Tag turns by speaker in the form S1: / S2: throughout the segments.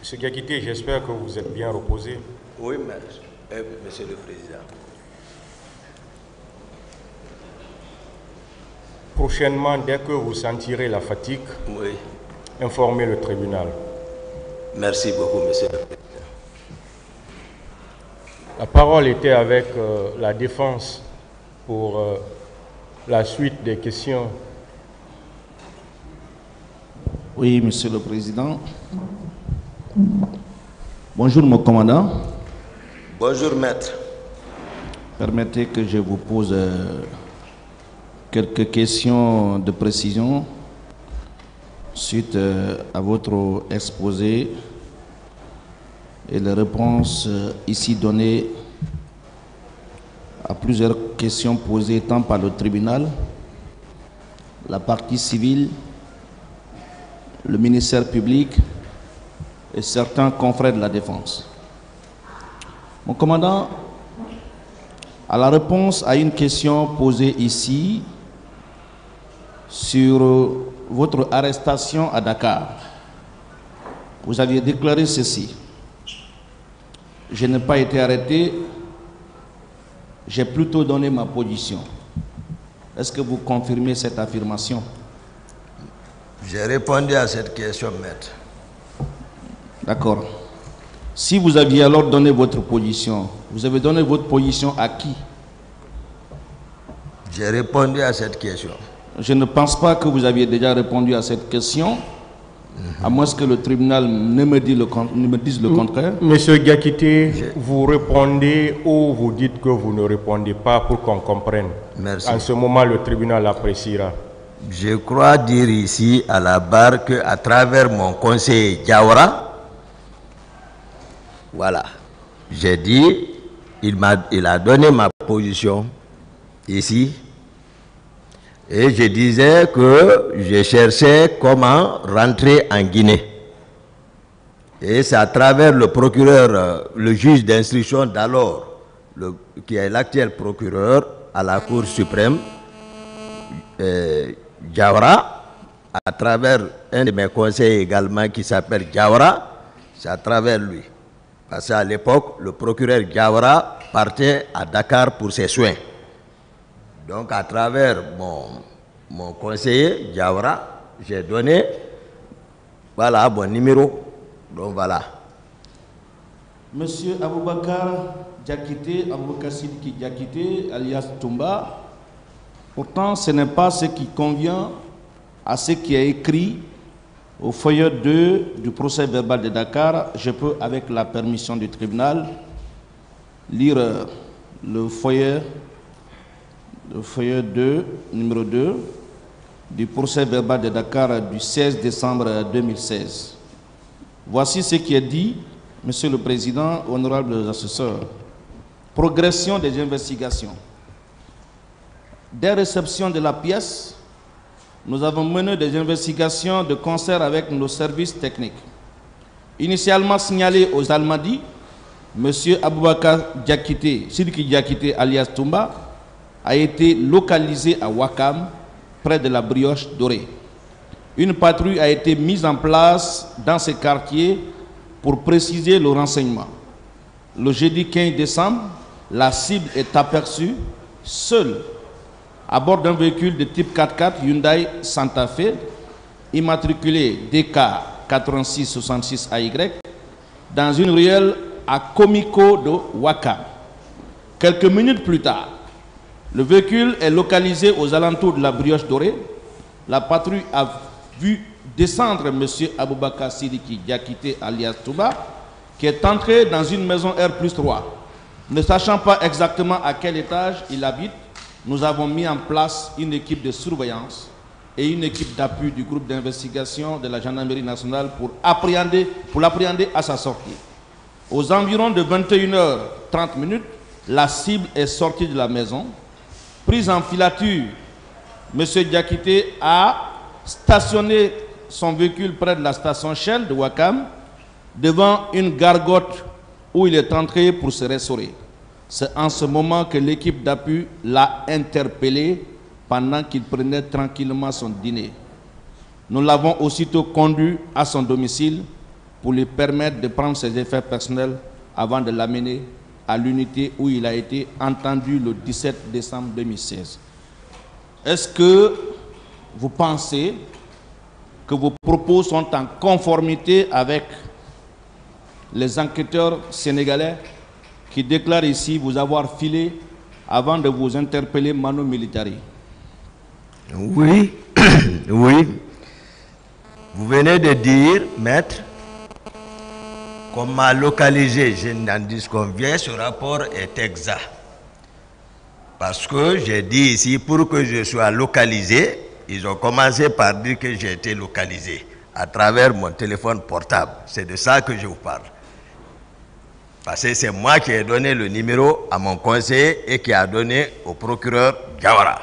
S1: Monsieur Diakité, j'espère que vous êtes bien reposé.
S2: Oui, Monsieur le Président.
S1: Prochainement, dès que vous sentirez la fatigue,
S2: Oui.
S1: informez le tribunal.
S2: Merci beaucoup, Monsieur le Président.
S1: La parole était avec la défense pour la suite des questions.
S3: Oui, Monsieur le Président. Bonjour, mon commandant.
S2: Bonjour, maître.
S3: Permettez que je vous pose quelques questions de précision suite à votre exposé et les réponses ici données à plusieurs questions posées tant par le tribunal, la partie civile, le ministère public et certains confrères de la défense. Mon commandant, à la réponse à une question posée ici sur votre arrestation à Dakar, vous aviez déclaré ceci: je n'ai pas été arrêté, j'ai plutôt donné ma position. Est-ce que vous confirmez cette affirmation?
S2: J'ai répondu à cette question, maître.
S3: D'accord. Si vous aviez alors donné votre position, vous avez donné votre position à qui?
S2: J'ai répondu à cette question.
S3: Je ne pense pas que vous aviez déjà répondu à cette question, à moins que le tribunal ne me dise le contraire.
S1: Monsieur Diakité, vous répondez ou vous dites que vous ne répondez pas pour qu'on comprenne.
S2: Merci.
S1: En ce moment, le tribunal appréciera.
S2: Je crois dire ici à la barre qu'à travers mon conseiller Diawara, voilà, j'ai dit, il a donné ma position ici, et je disais que je cherchais comment rentrer en Guinée. Et c'est à travers le procureur, le juge d'instruction d'alors, qui est l'actuel procureur à la Cour suprême, Diawara, à travers un de mes conseillers également qui s'appelle Diawara, c'est à travers lui. Parce qu'à l'époque, le procureur Diawara partait à Dakar pour ses soins. Donc à travers mon conseiller Diawara, j'ai donné, voilà, mon numéro. Donc voilà.
S3: Monsieur Aboubakar Diakité, Aboubakar Sidiki Diakité, alias Toumba, pourtant ce n'est pas ce qui convient à ce qui est écrit au feuillet 2 du procès verbal de Dakar. Je peux, avec la permission du tribunal, lire le feuillet 2, numéro 2, du procès verbal de Dakar du 16 décembre 2016. Voici ce qui est dit, Monsieur le Président, honorables assesseurs. Progression des investigations. Dès réception de la pièce, nous avons mené des investigations de concert avec nos services techniques. Initialement signalé aux Almadies, M. Aboubakar Diakité, Sidiki Diakité alias Toumba, a été localisé à Ouakam, près de la Brioche Dorée. Une patrouille a été mise en place dans ces quartiers pour préciser le renseignement. Le jeudi 15 décembre, la cible est aperçue seule à bord d'un véhicule de type 4x4 Hyundai Santa Fe, immatriculé DK 8666 AY, dans une ruelle à Komiko de Ouakam. Quelques minutes plus tard, le véhicule est localisé aux alentours de la Brioche Dorée. La patrouille a vu descendre M. Aboubakar Sidiki Diakité alias Touba, qui est entré dans une maison R+3. Ne sachant pas exactement à quel étage il habite, nous avons mis en place une équipe de surveillance et une équipe d'appui du groupe d'investigation de la gendarmerie nationale pour l'appréhender à sa sortie. Aux environs de 21h30, la cible est sortie de la maison. Prise en filature, M. Diakité a stationné son véhicule près de la station Shell de Ouakam, devant une gargote où il est entré pour se restaurer. C'est en ce moment que l'équipe d'appui l'a interpellé pendant qu'il prenait tranquillement son dîner. Nous l'avons aussitôt conduit à son domicile pour lui permettre de prendre ses effets personnels avant de l'amener à l'unité où il a été entendu le 17 décembre 2016. Est-ce que vous pensez que vos propos sont en conformité avec les enquêteurs sénégalais qui déclarent ici vous avoir filé avant de vous interpeller mano militari?
S2: Oui, oui. Vous venez de dire, maître, qu'on m'a localisé. Je n'en disconviens, ce rapport est exact. Parce que j'ai dit ici, pour que je sois localisé, ils ont commencé par dire que j'ai été localisé à travers mon téléphone portable. C'est de ça que je vous parle. Parce que c'est moi qui ai donné le numéro à mon conseiller et qui a donné au procureur Diawara.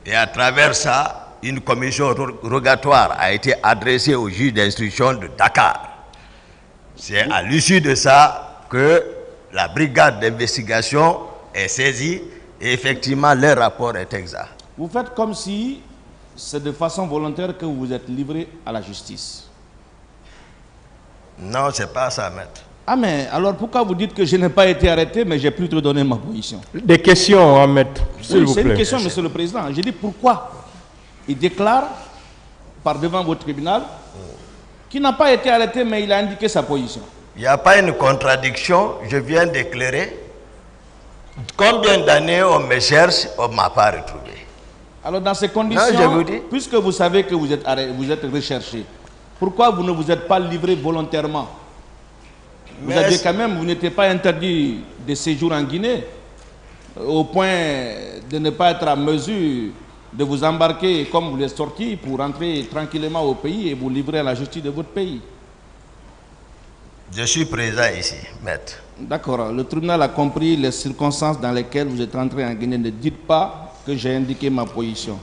S2: Et à travers ça, une commission rogatoire a été adressée au juge d'instruction de Dakar. C'est à l'issue de ça que la brigade d'investigation est saisie et effectivement leur rapport est exact.
S3: Vous faites comme si c'est de façon volontaire que vous vous êtes livré à la justice.
S2: Non, c'est pas ça, maître.
S3: Ah mais alors pourquoi vous dites que je n'ai pas été arrêté mais j'ai plutôt donné ma position?
S1: Des questions à mettre, s'il vous plaît.
S3: C'est une question, monsieur le président. J'ai dit pourquoi il déclare par devant votre tribunal qu'il n'a pas été arrêté mais il a indiqué sa position.
S2: Il n'y a pas une contradiction, je viens d'éclairer. Combien d'années on me cherche, on ne m'a pas retrouvé.
S3: Alors dans ces conditions,
S2: non, je vous dis,
S3: puisque vous savez que vous êtes recherché, pourquoi vous ne vous êtes pas livré volontairement? Vous aviez quand même, vous n'étiez pas interdit de séjour en Guinée, au point de ne pas être à mesure de vous embarquer comme vous l'êtes sorti pour rentrer tranquillement au pays et vous livrer à la justice de votre pays.
S2: Je suis présent ici, maître.
S3: D'accord. Le tribunal a compris les circonstances dans lesquelles vous êtes rentré en Guinée. Ne dites pas que j'ai indiqué ma position.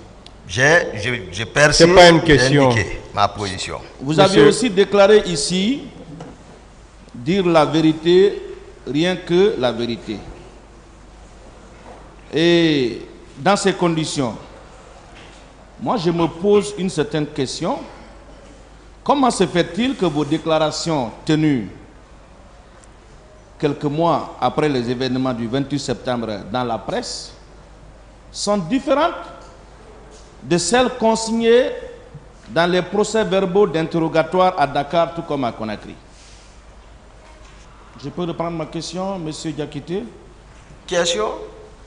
S2: Je persiste,
S1: c'est pas une question.
S2: Indiqué ma position.
S3: Vous avez aussi déclaré ici dire la vérité, rien que la vérité. Et dans ces conditions, moi je me pose une certaine question. Comment se fait-il que vos déclarations tenues quelques mois après les événements du 28 septembre dans la presse sont différentes de celles consignées dans les procès-verbaux d'interrogatoire à Dakar tout comme à Conakry? Je peux reprendre ma question, monsieur Diakité?
S2: Question?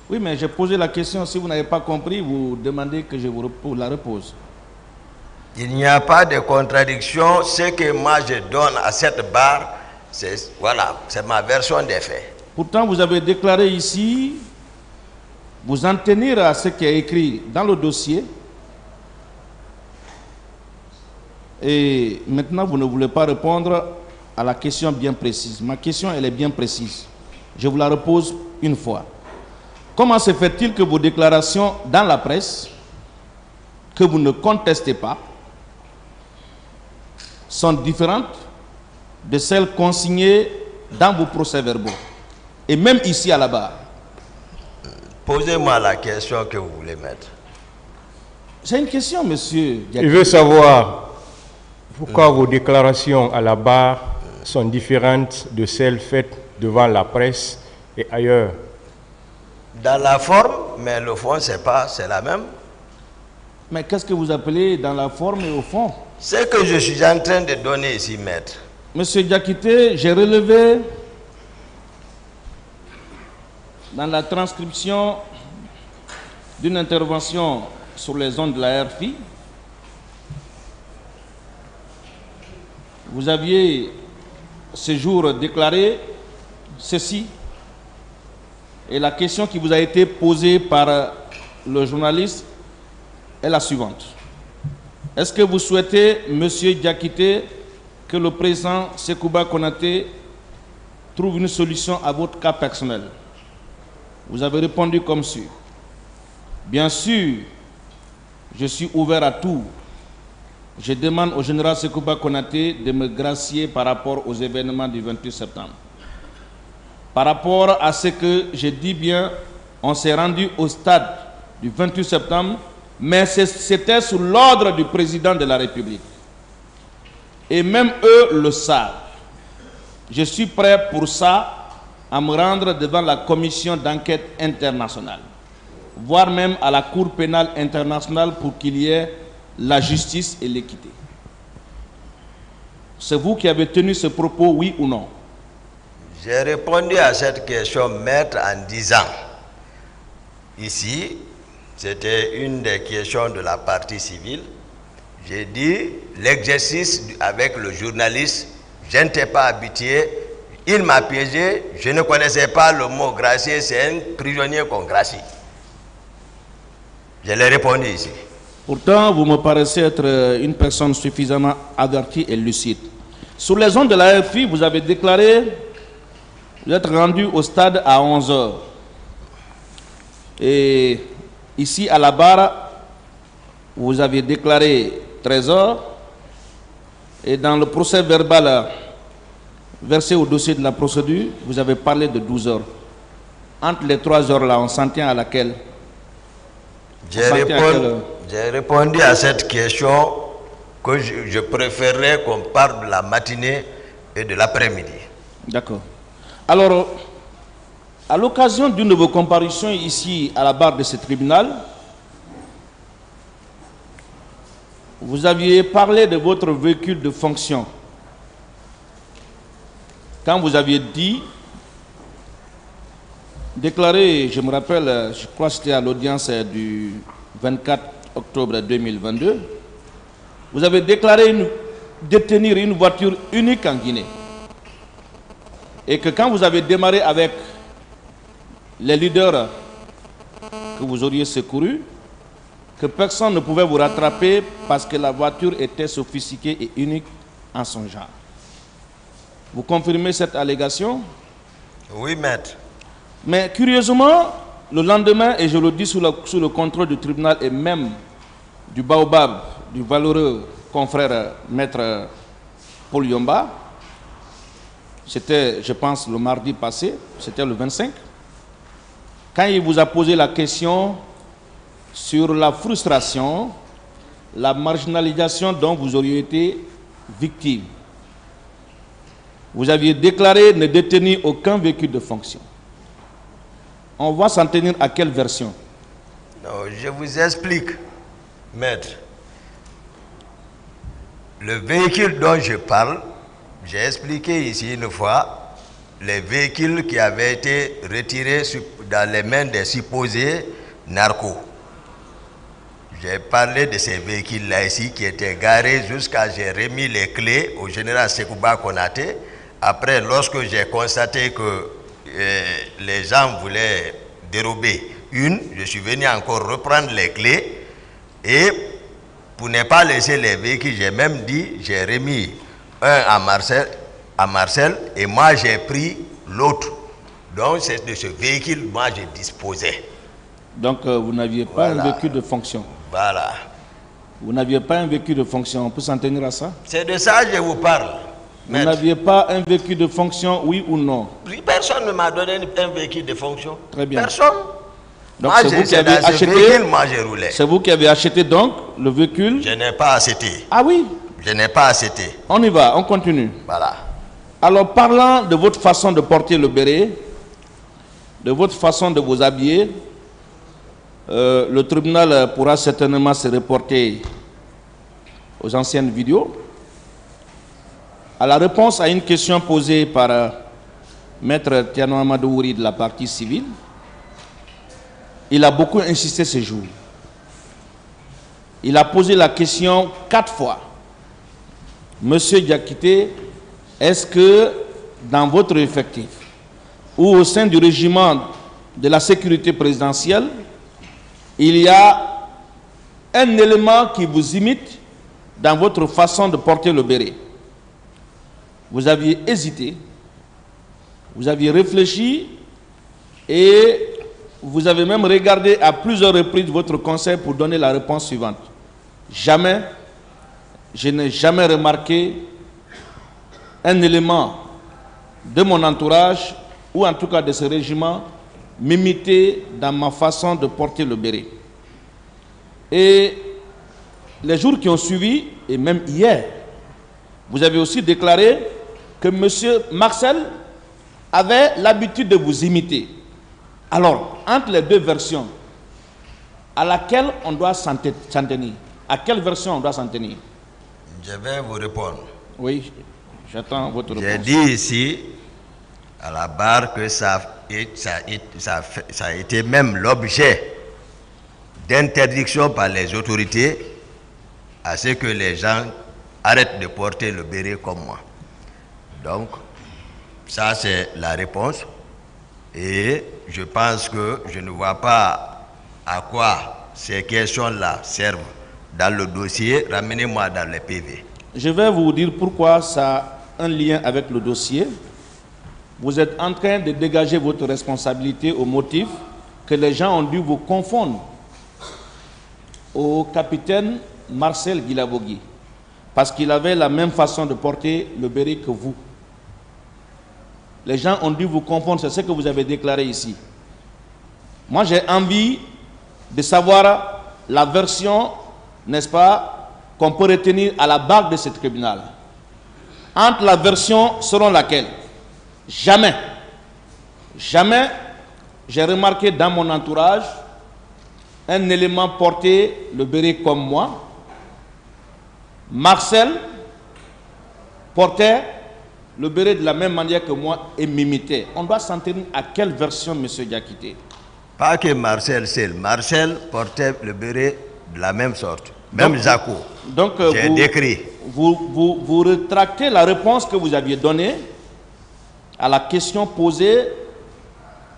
S3: Oui, mais j'ai posé la question. Si vous n'avez pas compris, vous demandez que je vous la repose.
S2: Il n'y a pas de contradiction. Ce que moi je donne à cette barre, c'est ma version des faits.
S3: Pourtant, vous avez déclaré ici, vous en tenir à ce qui est écrit dans le dossier. Et maintenant, vous ne voulez pas répondre à la question bien précise. Ma question, elle est bien précise. Je vous la repose une fois. Comment se fait-il que vos déclarations dans la presse, que vous ne contestez pas, sont différentes de celles consignées dans vos procès-verbaux et même ici à la barre?
S2: Posez-moi la question que vous voulez mettre.
S3: C'est une question, monsieur Diakité.
S1: Il veut savoir pourquoi vos déclarations à la barre sont différentes de celles faites devant la presse et ailleurs.
S2: Dans la forme, mais le fond, c'est la même.
S3: Mais qu'est-ce que vous appelez dans la forme et au fond?
S2: C'est que je suis en train de donner ici, maître.
S3: Monsieur Diakité, j'ai relevé dans la transcription d'une intervention sur les ondes de la RFI, vous aviez ce jour déclaré ceci. Et la question qui vous a été posée par le journaliste est la suivante. Est-ce que vous souhaitez, monsieur Diakité, que le président Sekouba Konaté trouve une solution à votre cas personnel? Vous avez répondu comme suit. Bien sûr, je suis ouvert à tout. Je demande au général Sekouba Konaté de me gracier par rapport aux événements du 28 septembre. Par rapport à ce que je dis bien, on s'est rendu au stade du 28 septembre, mais c'était sous l'ordre du président de la République. Et même eux le savent. Je suis prêt pour ça à me rendre devant la commission d'enquête internationale, voire même à la Cour pénale internationale pour qu'il y ait la justice et l'équité. C'est vous qui avez tenu ce propos, oui ou non?
S2: J'ai répondu à cette question, maître, en disant, ici, c'était une des questions de la partie civile, j'ai dit, l'exercice avec le journaliste, je n'étais pas habitué, il m'a piégé, je ne connaissais pas le mot gracier, c'est un prisonnier qu'on gracie. Je l'ai répondu ici.
S3: Pourtant, vous me paraissez être une personne suffisamment avertie et lucide. Sur les ondes de la RFI, vous avez déclaré, vous êtes rendu au stade à 11 h. Et ici, à la barre, vous avez déclaré 13 h. Et dans le procès verbal versé au dossier de la procédure, vous avez parlé de 12 h. Entre les 3 heures là, on s'en tient à laquelle?
S2: J'ai répondu à cette question que je préférerais qu'on parle de la matinée et de l'après-midi.
S3: D'accord. Alors, à l'occasion d'une de vos comparutions ici à la barre de ce tribunal, vous aviez parlé de votre véhicule de fonction. Quand vous aviez dit, déclaré, je me rappelle, je crois que c'était à l'audience du 24 octobre 2022, vous avez déclaré détenir une voiture unique en Guinée. Et que quand vous avez démarré avec les leaders que vous auriez secourus, que personne ne pouvait vous rattraper parce que la voiture était sophistiquée et unique en son genre. Vous confirmez cette allégation?
S2: Oui, maître.
S3: Mais curieusement, le lendemain, et je le dis sous le contrôle du tribunal et même du baobab, du valeureux confrère maître Paul Yomba, c'était, je pense, le mardi passé, c'était le 25, quand il vous a posé la question sur la frustration, la marginalisation dont vous auriez été victime. Vous aviez déclaré ne détenir aucun véhicule de fonction. On va s'en tenir à quelle version?
S2: Non, je vous explique, maître. Le véhicule dont je parle, j'ai expliqué ici une fois, les véhicules qui avaient été retirés dans les mains des supposés narcos. J'ai parlé de ces véhicules-là ici qui étaient garés jusqu'à j'ai remis les clés au général Sekouba Konaté. Après, lorsque j'ai constaté que les gens voulaient dérober une, je suis venu encore reprendre les clés et pour ne pas laisser les véhicules, j'ai même dit, j'ai remis un à Marcel et moi j'ai pris l'autre. Donc c'est de ce véhicule moi j'ai disposé.
S3: Donc vous n'aviez pas un véhicule de fonction.
S2: Voilà.
S3: Vous n'aviez pas un véhicule de fonction, on peut s'en tenir à ça?
S2: C'est de ça que je vous parle.
S3: Vous n'aviez pas un véhicule de fonction, oui ou non?
S2: Personne ne m'a donné un véhicule de fonction.
S3: Très bien.
S2: Personne.
S3: Donc c'est vous qui avez acheté.
S2: Véhicule, moi j'ai roulé.
S3: C'est vous qui avez acheté donc le véhicule?
S2: Je n'ai pas acheté.
S3: Ah oui?
S2: Je n'ai pas acheté.
S3: On y va, on continue.
S2: Voilà.
S3: Alors parlant de votre façon de porter le béret, de votre façon de vous habiller, le tribunal pourra certainement se reporter aux anciennes vidéos. À la réponse à une question posée par Maître Tiano Amadou Ouri de la partie civile, il a beaucoup insisté ce jour. Il a posé la question 4 fois. Monsieur Diakité, est-ce que dans votre effectif ou au sein du régiment de la sécurité présidentielle, il y a un élément qui vous imite dans votre façon de porter le béret? Vous aviez hésité, vous aviez réfléchi et vous avez même regardé à plusieurs reprises votre conseil pour donner la réponse suivante. Jamais, je n'ai jamais remarqué un élément de mon entourage ou en tout cas de ce régiment m'imiter dans ma façon de porter le béret. Et les jours qui ont suivi, et même hier, Vous avez aussi déclaré que M. Marcel avait l'habitude de vous imiter. Alors, entre les deux versions, à laquelle on doit s'en tenir? À quelle version on doit s'en tenir?
S2: Je vais vous répondre.
S3: Oui, j'attends votre réponse.
S2: J'ai dit ici, à la barre, que ça a été même l'objet d'interdiction par les autorités à ce que les gens arrêtent de porter le béret comme moi. Donc, ça c'est la réponse. Et je pense que je ne vois pas à quoi ces questions-là servent dans le dossier. Ramenez-moi dans les PV.
S3: Je vais vous dire pourquoi ça a un lien avec le dossier. Vous êtes en train de dégager votre responsabilité au motif que les gens ont dû vous confondre au capitaine Marcel Guilabogui, parce qu'il avait la même façon de porter le béret que vous. Les gens ont dû vous confondre, c'est ce que vous avez déclaré ici. Moi, j'ai envie de savoir la version, n'est-ce pas, qu'on peut retenir à la barre de ce tribunal. Entre la version selon laquelle jamais j'ai remarqué dans mon entourage un élément porter le béret comme moi. Marcel portait le béret de la même manière que moi et m'imitait. On doit s'en tenir à quelle version, M. Diakité?
S2: Pas que Marcel seul. Marcel portait le béret de la même sorte. Même Jaco.
S3: Donc,
S2: j'ai décrit.
S3: Vous rétractez la réponse que vous aviez donnée à la question posée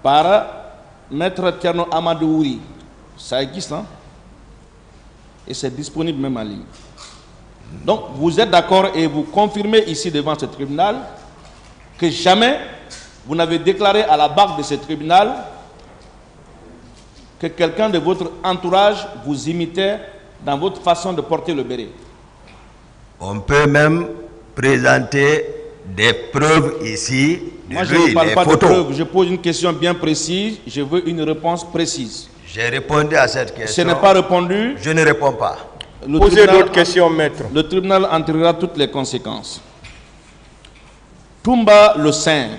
S3: par Maître Tierno Amadououri. Ça existe, hein? Et c'est disponible même en ligne. Donc, vous êtes d'accord et vous confirmez ici devant ce tribunal que jamais vous n'avez déclaré à la barre de ce tribunal que quelqu'un de votre entourage vous imitait dans votre façon de porter le béret.
S2: On peut même présenter des preuves ici.
S3: Moi, je ne parle pas de preuves. Je pose une question bien précise. Je veux une réponse précise.
S2: J'ai répondu à cette question.
S3: Ce n'est pas répondu.
S2: Je ne réponds pas.
S1: Posez d'autres questions, maître.
S3: Le tribunal en tirera toutes les conséquences. Toumba le Saint.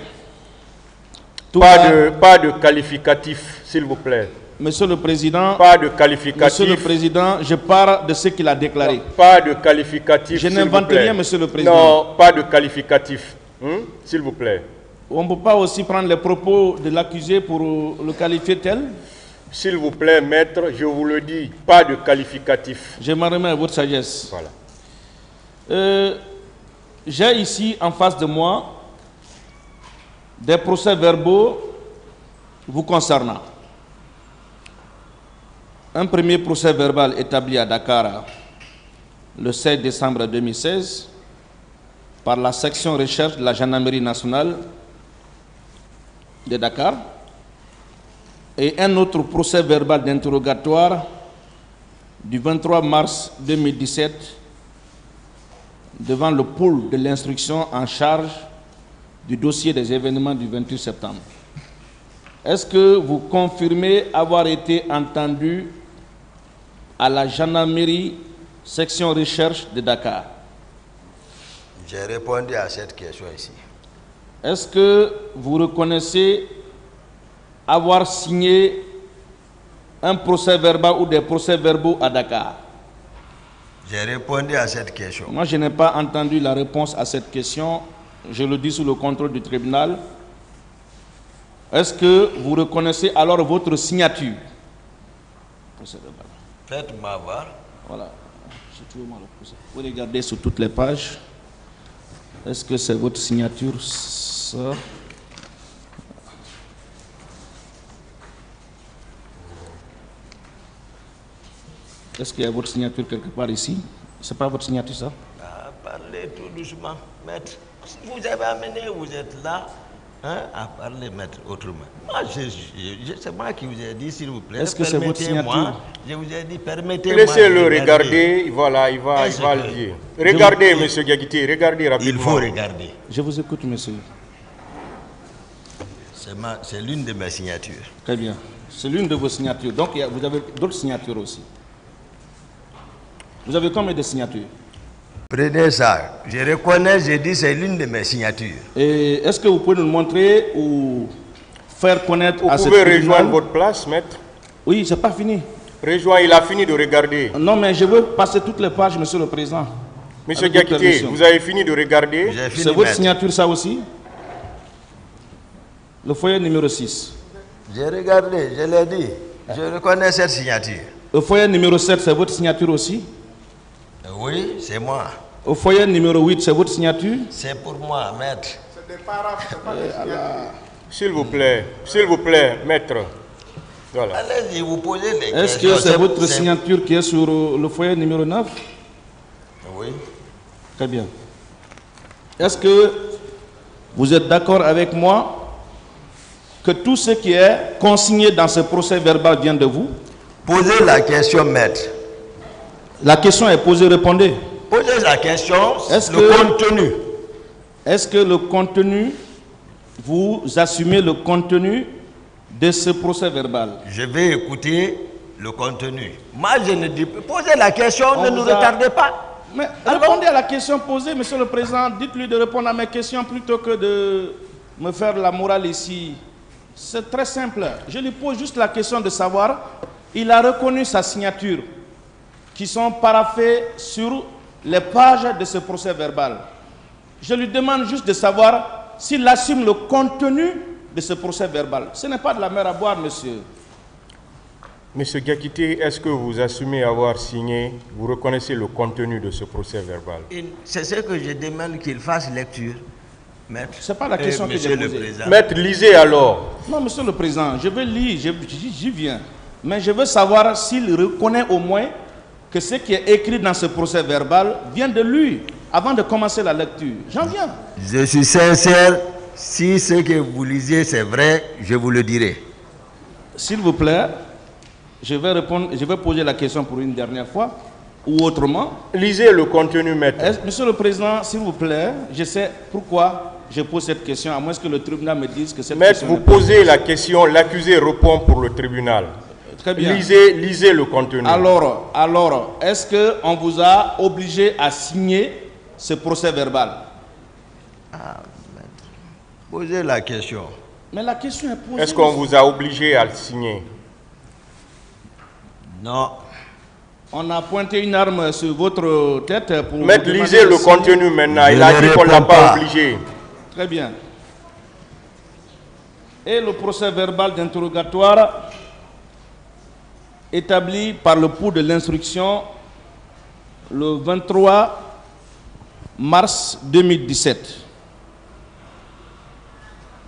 S1: Pas de qualificatif, s'il vous plaît.
S3: Monsieur le Président,
S1: pas de qualificatif.
S3: Monsieur le Président, je pars de ce qu'il a déclaré.
S1: Non, pas de qualificatif.
S3: Je n'invente rien, Monsieur le Président.
S1: Non, pas de qualificatif. S'il vous plaît.
S3: On ne peut pas aussi prendre les propos de l'accusé pour le qualifier tel?
S1: S'il vous plaît, maître, je vous le dis, pas de qualificatif.
S3: Je m'en remets à votre sagesse.
S1: Voilà.
S3: J'ai ici en face de moi des procès-verbaux vous concernant. Un premier procès-verbal établi à Dakar le 16 décembre 2016 par la section recherche de la gendarmerie nationale de Dakar et un autre procès-verbal d'interrogatoire du 23 mars 2017 devant le pôle de l'instruction en charge du dossier des événements du 28 septembre. Est-ce que vous confirmez avoir été entendu à la gendarmerie section recherche de Dakar?
S2: J'ai répondu à cette question ici.
S3: Est-ce que vous reconnaissez avoir signé un procès-verbal ou des procès-verbaux à Dakar?
S2: J'ai répondu à cette question.
S3: Moi, je n'ai pas entendu la réponse à cette question. Je le dis sous le contrôle du tribunal. Est-ce que vous reconnaissez alors votre signature?
S2: Faites-moi voir.
S3: Voilà. Vous regardez sur toutes les pages. Est-ce que c'est votre signature, ça? Est-ce qu'il y a votre signature quelque part ici? C'est pas votre signature, ça?
S2: Parlez tout doucement, maître. Vous avez amené, vous êtes là, hein, à parler, maître, autrement. Moi, c'est moi qui vous ai dit, s'il vous plaît.
S3: Est-ce que c'est votre signature?
S2: Je vous ai dit, permettez-moi.
S1: Laissez-le regarder, voilà, il va le dire. Regardez, monsieur Diakité, regardez rapidement.
S2: Il faut regarder.
S3: Je vous écoute, monsieur.
S2: C'est l'une de mes signatures.
S3: Très bien. C'est l'une de vos signatures. Donc, vous avez d'autres signatures aussi. Vous avez combien de signatures?
S2: Prenez ça. Je reconnais, j'ai dit, c'est l'une de mes signatures.
S3: Et est-ce que vous pouvez nous montrer ou faire connaître à ce
S1: Vous pouvez
S3: tribunal?
S1: rejoindre votre place, maître.
S3: Oui, c'est pas fini.
S1: Rejoins, il a fini de regarder.
S3: Non, mais je veux passer toutes les pages, Monsieur le Président.
S1: Monsieur
S3: Avec votre
S1: Diakité,
S3: permission.
S1: vous avez fini de regarder.
S2: J'ai fini,
S3: C'est votre
S2: maître.
S3: signature, ça aussi? Le foyer numéro 6.
S2: J'ai regardé, je l'ai dit. Je reconnais cette signature.
S3: Le foyer numéro 7, c'est votre signature aussi?
S2: Oui, c'est moi.
S3: Au foyer numéro 8, c'est votre signature?
S2: C'est pour moi, maître.
S1: S'il vous plaît, maître. Voilà.
S2: Allez-y, vous posez les
S3: Est-ce
S2: questions.
S3: que c'est votre signature qui est sur le foyer numéro 9?
S2: Oui.
S3: Très bien. Est-ce que vous êtes d'accord avec moi que tout ce qui est consigné dans ce procès verbal vient de vous?
S2: Posez la question, maître.
S3: La question est posée, répondez.
S2: Posez la question,
S3: Est-ce
S2: le
S3: que-
S2: contenu.
S3: Est-ce que le contenu, vous assumez le contenu de ce procès verbal?
S2: Je vais écouter le contenu. Moi, je ne dis pas. Posez la question,
S3: On
S2: ne nous
S3: vous a-
S2: retardez pas.
S3: Mais répondez à la question posée, Monsieur le Président. Dites-lui de répondre à mes questions plutôt que de me faire la morale ici. C'est très simple. Je lui pose juste la question de savoir, il a reconnu sa signature qui sont paraphées sur les pages de ce procès verbal. Je lui demande juste de savoir s'il assume le contenu de ce procès verbal. Ce n'est pas de la mer à boire, monsieur.
S1: Monsieur Diakité, est-ce que vous assumez avoir signé, vous reconnaissez le contenu de ce procès verbal?
S2: C'est ce que je demande qu'il fasse lecture, maître.
S3: C'est pas la question que j'ai
S2: Monsieur le
S3: posée.
S2: Président.
S1: Maître, lisez alors.
S3: Non, Monsieur le Président, je vais lire, j'y viens. Mais je veux savoir s'il reconnaît au moins que ce qui est écrit dans ce procès verbal vient de lui, avant de commencer la lecture. J'en viens.
S2: Je suis sincère. Si ce que vous lisez c'est vrai, je vous le dirai.
S3: S'il vous plaît, je vais poser la question pour une dernière fois, ou autrement.
S1: Lisez le contenu, maître.
S3: Monsieur le Président, s'il vous plaît, je sais pourquoi je pose cette question, à moins que le tribunal me dise que cette
S1: Maître,
S3: question...
S1: vous
S3: n'est pas-
S1: posez la question, l'accusé répond pour le tribunal.
S3: Très bien.
S1: Lisez le contenu.
S3: Alors, est-ce qu'on vous a obligé à signer ce procès verbal?
S2: Posez la question.
S3: Mais la question est posée.
S1: Est-ce qu'on vous a obligé à le signer?
S2: Non.
S3: On a pointé une arme sur votre tête pour...
S1: Maître,
S3: vous demander
S1: lisez
S3: de
S1: le
S3: signer.
S1: contenu maintenant.
S2: Je
S1: Il a
S2: ne
S1: dit qu'on ne l'a
S2: réponds
S1: pas
S2: pas.
S1: obligé.
S3: Très bien. Et le procès verbal d'interrogatoire établi par le pouls de l'instruction le 23 mars 2017.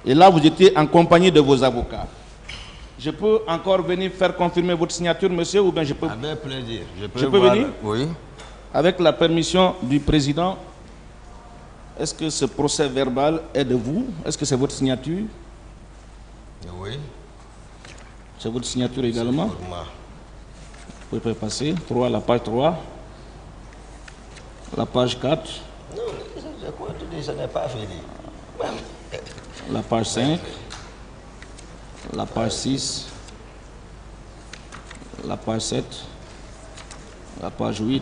S3: Et là, vous étiez en compagnie de vos avocats. Je peux encore venir faire confirmer votre signature, monsieur, ou bien je peux...
S2: Avec plaisir.
S3: Je peux
S2: voir-
S3: venir?
S2: Oui.
S3: Avec la permission du président, est-ce que ce procès verbal est de vous? Est-ce que c'est votre signature?
S2: Oui.
S3: C'est votre signature également?
S2: Pour moi.
S3: Vous pouvez passer. 3, la page 3. La page 4.
S2: Non, je crois que tu dis, ce n'est pas fini.
S3: La page 5. La page 6. La page 7. La page 8.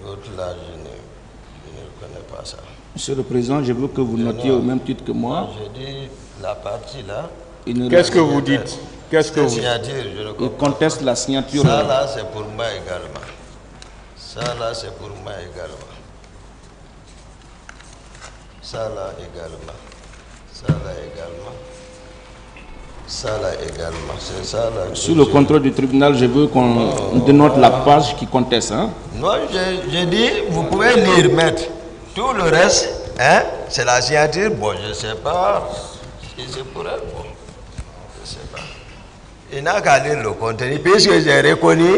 S2: L'autre là, je ne connais pas ça.
S3: Monsieur le Président, je veux que vous notiez au même titre que moi.
S2: Je dis la partie là.
S1: Qu'est-ce que vous dites? Qu'est-ce que
S2: La
S1: vous...
S2: signature, je ne
S3: Il
S2: comprends
S3: conteste la signature.
S2: pas. Ça là, c'est pour moi également. Ça là, c'est pour moi également. Ça là également. Ça là également. Ça là également. C'est ça là. que
S3: Sur le
S2: je-
S3: contrôle du tribunal, je veux qu'on dénote la page qui conteste. Hein?
S2: Non, je dis, vous pouvez lire, maître. Tout le reste, hein, c'est la signature. Bon, je ne sais pas si c'est pour elle. Bon, je ne sais pas. Il n'a qu'à lire le contenu, puisque j'ai reconnu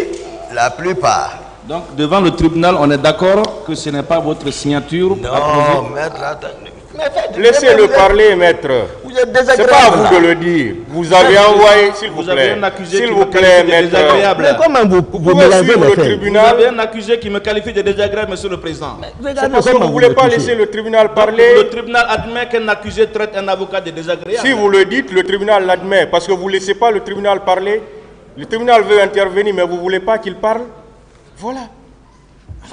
S2: la plupart.
S3: Donc, devant le tribunal, on est d'accord que ce n'est pas votre signature approuvée.
S2: Non, maître, attendez. Mais faites-
S1: Laissez-le
S2: vous êtes-
S1: parler, maître.
S2: Vous êtes
S1: C'est
S2: désagréable.
S1: pas à vous
S2: là.
S1: de le dire. Vous avez envoyé, s'il vous
S3: Vous avez
S1: plaît.
S3: un accusé
S1: S'il
S3: qui
S1: vous
S3: me
S1: plaît,
S3: qualifie de
S1: maître.
S3: désagréable.
S2: Mais comment vous
S1: Vous pouvez
S2: mélangez
S1: suivre
S2: les
S1: le
S2: faits?
S3: Vous
S1: tribunal.
S3: avez un accusé qui me qualifie de désagréable, monsieur le Président.
S1: C'est parce que vous ne voulez pas laisser le tribunal
S3: Le
S1: parler.
S3: tribunal admet qu'un accusé traite un avocat de désagréable.
S1: Si vous le dites, le tribunal l'admet. Parce que vous ne laissez pas le tribunal parler. Le tribunal veut intervenir, mais vous ne voulez pas qu'il parle. Voilà.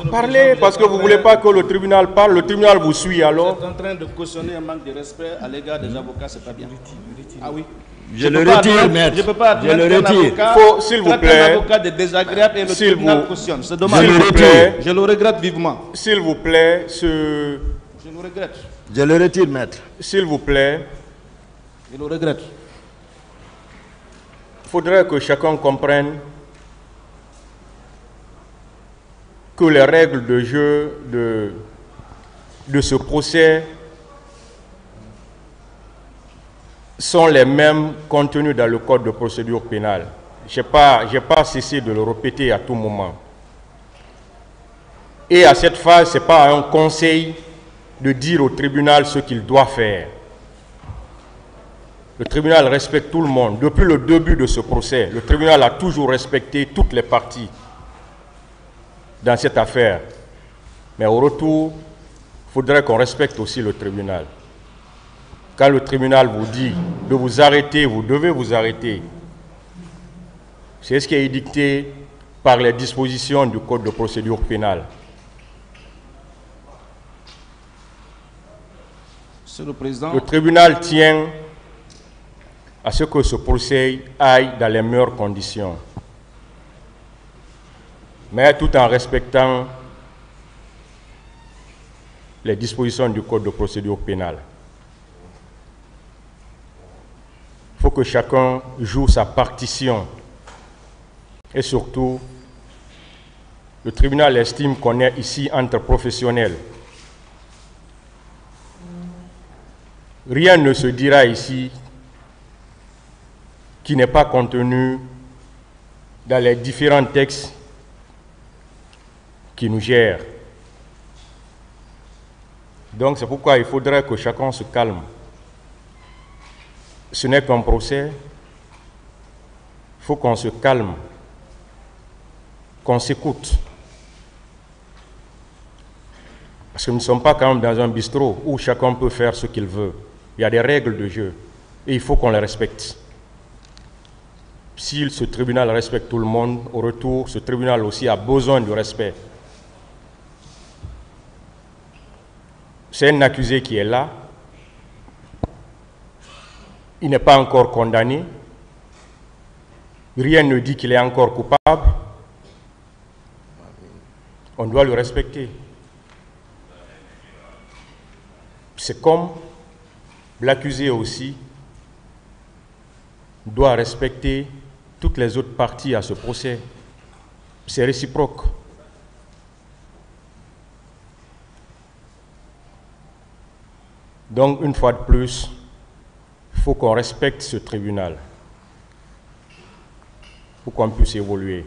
S1: Parlez, parce que vous ne voulez pas que le tribunal parle. Le tribunal vous suit alors.
S3: Vous êtes en train de cautionner un manque de respect à l'égard des avocats, c'est pas bien. Ah oui.
S2: Je le retire, maître.
S3: Je ne peux pas
S2: Je le retire.
S1: S'il vous plaît.
S3: Un avocat de désagréable et le tribunal cautionne. C'est dommage. Je le regrette vivement.
S1: S'il vous plaît,
S3: Je le regrette.
S2: Je le retire, maître.
S1: s'il vous plaît,
S3: Je le regrette.
S1: il faudrait que chacun comprenne que les règles de jeu de ce procès sont les mêmes contenues dans le code de procédure pénale. Je n'ai pas cessé de le répéter à tout moment. Et à cette phase, ce n'est pas un conseil de dire au tribunal ce qu'il doit faire. Le tribunal respecte tout le monde. Depuis le début de ce procès, le tribunal a toujours respecté toutes les parties dans cette affaire. Mais au retour, il faudrait qu'on respecte aussi le tribunal. Quand le tribunal vous dit de vous arrêter, vous devez vous arrêter. C'est ce qui est dicté par les dispositions du Code de procédure pénale.
S3: Monsieur le Président,
S1: Le tribunal tient à ce que ce procès aille dans les meilleures conditions, mais tout en respectant les dispositions du Code de procédure pénale. Il faut que chacun joue sa partition. Et surtout, le tribunal estime qu'on est ici entre professionnels. Rien ne se dira ici qui n'est pas contenu dans les différents textes qui nous gèrent. Donc c'est pourquoi il faudrait que chacun se calme. Ce n'est qu'un procès. Il faut qu'on se calme, qu'on s'écoute. Parce que nous ne sommes pas quand même dans un bistrot où chacun peut faire ce qu'il veut. Il y a des règles de jeu et il faut qu'on les respecte. Si ce tribunal respecte tout le monde, au retour, ce tribunal aussi a besoin du respect. C'est un accusé qui est là. Il n'est pas encore condamné. Rien ne dit qu'il est encore coupable. On doit le respecter. C'est comme l'accusé aussi doit respecter toutes les autres parties à ce procès. C'est réciproque. Donc, une fois de plus, il faut qu'on respecte ce tribunal pour qu'on puisse évoluer.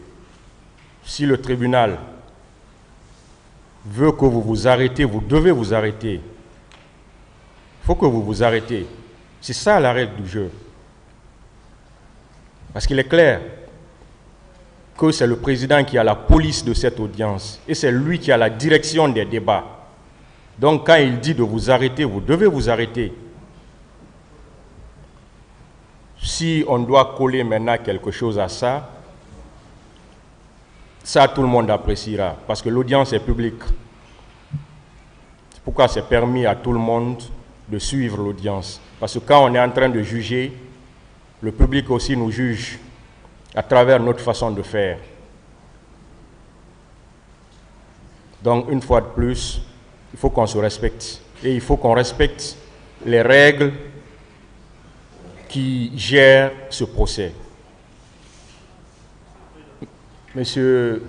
S1: Si le tribunal veut que vous vous arrêtez, vous devez vous arrêter. Il faut que vous vous arrêtez. C'est ça la règle du jeu. Parce qu'il est clair que c'est le président qui a la police de cette audience et c'est lui qui a la direction des débats. Donc quand il dit de vous arrêter, vous devez vous arrêter. Si on doit coller maintenant quelque chose à ça, ça tout le monde appréciera parce que l'audience est publique. C'est pourquoi c'est permis à tout le monde de suivre l'audience. Parce que quand on est en train de juger, le public aussi nous juge à travers notre façon de faire. Donc, une fois de plus, il faut qu'on se respecte. Et il faut qu'on respecte les règles qui gèrent ce procès. Monsieur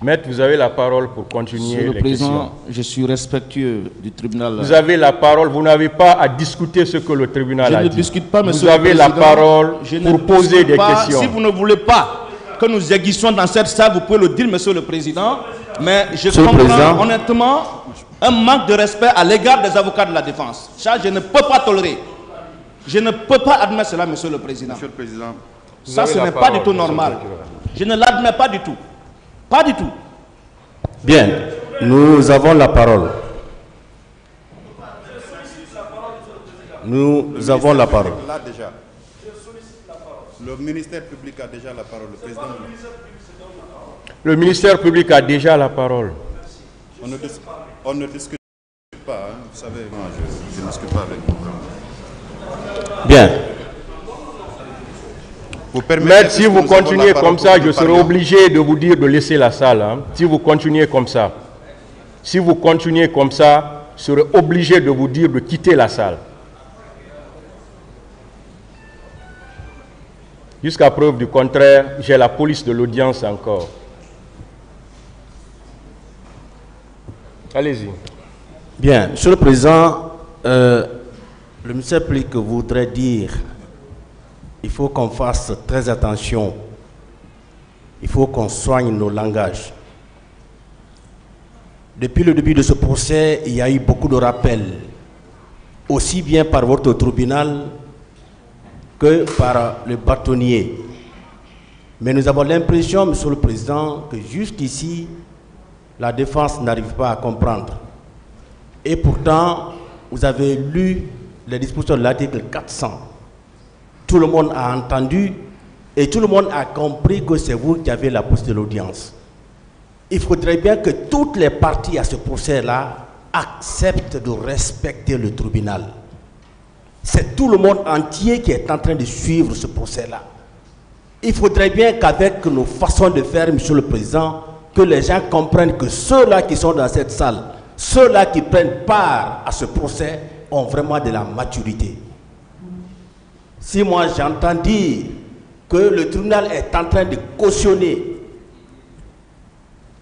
S1: Maître, vous avez la parole pour continuer les questions. Monsieur le Président,
S3: je suis respectueux du tribunal.
S1: Vous avez la parole, vous n'avez pas à discuter ce que le tribunal a dit.
S3: Je ne discute pas, Monsieur
S1: le Président. Vous avez la parole pour poser des questions.
S3: Si vous ne voulez pas que nous aiguissions dans cette salle, vous pouvez le dire, Monsieur le Président. Mais je comprends honnêtement un manque de respect à l'égard des avocats de la défense. Ça, je ne peux pas tolérer. Je ne peux pas admettre cela, Monsieur le Président.
S4: Monsieur le Président.
S3: Ça, ce n'est pas du tout normal. Je ne l'admets pas du tout. Pas du tout.
S5: Bien, nous avons la parole. Nous avons la parole.
S4: Là déjà. Le ministère public a déjà la parole. Le président.
S1: Le ministère public a déjà la parole.
S4: On ne discute pas, hein. Vous savez, moi je ne discute pas avec vous.
S5: Bien.
S1: Mais si vous continuez comme ça, je serai obligé de vous dire de laisser la salle. Hein. Si vous continuez comme ça. Si vous continuez comme ça, je serai obligé de vous dire de quitter la salle. Jusqu'à preuve du contraire, j'ai la police de l'audience encore. Allez-y.
S5: Bien, Monsieur le Président, le ministère public voudrait dire il faut qu'on fasse très attention. Il faut qu'on soigne nos langages. Depuis le début de ce procès, il y a eu beaucoup de rappels, aussi bien par votre tribunal que par le bâtonnier. Mais nous avons l'impression, Monsieur le Président, que jusqu'ici, la défense n'arrive pas à comprendre. Et pourtant, vous avez lu les dispositions de l'article 400. Tout le monde a entendu et tout le monde a compris que c'est vous qui avez la pousse de l'audience. Il faudrait bien que toutes les parties à ce procès-là acceptent de respecter le tribunal. C'est tout le monde entier qui est en train de suivre ce procès-là. Il faudrait bien qu'avec nos façons de faire, Monsieur le Président, que les gens comprennent que ceux-là qui sont dans cette salle, ceux-là qui prennent part à ce procès, ont vraiment de la maturité. Si moi j'entends dire que le tribunal est en train de cautionner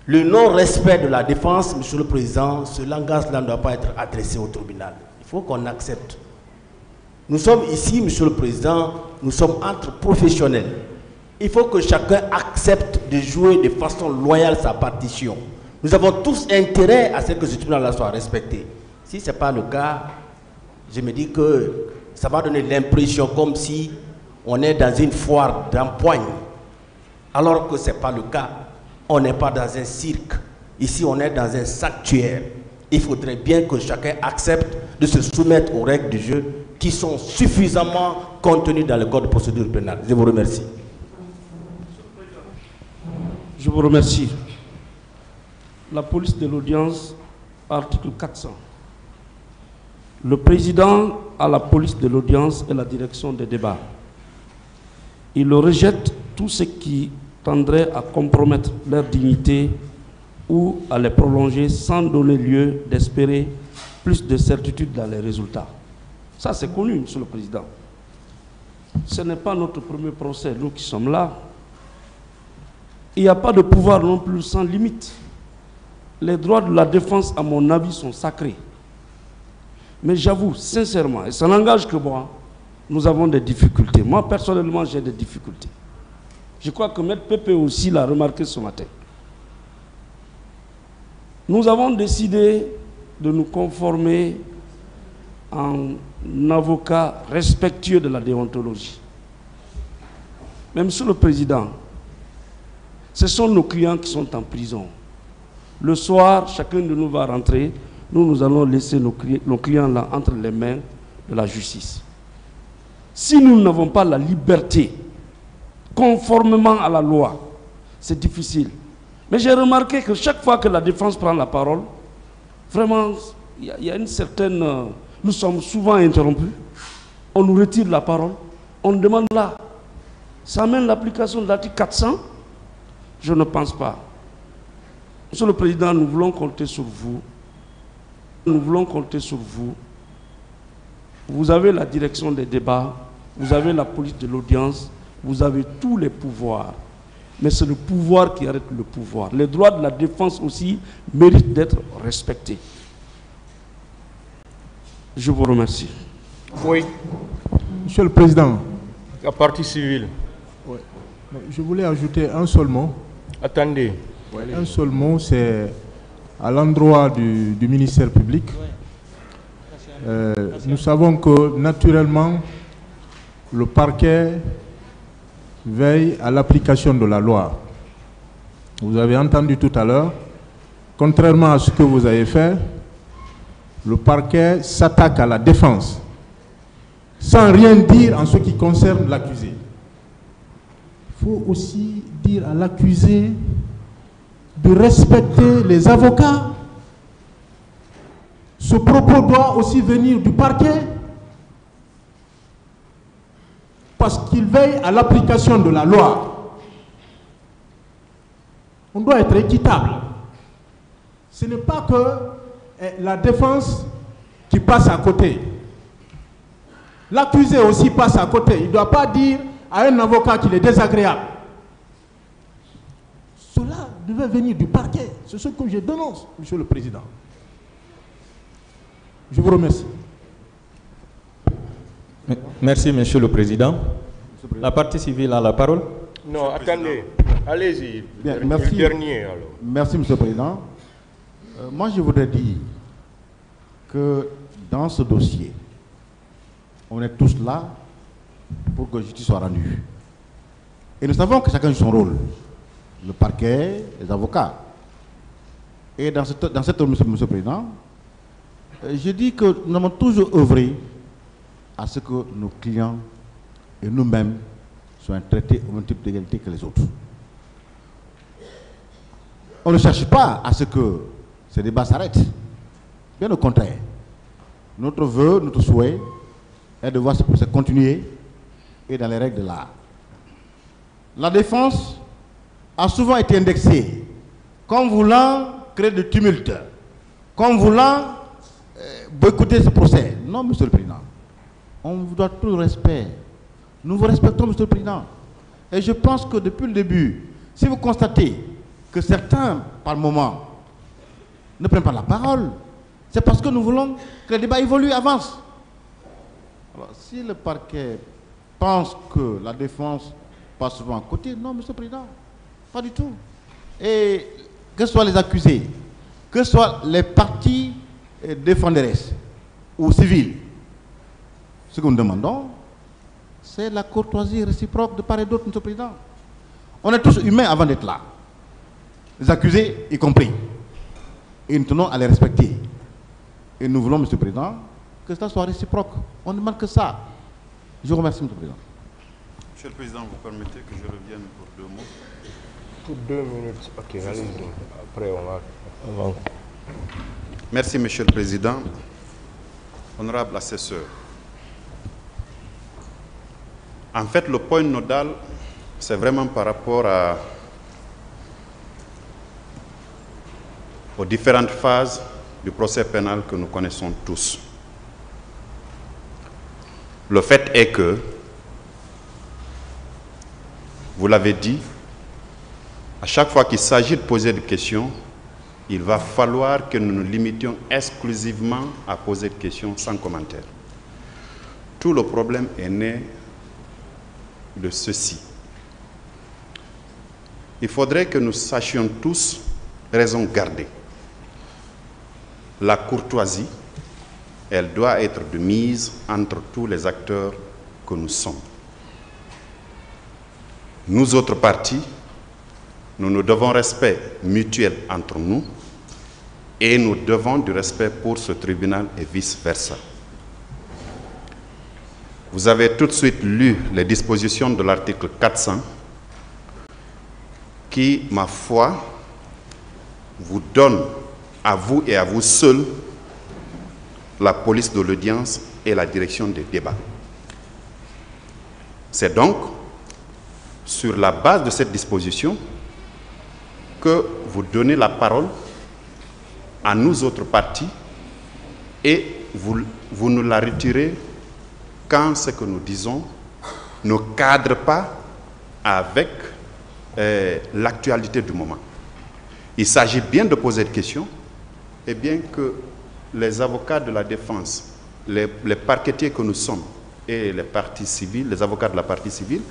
S5: le non-respect de la défense, Monsieur le Président, ce langage-là ne doit pas être adressé au tribunal. Il faut qu'on accepte. Nous sommes ici, Monsieur le Président, nous sommes entre professionnels. Il faut que chacun accepte de jouer de façon loyale sa partition. Nous avons tous intérêt à ce que ce tribunal-là soit respecté. Si ce n'est pas le cas, je me dis que ça va donner l'impression comme si on est dans une foire d'empoigne, alors que ce n'est pas le cas. On n'est pas dans un cirque. Ici, on est dans un sanctuaire. Il faudrait bien que chacun accepte de se soumettre aux règles du jeu qui sont suffisamment contenues dans le code de procédure pénale. Je vous remercie.
S6: Je vous remercie. La police de l'audience, article 400. Le président a la police de l'audience et la direction des débats. Il rejette tout ce qui tendrait à compromettre leur dignité ou à les prolonger sans donner lieu d'espérer plus de certitude dans les résultats. Ça, c'est connu, Monsieur le Président. Ce n'est pas notre premier procès, nous qui sommes là. Il n'y a pas de pouvoir non plus sans limite. Les droits de la défense, à mon avis, sont sacrés. Mais j'avoue, sincèrement, et ça n'engage que moi, nous avons des difficultés. Moi, personnellement, j'ai des difficultés. Je crois que M. Pépé aussi l'a remarqué ce matin. Nous avons décidé de nous conformer en avocat respectueux de la déontologie. Mais Monsieur le Président, ce sont nos clients qui sont en prison. Le soir, chacun de nous va rentrer. Nous allons laisser nos clients là entre les mains de la justice. Si nous n'avons pas la liberté, conformément à la loi, c'est difficile. Mais j'ai remarqué que chaque fois que la défense prend la parole, vraiment, il y a une certaine... nous sommes souvent interrompus, on nous retire la parole, on demande là. Ça amène l'application de l'article 400? Je ne pense pas. Monsieur le Président, nous voulons compter sur vous. Nous voulons compter sur vous. Vous avez la direction des débats, vous avez la police de l'audience, vous avez tous les pouvoirs. Mais c'est le pouvoir qui arrête le pouvoir. Les droits de la défense aussi méritent d'être respectés. Je vous remercie.
S1: Oui.
S7: Monsieur le Président.
S1: La partie civile.
S7: Ouais. Je voulais ajouter un seul mot.
S1: Attendez.
S7: Un seul mot, c'est à l'endroit du ministère public. Nous savons que naturellement, le parquet veille à l'application de la loi. Vous avez entendu tout à l'heure, contrairement à ce que vous avez fait, le parquet s'attaque à la défense, sans rien dire en ce qui concerne l'accusé. Il faut aussi dire à l'accusé de respecter les avocats. Ce propos doit aussi venir du parquet, parce qu'il veille à l'application de la loi. On doit être équitable. Ce n'est pas que la défense qui passe à côté. L'accusé aussi passe à côté. Il ne doit pas dire à un avocat qu'il est désagréable. Cela devait venir du parquet. C'est ce que je dénonce, Monsieur le Président. Je vous remercie.
S8: Merci, Monsieur le Président. La partie civile a la parole.
S1: Non, attendez. Allez-y.
S9: Merci.
S1: Le dernier, alors.
S9: Merci, Monsieur le Président. Moi, je voudrais dire que dans ce dossier, on est tous là pour que justice soit rendue. Et nous savons que chacun joue son rôle. Le parquet, les avocats. Et dans cette Monsieur le Président, je dis que nous avons toujours œuvré à ce que nos clients et nous-mêmes soient traités au même type d'égalité que les autres. On ne cherche pas à ce que ces débats s'arrêtent. Bien au contraire. Notre vœu, notre souhait est de voir ce procès continuer et dans les règles de l'art. La défense a souvent été indexée comme voulant créer de tumulte, comme voulant boycotter ce procès. Non, Monsieur le Président. On vous doit tout le respect. Nous vous respectons, Monsieur le Président. Et je pense que depuis le début, si vous constatez que certains, par moment, ne prennent pas la parole, c'est parce que nous voulons que le débat évolue, avance. Alors, si le parquet pense que la défense passe souvent à côté, non, Monsieur le Président, pas du tout. Et que ce soit les accusés, que ce soit les parties défenderesses ou civiles, ce que nous demandons, c'est la courtoisie réciproque de part et d'autre, Monsieur le Président. On est tous humains avant d'être là. Les accusés y compris. Et nous tenons à les respecter. Et nous voulons, Monsieur le Président, que cela soit réciproque. On ne demande que ça. Je vous remercie, Monsieur le Président.
S4: Monsieur le Président, vous permettez que je revienne pour 2 mots?
S1: Pour 2 minutes. Ok, allez-y. Après, on va...
S4: Merci, Monsieur le Président. Honorable assesseur. En fait, le point nodal, c'est vraiment par rapport aux différentes phases du procès pénal que nous connaissons tous. Le fait est que, vous l'avez dit, à chaque fois qu'il s'agit de poser des questions, il va falloir que nous nous limitions exclusivement à poser des questions sans commentaire. Tout le problème est né de ceci. Il faudrait que nous sachions tous raison garder. La courtoisie, elle doit être de mise entre tous les acteurs que nous sommes. Nous autres partis, nous nous devons respect mutuel entre nous et nous devons du respect pour ce tribunal et vice-versa. Vous avez tout de suite lu les dispositions de l'article 400 qui, ma foi, vous donne à vous et à vous seuls la police de l'audience et la direction des débats. C'est donc sur la base de cette disposition que vous donnez la parole à nous autres partis et vous nous la retirez quand ce que nous disons ne cadre pas avec l'actualité du moment. Il s'agit bien de poser des questions et bien que les avocats de la défense, les parquetiers que nous sommes et les parties civiles, les avocats de la partie civile,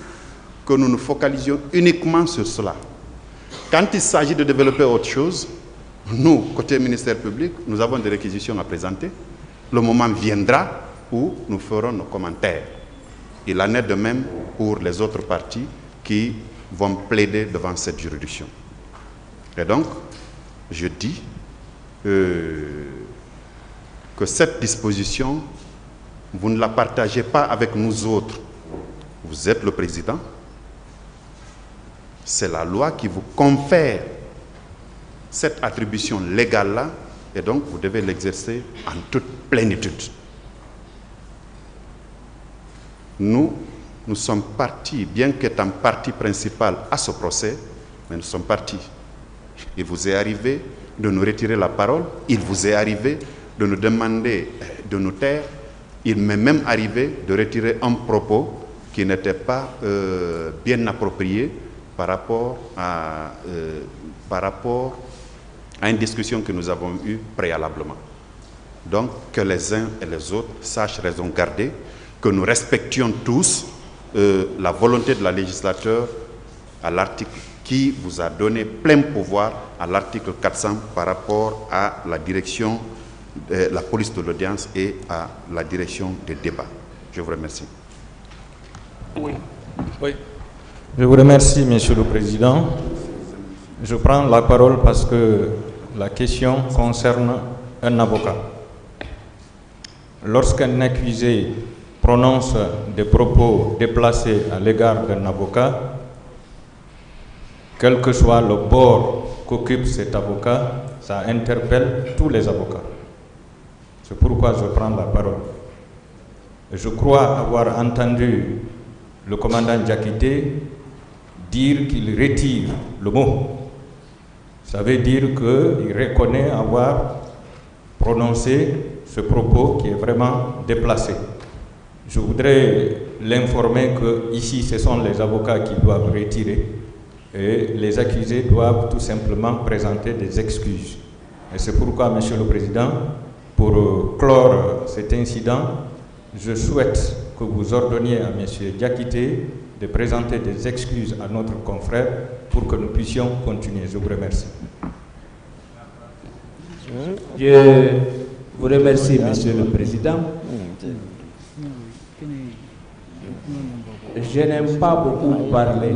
S4: que nous nous focalisions uniquement sur cela. Quand il s'agit de développer autre chose, nous, côté ministère public, nous avons des réquisitions à présenter. Le moment viendra où nous ferons nos commentaires. Il en est de même pour les autres parties qui vont plaider devant cette juridiction. Et donc, je dis que cette disposition, vous ne la partagez pas avec nous autres. Vous êtes le président. C'est la loi qui vous confère cette attribution légale-là, et donc vous devez l'exercer en toute plénitude. Nous sommes partis, bien qu'étant partie principale à ce procès, mais nous sommes partis. Il vous est arrivé de nous retirer la parole, il vous est arrivé de nous demander de nous taire, il m'est même arrivé de retirer un propos qui n'était pas bien approprié par rapport à une discussion que nous avons eue préalablement. Donc, que les uns et les autres sachent raison garder, que nous respections tous la volonté de la législature à l'article qui vous a donné plein pouvoir à l'article 400 par rapport à la direction de la police de l'audience et à la direction des débats. Je vous remercie.
S8: Oui. Je vous remercie, Monsieur le Président. Je prends la parole parce que la question concerne un avocat. Lorsqu'un accusé prononce des propos déplacés à l'égard d'un avocat, quel que soit le bord qu'occupe cet avocat, ça interpelle tous les avocats. C'est pourquoi je prends la parole. Je crois avoir entendu le commandant Diakité dire qu'il retire le mot. Ça veut dire qu'il reconnaît avoir prononcé ce propos qui est vraiment déplacé. Je voudrais l'informer que ici, ce sont les avocats qui doivent retirer et les accusés doivent tout simplement présenter des excuses. Et c'est pourquoi, Monsieur le Président, pour clore cet incident, je souhaite que vous ordonniez à M. Diakité de présenter des excuses à notre confrère pour que nous puissions continuer. Je vous remercie.
S10: Je vous remercie, Monsieur le Président. Je n'aime pas beaucoup parler.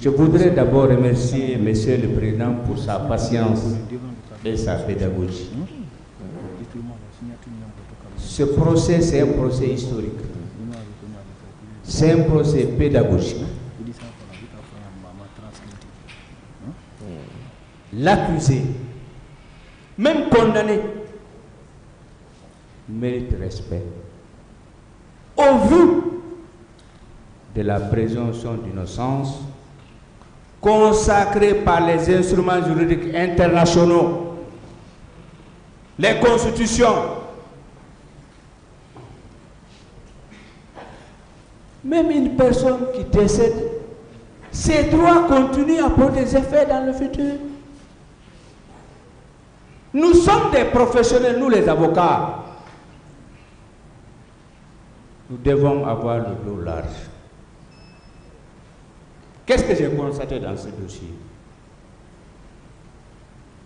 S10: Je voudrais d'abord remercier Monsieur le Président pour sa patience et sa pédagogie. Ce procès, c'est un procès historique. C'est un procès pédagogique. L'accusé, même condamné, mérite respect. Au vu de la présomption d'innocence consacrée par les instruments juridiques internationaux, les constitutions, même une personne qui décède, ses droits continuent à produire des effets dans le futur. Nous sommes des professionnels, nous les avocats. Nous devons avoir le dos large. Qu'est-ce que j'ai constaté dans ce dossier?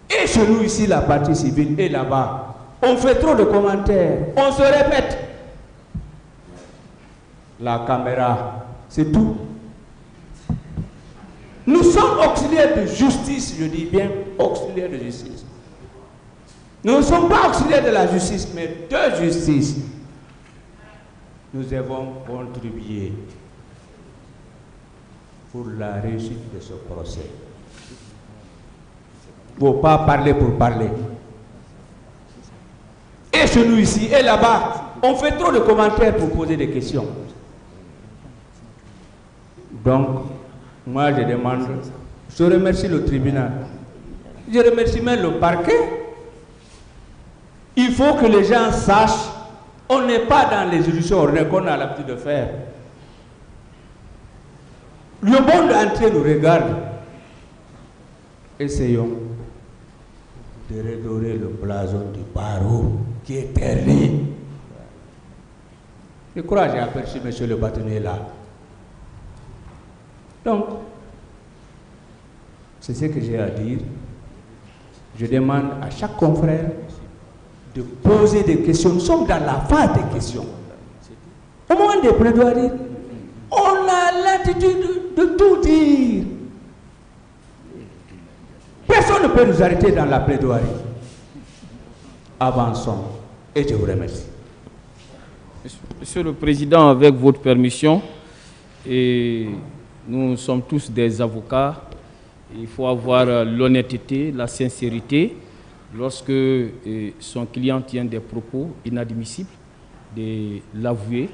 S10: Et chez nous ici, la partie civile, et là-bas, on fait trop de commentaires, on se répète. La caméra, c'est tout. Nous sommes auxiliaires de justice, je dis bien auxiliaires de justice. Nous ne sommes pas auxiliaires de la justice, mais de justice. Nous avons contribué pour la réussite de ce procès. Il ne faut pas parler pour parler. Et chez nous ici, et là-bas, on fait trop de commentaires pour poser des questions. Donc, moi je demande, je remercie le tribunal, je remercie même le parquet. Il faut que les gens sachent, on n'est pas dans les illusions qu'on a l'habitude de faire. Le monde entier nous regarde. Essayons de redorer le blason du barreau qui est terni. Je crois que j'ai aperçu monsieur le bâtonnier là. Donc, c'est ce que j'ai à dire. Je demande à chaque confrère de poser des questions. Nous sommes dans la phase des questions. Au moment des plaidoiries, on a l'attitude de tout dire. Personne ne peut nous arrêter dans la plaidoirie. Avançons. Et je vous remercie.
S11: Monsieur le Président, avec votre permission, et nous sommes tous des avocats Il faut avoir l'honnêteté, la sincérité. Lorsque son client tient des propos inadmissibles, de l'avouer.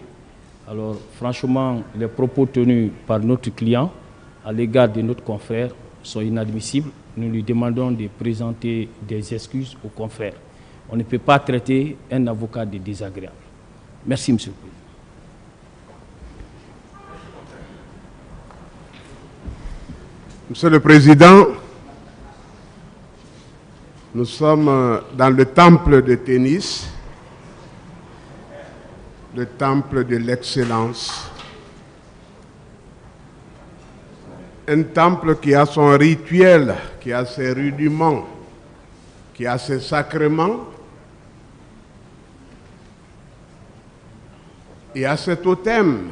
S11: Alors, franchement, les propos tenus par notre client à l'égard de notre confrère sont inadmissibles. Nous lui demandons de présenter des excuses aux confrères. On ne peut pas traiter un avocat de désagréable. Merci, Monsieur le Président.
S12: Monsieur le Président, nous sommes dans le temple de tennis, le temple de l'excellence. Un temple qui a son rituel, qui a ses rudiments, qui a ses sacrements. Il y a cet totem.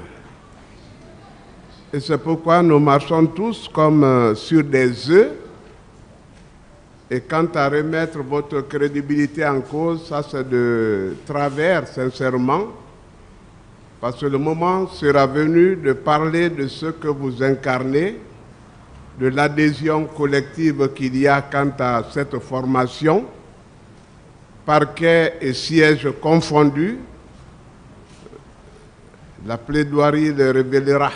S12: Et c'est pourquoi nous marchons tous comme sur des œufs. Et quant à remettre votre crédibilité en cause, ça c'est de travers, sincèrement. Parce que le moment sera venu de parler de ce que vous incarnez, de l'adhésion collective qu'il y a quant à cette formation, parquet et siège confondus. La plaidoirie le révélera.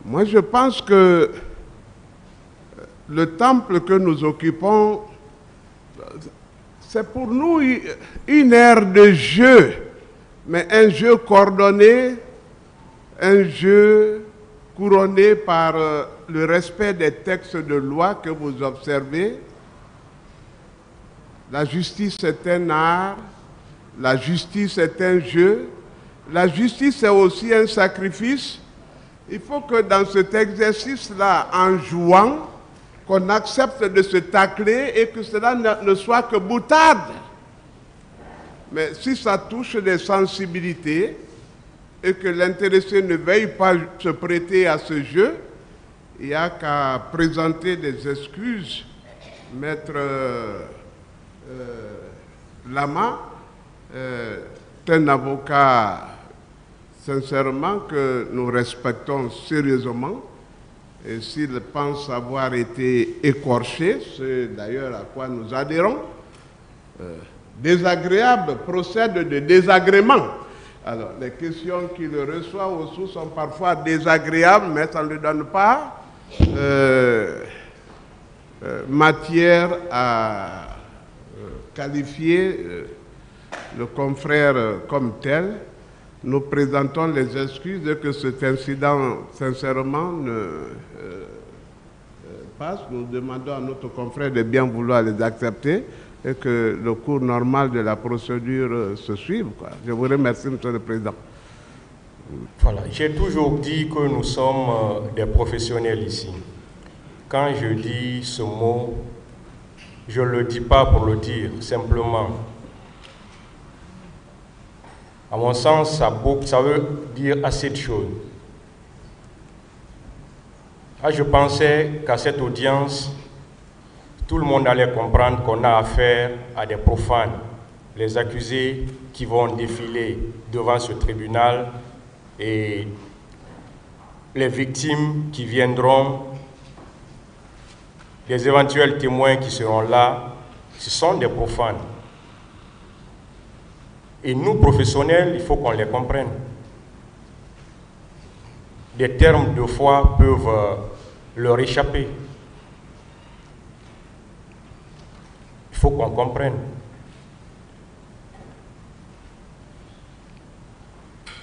S12: Moi, je pense que le temple que nous occupons, c'est pour nous une ère de jeu, mais un jeu coordonné, un jeu couronné par le respect des textes de loi que vous observez. La justice est un art, la justice est un jeu, la justice est aussi un sacrifice. Il faut que dans cet exercice-là, en jouant, qu'on accepte de se tacler et que cela ne soit que boutade. Mais si ça touche des sensibilités et que l'intéressé ne veuille pas se prêter à ce jeu, il n'y a qu'à présenter des excuses. Maître Lama est un avocat, sincèrement, que nous respectons sérieusement. Et s'il pense avoir été écorché, c'est d'ailleurs à quoi nous adhérons, désagréable procède de désagrément. Alors, les questions qu'il reçoit aussi sont parfois désagréables, mais ça ne lui donne pas matière à qualifier le confrère comme tel. Nous présentons les excuses de que cet incident, sincèrement, passe. Nous demandons à notre confrère de bien vouloir les accepter et que le cours normal de la procédure se suive, quoi. Je vous remercie, Monsieur le Président.
S1: Voilà, j'ai toujours dit que nous sommes des professionnels ici. Quand je dis ce mot, je ne le dis pas pour le dire, simplement. À mon sens, ça veut dire assez de choses. Ah, je pensais qu'à cette audience, tout le monde allait comprendre qu'on a affaire à des profanes, les accusés qui vont défiler devant ce tribunal et les victimes qui viendront, les éventuels témoins qui seront là, ce sont des profanes. Et nous, professionnels, il faut qu'on les comprenne. Des termes de foi peuvent leur échapper. Il faut qu'on comprenne.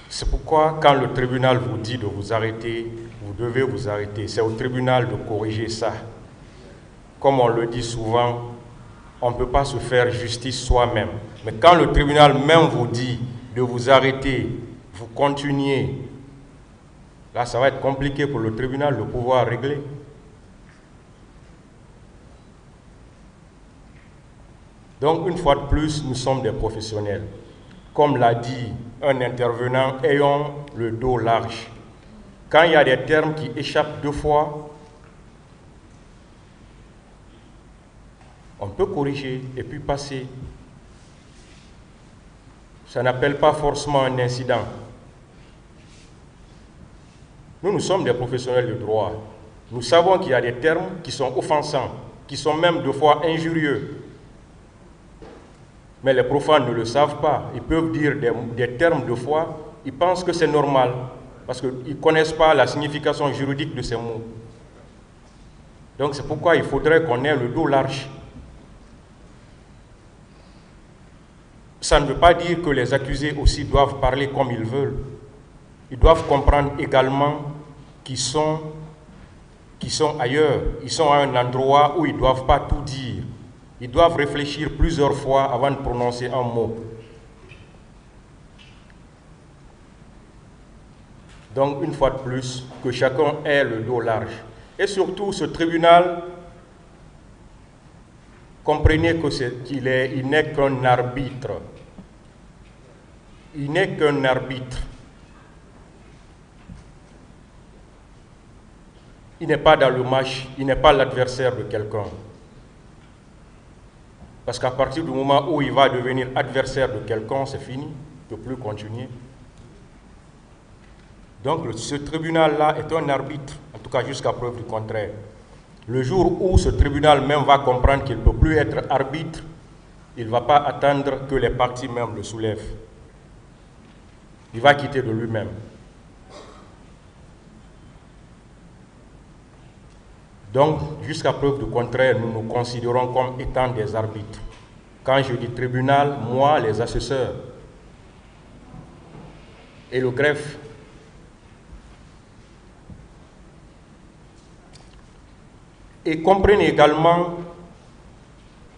S1: C'est pourquoi, quand le tribunal vous dit de vous arrêter, vous devez vous arrêter. C'est au tribunal de corriger ça. Comme on le dit souvent, on ne peut pas se faire justice soi-même. Mais quand le tribunal même vous dit de vous arrêter, vous continuez, là, ça va être compliqué pour le tribunal de pouvoir régler. Donc, une fois de plus, nous sommes des professionnels. Comme l'a dit un intervenant, ayons le dos large. Quand il y a des termes qui échappent deux fois, on peut corriger et puis passer. Ça n'appelle pas forcément un incident. Nous sommes des professionnels de droit. Nous savons qu'il y a des termes qui sont offensants, qui sont même de fois injurieux. Mais les profanes ne le savent pas. Ils peuvent dire des termes de foi, ils pensent que c'est normal, parce qu'ils ne connaissent pas la signification juridique de ces mots. Donc c'est pourquoi il faudrait qu'on ait le dos large. Ça ne veut pas dire que les accusés aussi doivent parler comme ils veulent. Ils doivent comprendre également qu'ils sont ailleurs. Ils sont à un endroit où ils ne doivent pas tout dire. Ils doivent réfléchir plusieurs fois avant de prononcer un mot. Donc, une fois de plus, que chacun ait le dos large. Et surtout, ce tribunal, comprenez qu'il n'est qu'un arbitre. Il n'est qu'un arbitre. Il n'est pas dans le match, il n'est pas l'adversaire de quelqu'un. Parce qu'à partir du moment où il va devenir adversaire de quelqu'un, c'est fini, il ne peut plus continuer. Donc ce tribunal-là est un arbitre, en tout cas jusqu'à preuve du contraire. Le jour où ce tribunal même va comprendre qu'il ne peut plus être arbitre, il ne va pas attendre que les parties même le soulèvent. Il va quitter de lui-même. Donc, jusqu'à preuve du contraire, nous nous considérons comme étant des arbitres. Quand je dis tribunal, moi, les assesseurs et le greffe. Et comprenez également,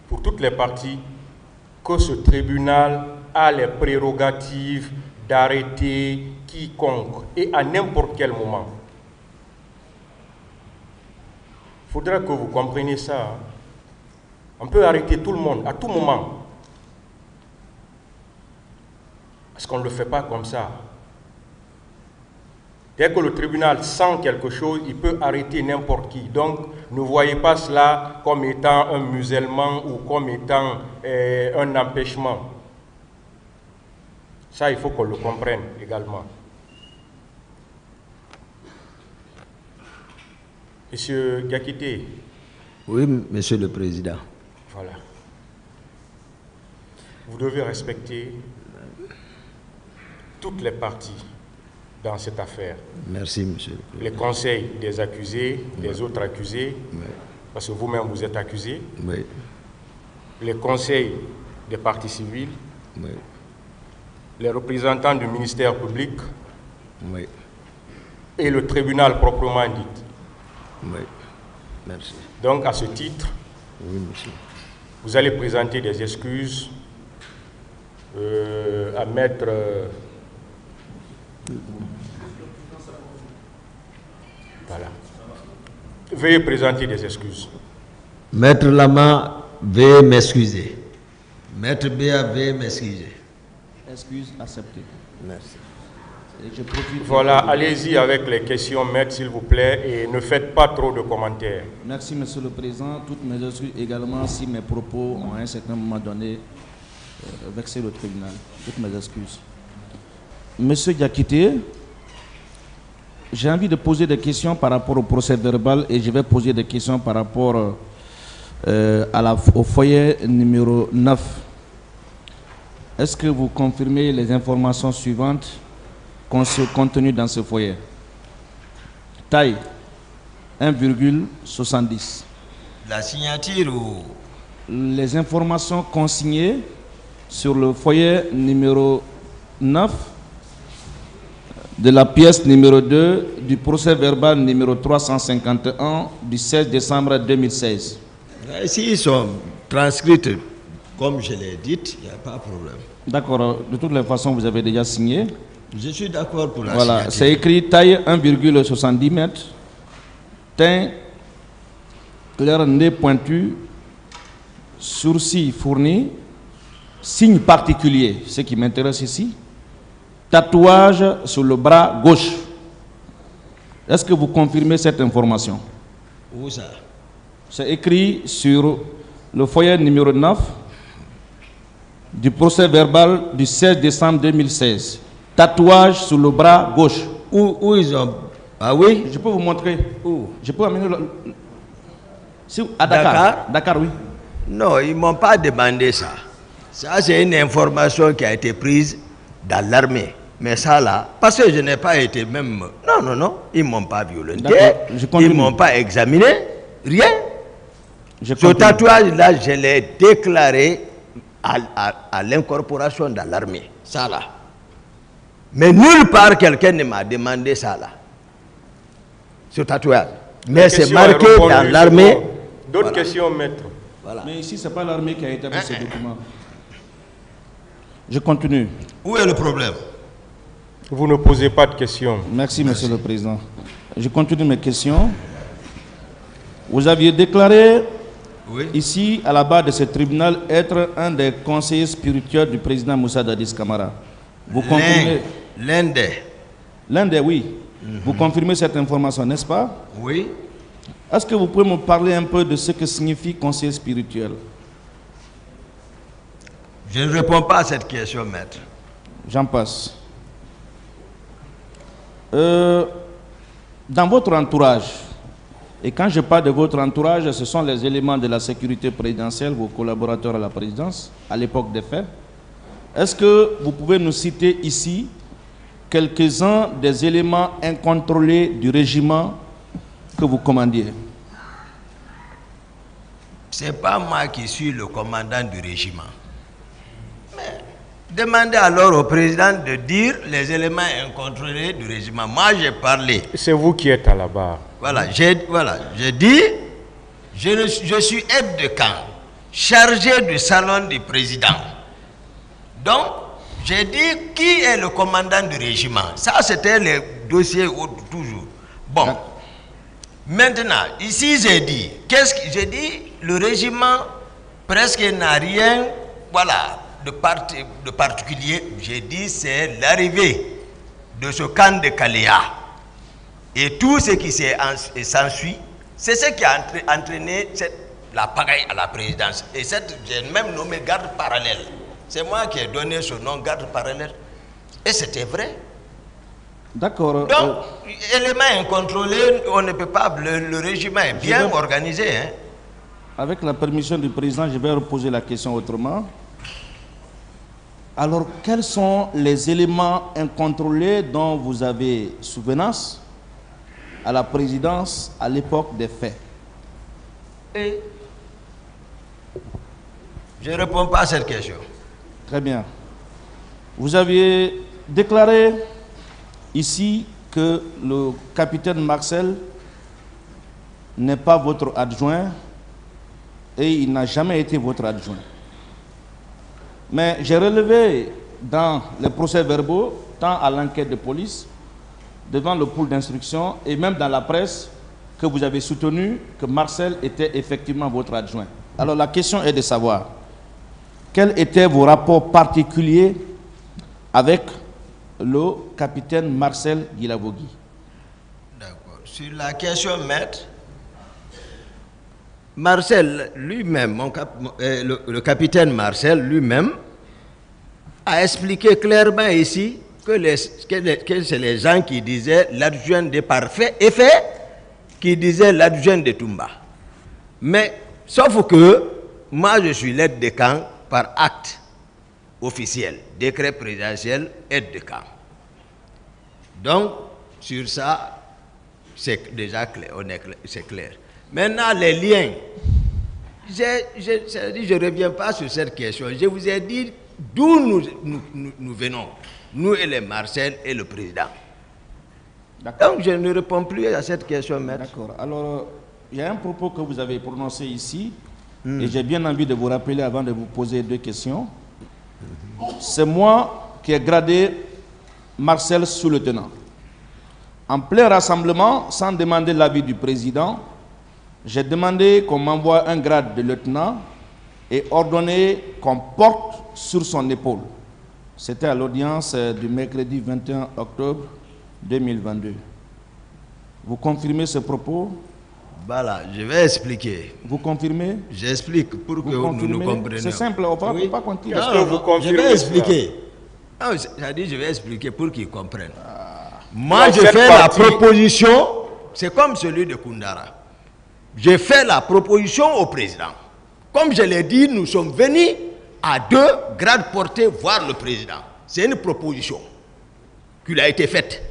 S1: pour toutes les parties, que ce tribunal a les prérogatives d'arrêter quiconque et à n'importe quel moment. Il faudra que vous compreniez ça. On peut arrêter tout le monde, à tout moment. Parce qu'on ne le fait pas comme ça. Dès que le tribunal sent quelque chose, il peut arrêter n'importe qui. Donc, ne voyez pas cela comme étant un musellement ou comme étant un empêchement. Ça, il faut qu'on le comprenne également. Monsieur Gakité.
S2: Oui, Monsieur le Président.
S1: Voilà. Vous devez respecter toutes les parties dans cette affaire.
S2: Merci, Monsieur le Président.
S1: Les conseils des accusés, des autres accusés, parce que vous-même vous êtes accusé.
S2: Oui.
S1: Les conseils des parties civiles.
S2: Oui. Les
S1: représentants du ministère public.
S2: Oui.
S1: Et le tribunal proprement dit.
S2: Oui, merci.
S1: Donc, à ce titre,
S2: oui, monsieur,
S1: vous allez présenter des excuses à maître... voilà. Veuillez présenter des excuses.
S2: Maître Lama, veuillez m'excuser. Maître Béa, veuillez m'excuser.
S3: Excuse acceptée.
S2: Merci.
S1: Voilà, allez-y avec les questions, maître, s'il vous plaît, et ne faites pas trop de commentaires.
S3: Merci, Monsieur le Président. Toutes mes excuses également si mes propos ont à un certain moment donné vexé le tribunal. Toutes mes excuses. Monsieur Diakité, j'ai envie de poser des questions par rapport au procès verbal et je vais poser des questions par rapport au foyer numéro 9. Est-ce que vous confirmez les informations suivantes contenues dans ce foyer? Taille 1,70.
S2: La signature ou...
S3: Les informations consignées sur le foyer numéro 9 de la pièce numéro 2 du procès verbal numéro 351 du 16 décembre 2016.
S2: S'ils sont transcrites comme je l'ai dit, il n'y a pas de problème.
S3: D'accord. De toutes les façons, vous avez déjà signé.
S2: Je suis d'accord pour la
S3: signature. Voilà, c'est écrit taille 1,70 m, teint clair, nez pointu, sourcils fournis, signe particulier, ce qui m'intéresse ici, tatouage sur le bras gauche. Est-ce que vous confirmez cette information?
S2: Où ça?
S3: C'est écrit sur le foyer numéro 9 du procès verbal du 16 décembre 2016. Tatouage sur le bras gauche.
S2: Où ils ont Ah oui?
S3: Je peux vous montrer.
S2: Où?
S3: Je peux amener à Dakar. Dakar, oui.
S2: Non, ils ne m'ont pas demandé ça. Ça, c'est une information qui a été prise dans l'armée. Mais ça là, parce que je n'ai pas été même... Non, ils ne m'ont pas violenté. Ils ne m'ont pas examiné. Rien. Ce tatouage-là, je l'ai déclaré à l'incorporation dans l'armée. Ça là. Mais nulle part, quelqu'un ne m'a demandé ça là. Ce tatouage. Mais c'est marqué dans l'armée.
S1: D'autres questions, maître.
S2: Voilà.
S3: Mais ici, ce n'est pas l'armée qui a établi ces documents. Je continue.
S2: Où est le problème?
S1: Vous ne posez pas de questions.
S3: Merci, Monsieur le Président. Je continue mes questions. Vous aviez déclaré ici, à la barre de ce tribunal, être un des conseillers spirituels du président Moussa Dadis Camara. Vous confirmez?
S2: L'un des.
S3: L'un des, oui. Vous confirmez cette information, n'est-ce pas?
S2: Oui.
S3: Est-ce que vous pouvez me parler un peu de ce que signifie conseiller spirituel?
S2: Je ne réponds pas à cette question, maître.
S3: J'en passe. Dans votre entourage, et quand je parle de votre entourage, ce sont les éléments de la sécurité présidentielle, vos collaborateurs à la présidence, à l'époque des faits. Est-ce que vous pouvez nous citer ici quelques-uns des éléments incontrôlés du régiment que vous commandiez?
S2: Ce n'est pas moi qui suis le commandant du régiment. Mais demandez alors au président de dire les éléments incontrôlés du régiment. Moi, j'ai parlé.
S1: C'est vous qui êtes à la barre.
S2: Voilà, j'ai dit, je suis aide de camp, chargé du salon du président. Donc, j'ai dit qui est le commandant du régiment. Ça, c'était le dossier toujours. Bon, maintenant, ici, j'ai dit, j'ai dit, le régiment presque n'a rien, voilà, de particulier. J'ai dit, c'est l'arrivée de ce camp de Kaléa. Et tout ce qui s'ensuit, c'est ce qui a entraîné la pagaille à la présidence. Et j'ai même nommé garde parallèle. C'est moi qui ai donné ce nom, garde parallèle. Et c'était vrai.
S3: D'accord.
S2: Donc, élément incontrôlé, on ne peut pas. Le régiment est bien organisé. Hein.
S3: Avec la permission du président, je vais reposer la question autrement. Alors, quels sont les éléments incontrôlés dont vous avez souvenance à la présidence à l'époque des faits?
S2: Et je ne réponds pas à cette question.
S3: Très bien. Vous aviez déclaré ici que le capitaine Marcel n'est pas votre adjoint et il n'a jamais été votre adjoint. Mais j'ai relevé dans les procès-verbaux, tant à l'enquête de police, devant le pôle d'instruction et même dans la presse, que vous avez soutenu que Marcel était effectivement votre adjoint. Alors la question est de savoir quels étaient vos rapports particuliers avec le capitaine Marcel Guilavogui.
S2: D'accord. Sur la question, maître, Marcel lui-même, le capitaine Marcel lui-même, a expliqué clairement ici que c'est les gens qui disaient l'adjoint de Parfait et fait, qui disaient l'adjoint de Toumba. Mais, sauf que, moi je suis l'aide de camp par acte officiel, décret présidentiel, aide de camp. Donc, sur ça, c'est déjà clair, c'est clair. Maintenant, les liens, je ne reviens pas sur cette question. Je vous ai dit d'où nous venons, nous et les Marcel et le président. Donc, je ne réponds plus à cette question, maître.
S3: D'accord. Alors, il y a un propos que vous avez prononcé ici, et j'ai bien envie de vous rappeler avant de vous poser deux questions. C'est moi qui ai gradé Marcel sous-lieutenant. En plein rassemblement, sans demander l'avis du président, j'ai demandé qu'on m'envoie un grade de lieutenant et ordonné qu'on porte sur son épaule. C'était à l'audience du mercredi 21 octobre 2022. Vous confirmez ce propos?
S2: Voilà, je vais expliquer.
S3: Vous confirmez?
S2: J'explique pour que nous nous comprenions.
S3: C'est simple, on ne va pas continuer.
S2: Je vais expliquer. Je vais expliquer pour qu'ils comprennent. Moi, je fais la proposition, c'est comme celui de Koundara. J'ai fait la proposition au président. Comme je l'ai dit, nous sommes venus à 2 grades portées voir le président. C'est une proposition qui a été faite.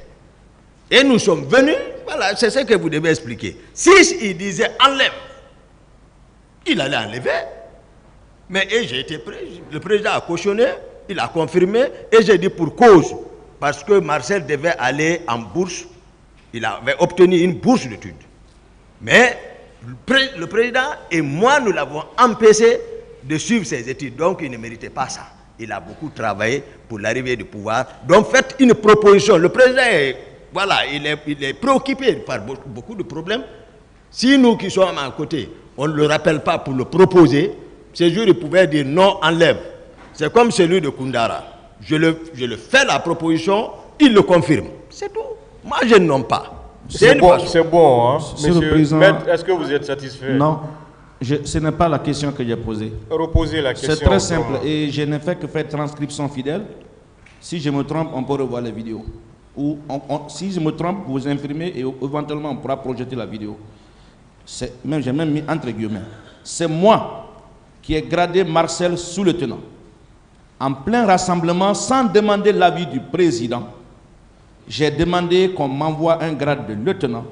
S2: Et nous sommes venus, voilà, c'est ce que vous devez expliquer. Si il disait enlève, il allait enlever. Mais j'ai été prêt, le président a cautionné, il a confirmé, et j'ai dit pour cause. Parce que Marcel devait aller en bourse, il avait obtenu une bourse d'études. Mais le président et moi, nous l'avons empêché de suivre ses études. Donc, il ne méritait pas ça. Il a beaucoup travaillé pour l'arrivée du pouvoir. Donc, faites une proposition. Le président, voilà, il est préoccupé par beaucoup de problèmes. Si nous qui sommes à côté, on ne le rappelle pas pour le proposer, ce jour, il pouvait dire non, enlève. C'est comme celui de Koundara. Je le fais la proposition, il le confirme. C'est tout. Moi, je ne nomme pas.
S1: C'est bon, hein.
S3: Monsieur
S1: Maître, est-ce que vous êtes satisfait?
S3: Non, ce n'est pas la question que j'ai posée.
S1: Reposez la question.
S3: C'est très simple et je n'ai fait que faire transcription fidèle. Si je me trompe, on peut revoir la vidéo. Ou si je me trompe, vous infirmez et éventuellement on pourra projeter la vidéo. J'ai même mis entre guillemets. C'est moi qui ai gradé Marcel sous-lieutenant en plein rassemblement sans demander l'avis du président. J'ai demandé qu'on m'envoie un grade de lieutenant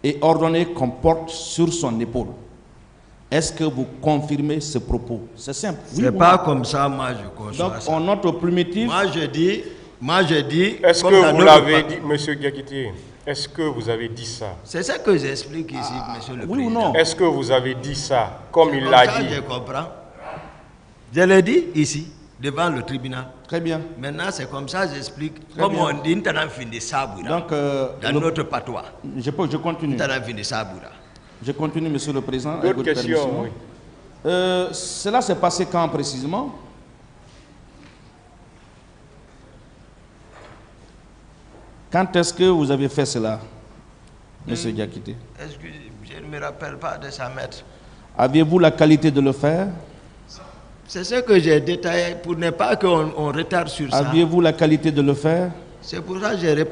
S3: et ordonné qu'on porte sur son épaule. Est-ce que vous confirmez ce propos? C'est simple.
S2: C'est pas comme ça, moi je conçois
S3: donc,
S2: ça.
S3: on note au primitif.
S2: Moi je dis.
S1: Est-ce que vous l'avez dit, monsieur Diakité? Est-ce que vous avez dit ça?
S2: C'est ça que j'explique ici, monsieur le président.
S3: Oui ou non?
S1: Est-ce que vous avez dit ça, comme il l'a dit?
S2: Je comprends. Je l'ai dit ici, devant le tribunal.
S3: Très bien.
S2: Maintenant, c'est comme ça, j'explique. Comme on dit, dans notre patois.
S3: Je continue. Je continue, monsieur le président.
S1: D'autres questions, oui.
S3: Cela s'est passé quand précisément? Quand est-ce que vous avez fait cela, monsieur Diakité?
S2: Est-ce que je ne me rappelle pas de ça, maître?
S3: Aviez-vous la qualité de le faire?
S2: C'est ce que j'ai détaillé pour ne pas qu'on retarde sur ça.
S3: Aviez-vous la qualité de le faire?
S2: C'est pour ça que j'ai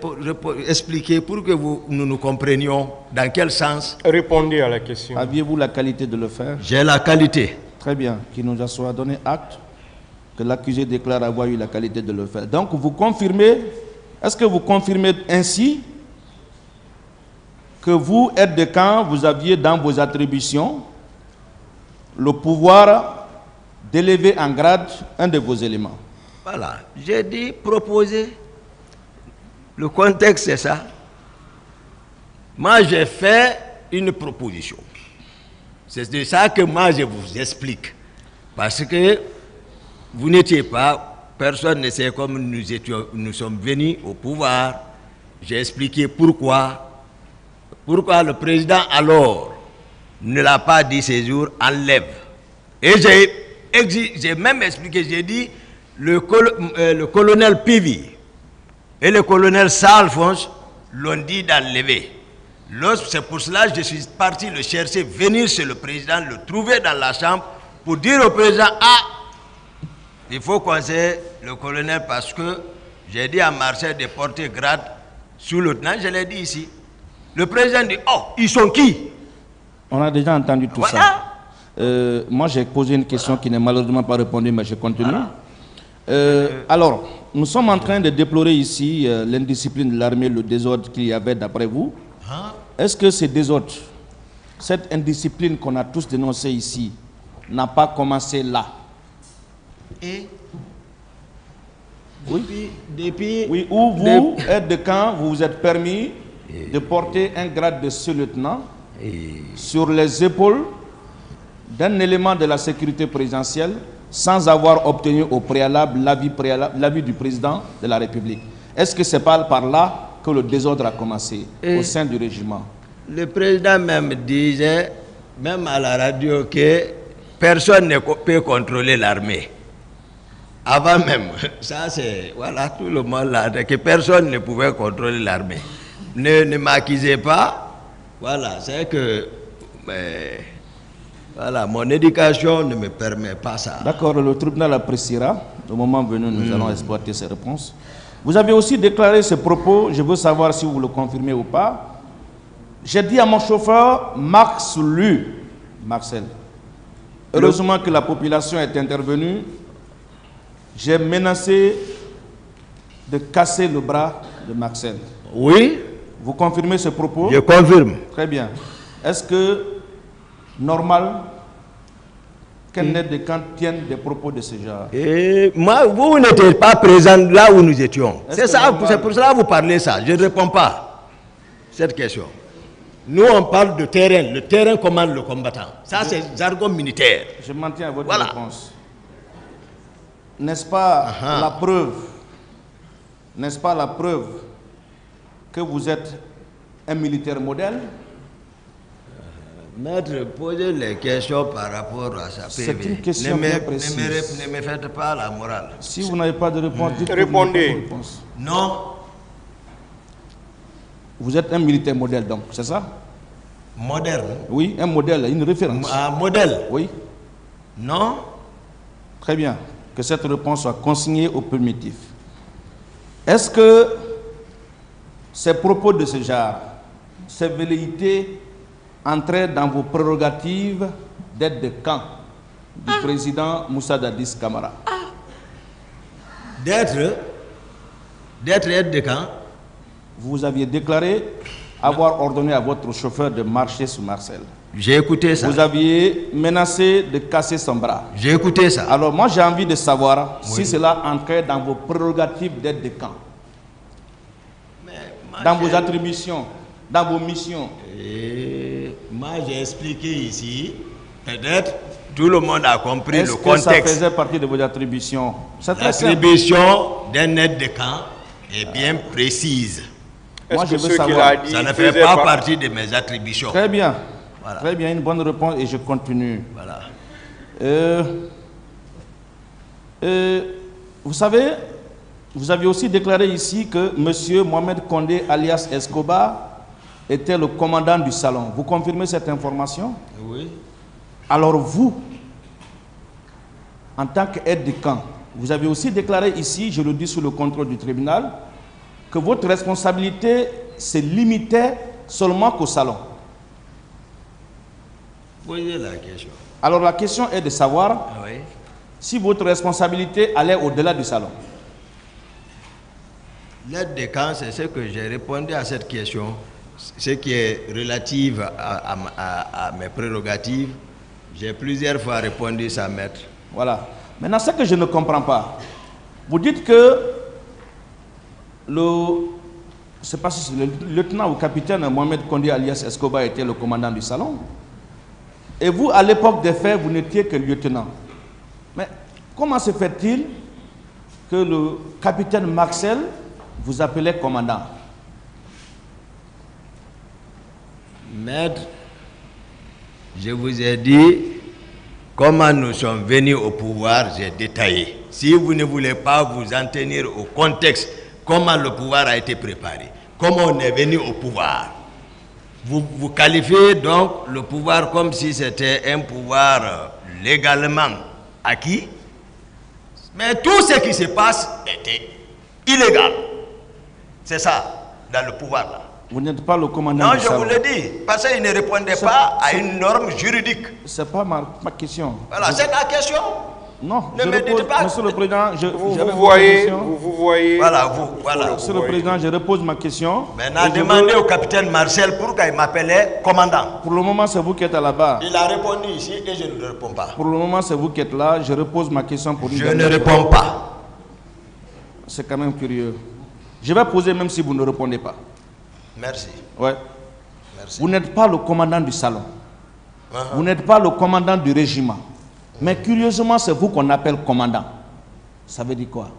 S2: expliqué, pour que nous comprenions dans quel sens.
S1: Répondez à la question.
S3: Aviez-vous la qualité de le faire?
S2: J'ai la qualité.
S3: Très bien. Qu'il nous soit donné acte que l'accusé déclare avoir eu la qualité de le faire. Donc vous confirmez, est-ce que vous confirmez ainsi que vous, aide de camp, vous aviez dans vos attributions le pouvoir d'élever en grade un de vos éléments?
S2: Voilà, j'ai dit proposer. Le contexte, c'est ça. Moi, j'ai fait une proposition. C'est de ça que moi, je vous explique. Parce que vous n'étiez pas, personne ne sait comment nous sommes venus au pouvoir. J'ai expliqué pourquoi. Pourquoi le président, alors, ne l'a pas dit ces jours, enlève. Et j'ai même expliqué, j'ai dit, le colonel Pivi et le colonel Salphonse l'ont dit d'enlever. C'est pour cela que je suis parti le chercher, venir chez le président, le trouver dans la chambre pour dire au président, il faut conseiller le colonel parce que j'ai dit à Marcel de porter grade sous-lieutenant, je l'ai dit ici. Le président dit, ils sont qui?
S3: On a déjà entendu tout ça. Moi, j'ai posé une question qui n'est malheureusement pas répondue, mais je continue. Alors, nous sommes en train de déplorer ici l'indiscipline de l'armée, le désordre qu'il y avait d'après vous. Est-ce que ce désordre, cette indiscipline qu'on a tous dénoncée ici, n'a pas commencé là? Oui, où vous, aide de camp, vous vous êtes permis de porter un grade de sous-lieutenant sur les épaules d'un élément de la sécurité présidentielle sans avoir obtenu au préalable l'avis du président de la République. Est-ce que c'est pas par là que le désordre a commencé au sein du régiment?
S2: Le président même disait, même à la radio, que personne ne peut contrôler l'armée. Avant même, ça c'est, voilà, tout le monde là, que personne ne pouvait contrôler l'armée. Ne m'accusez pas, voilà, c'est que... Voilà, mon éducation ne me permet pas ça.
S3: D'accord, le tribunal appréciera. Au moment venu, nous allons exploiter ces réponses. Vous avez aussi déclaré ce propos, je veux savoir si vous le confirmez ou pas. J'ai dit à mon chauffeur, marque sur lui, Marcel. Heureusement que la population est intervenue. J'ai menacé de casser le bras de Marcel.
S2: Oui.
S3: Vous confirmez ce propos?
S2: Je confirme.
S3: Très bien. Est-ce que, normal, qu'un aide de camp tienne des propos de ce genre?
S2: Et moi, vous n'étiez pas présent là où nous étions. C'est ça, c'est pour cela que vous parlez ça. Je ne réponds pas à cette question. Nous, on parle de terrain. Le terrain commande le combattant. Ça, c'est jargon militaire.
S3: Je m'en tiens à votre réponse. N'est-ce pas la preuve? N'est-ce pas la preuve que vous êtes un militaire modèle?
S2: Maître, posez les questions par rapport à sa PV.
S3: C'est une question bien précise.
S2: Ne me faites pas la morale.
S3: Si vous n'avez pas de réponse, dites-moi.
S1: Répondez.
S2: Non.
S3: Vous êtes un militaire modèle, donc, c'est ça?
S2: Moderne?
S3: Oui, un modèle, une référence.
S2: Un modèle?
S3: Oui.
S2: Non.
S3: Très bien. Que cette réponse soit consignée au primitif. Est-ce que ces propos de ce genre, ces velléités entraient dans vos prérogatives d'aide de camp du président Moussa Dadis Camara?
S2: D'être aide de camp?
S3: Vous aviez déclaré avoir ordonné à votre chauffeur de marcher sur Marcel.
S2: J'ai écouté ça.
S3: Vous aviez menacé de casser son bras.
S2: J'ai écouté ça.
S3: Alors moi j'ai envie de savoir si cela entrait dans vos prérogatives d'aide de camp. Dans vos attributions, dans vos missions.
S2: Et moi j'ai expliqué ici, peut-être tout le monde a compris le contexte.
S3: Est-ce que ça faisait partie de vos attributions?
S2: L'attribution d'un aide de camp est bien précise.
S3: Moi, je veux savoir.
S2: Ça ne fait pas partie de mes attributions.
S3: Très bien.
S2: Voilà.
S3: Très bien, une bonne réponse et je continue.
S2: Voilà.
S3: Vous savez, vous avez aussi déclaré ici que M. Mohamed Condé, alias Escobar, était le commandant du salon. Vous confirmez cette information?
S2: Oui.
S3: Alors vous, en tant qu'aide de camp, vous avez aussi déclaré ici, je le dis sous le contrôle du tribunal, que votre responsabilité se limitait seulement qu'au salon.
S2: Posez la question.
S3: Alors la question est de savoir si votre responsabilité allait au-delà du salon.
S2: L'aide de camp, c'est ce que j'ai répondu à cette question. Ce qui est relatif à mes prérogatives. J'ai plusieurs fois répondu ça, maître.
S3: Voilà. Maintenant, ce que je ne comprends pas, vous dites que c'est pas si le lieutenant ou capitaine Mohamed Condé alias Escobar était le commandant du salon. Et vous, à l'époque des faits, vous n'étiez que lieutenant. Mais comment se fait-il que le capitaine Marcel vous appelait commandant?
S2: Maître, je vous ai dit comment nous sommes venus au pouvoir, j'ai détaillé. Si vous ne voulez pas vous en tenir au contexte, comment le pouvoir a été préparé, comment on est venu au pouvoir. Vous qualifiez donc le pouvoir comme si c'était un pouvoir légalement acquis, mais tout ce qui se passe était illégal. C'est ça, dans le pouvoir là.
S3: Vous n'êtes pas le commandant
S2: non,
S3: du salon.
S2: Non, je vous le dis, parce qu'il ne répondait pas à une norme juridique.
S3: C'est pas ma question.
S2: Voilà, c'est la question.
S3: Non,
S2: ne me dites pas.
S3: Monsieur le Président,
S1: vous voyez.
S2: Voilà, voilà.
S3: Monsieur le Président, je repose ma question.
S2: Maintenant, demandez au capitaine Marcel pourquoi il m'appelait commandant.
S3: Pour le moment, c'est vous qui êtes là-bas.
S2: Il a répondu ici et je ne réponds pas.
S3: Pour le moment, c'est vous qui êtes là. Je repose ma question pour une
S2: Je ne réponds pas.
S3: C'est quand même curieux. Je vais poser même si vous ne répondez pas.
S2: Merci.
S3: Ouais.
S2: Merci.
S3: Vous n'êtes pas le commandant du salon. Vous n'êtes pas le commandant du régiment. Mais curieusement, c'est vous qu'on appelle commandant. Ça veut dire quoi?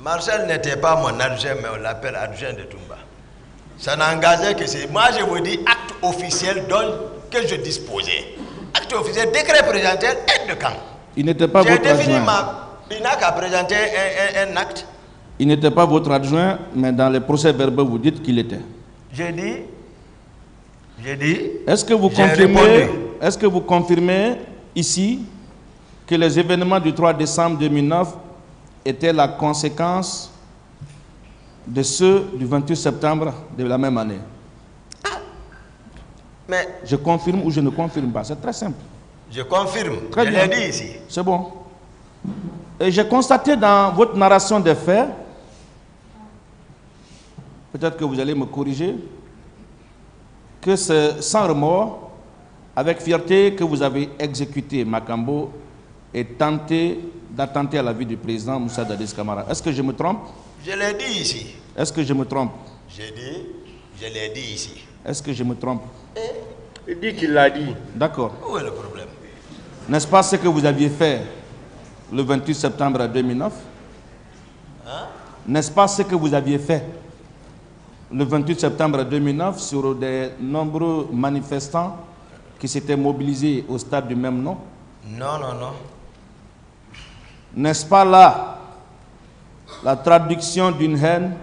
S2: Marcel n'était pas mon adjoint, mais on l'appelle adjoint de Toumba. Ça n'engageait que c'est... Moi, je vous dis acte officiel que je disposais. Acte officiel, décret présidentiel, aide de camp.
S3: Il n'était pas votre adjoint.
S2: Il n'a qu'à présenter un acte.
S3: Il n'était pas votre adjoint, mais dans les procès verbaux, vous dites qu'il était.
S2: J'ai dit, J'ai dit.
S3: Est-ce que vous confirmez ici que les événements du 3 décembre 2009 étaient la conséquence de ceux du 28 septembre de la même année?
S2: Mais
S3: je confirme ou je ne confirme pas, c'est très simple.
S2: Je confirme,
S3: très
S2: je
S3: bien.
S2: l'ai dit ici.
S3: C'est bon. Et j'ai constaté dans votre narration des faits, peut-être que vous allez me corriger, que c'est sans remords, avec fierté que vous avez exécuté Makambo et tenté d'attenter à la vie du président Moussa Dadis Camara. Est-ce que je me trompe?
S2: Je l'ai dit ici.
S3: Est-ce que je me trompe?
S2: J'ai dit, je l'ai dit ici.
S3: Est-ce que je me trompe?
S1: Il dit qu'il l'a dit.
S3: D'accord.
S2: Où est le problème?
S3: N'est-ce pas ce que vous aviez fait le 28 septembre 2009?
S2: Hein?
S3: N'est-ce pas ce que vous aviez fait le 28 septembre 2009 sur des nombreux manifestants qui s'étaient mobilisés au stade du même nom?
S2: Non, non, non.
S3: N'est-ce pas là la traduction d'une haine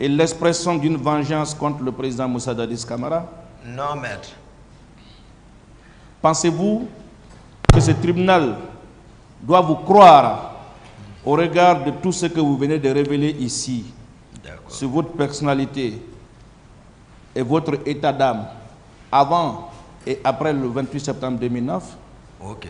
S3: et l'expression d'une vengeance contre le président Moussa Dadis Camara?
S2: Non, maître.
S3: Pensez-vous que ce tribunal doit vous croire au regard de tout ce que vous venez de révéler ici sur votre personnalité et votre état d'âme avant et après le 28 septembre 2009?
S2: Ok.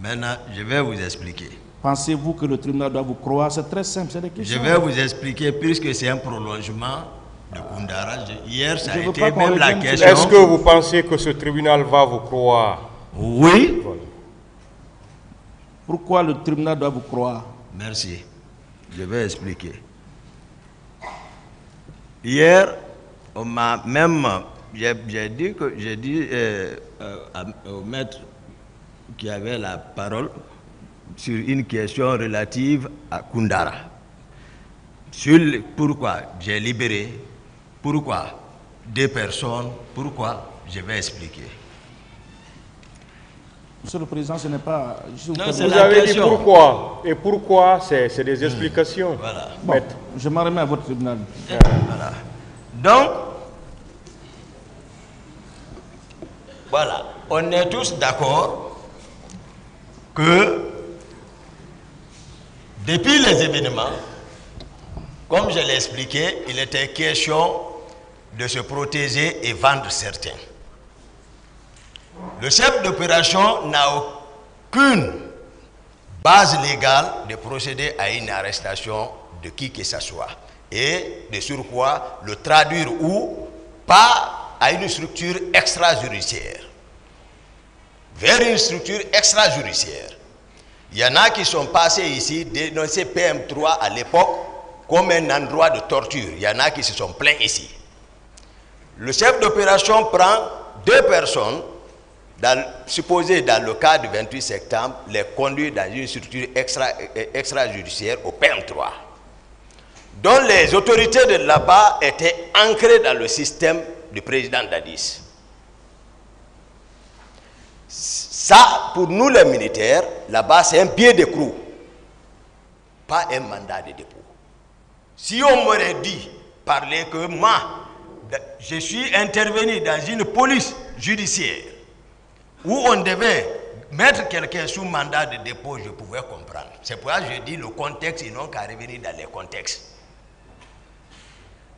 S2: Maintenant, je vais vous expliquer.
S3: Pensez-vous que le tribunal doit vous croire? C'est très simple, c'est des questions.
S2: Je vais vous expliquer, puisque c'est un prolongement de Koundara. Hier, ça a été
S3: pas
S2: même la question.
S1: Est-ce que vous pensez que ce tribunal va vous croire?
S2: Oui.
S1: Voilà.
S3: Pourquoi le tribunal doit vous croire?
S2: Merci. Je vais expliquer. Hier, on m'a même... J'ai dit au maître qui avait la parole sur une question relative à Koundara. Sur pourquoi j'ai libéré, pourquoi 2 personnes, pourquoi, je vais expliquer.
S3: Monsieur le Président, ce n'est pas...
S2: Non,
S1: vous avez dit pourquoi. Et pourquoi, c'est des explications.
S2: Voilà.
S3: Bon, je m'en remets à votre tribunal.
S2: Voilà. Donc, voilà, on est tous d'accord que depuis les événements, comme je l'ai expliqué, il était question de se protéger et vendre certains. Le chef d'opération n'a aucune base légale de procéder à une arrestation de qui que ce soit. Et de surcroît, le traduire ou pas à une structure extrajudiciaire. Vers une structure extrajudiciaire. Il y en a qui sont passés ici, dénoncés PM3 à l'époque comme un endroit de torture. Il y en a qui se sont plaints ici. Le chef d'opération prend 2 personnes, supposées dans le cas du 28 septembre, les conduit dans une structure extrajudiciaire au PM3, dont les autorités de là-bas étaient ancrées dans le système du président Dadis. Ça, pour nous les militaires, là-bas, c'est un pied d'écrou, pas un mandat de dépôt. Si on m'aurait dit, parler que moi, je suis intervenu dans une police judiciaire où on devait mettre quelqu'un sous mandat de dépôt, je pouvais comprendre. C'est pourquoi je dis le contexte, ils n'ont qu'à revenir dans les contextes.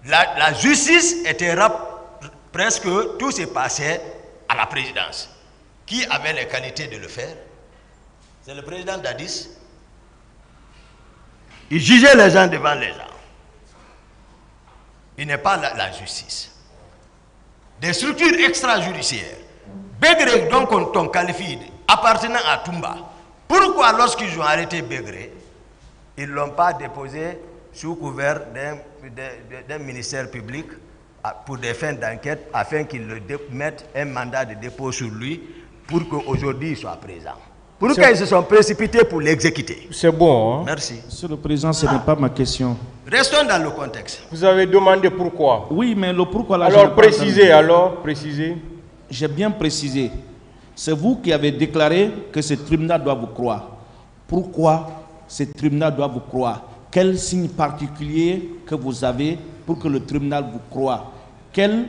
S2: La justice était presque tout s'est passé à la présidence. Qui avait les qualités de le faire? C'est le président Dadis. Il jugeait les gens devant les gens. Il n'est pas la justice. Des structures extrajudiciaires. Begré, donc on qualifie, appartenant à Toumba. Pourquoi lorsqu'ils ont arrêté Begré, ils ne l'ont pas déposé sous couvert d'un ministère public pour des fins d'enquête, afin qu'ils mettent un mandat de dépôt sur lui pour qu'aujourd'hui il soit présent? Pourquoi ils se sont précipités pour l'exécuter?
S1: C'est bon, hein?
S3: Merci. Monsieur le Président, ce n'est pas ma question.
S2: Restons dans le contexte.
S1: Vous avez demandé pourquoi?
S3: Oui, mais le pourquoi là...
S1: Alors précisez,
S3: J'ai bien précisé. C'est vous qui avez déclaré que ce tribunal doit vous croire. Pourquoi ce tribunal doit vous croire? Quel signe particulier que vous avez pour que le tribunal vous croie? Quelle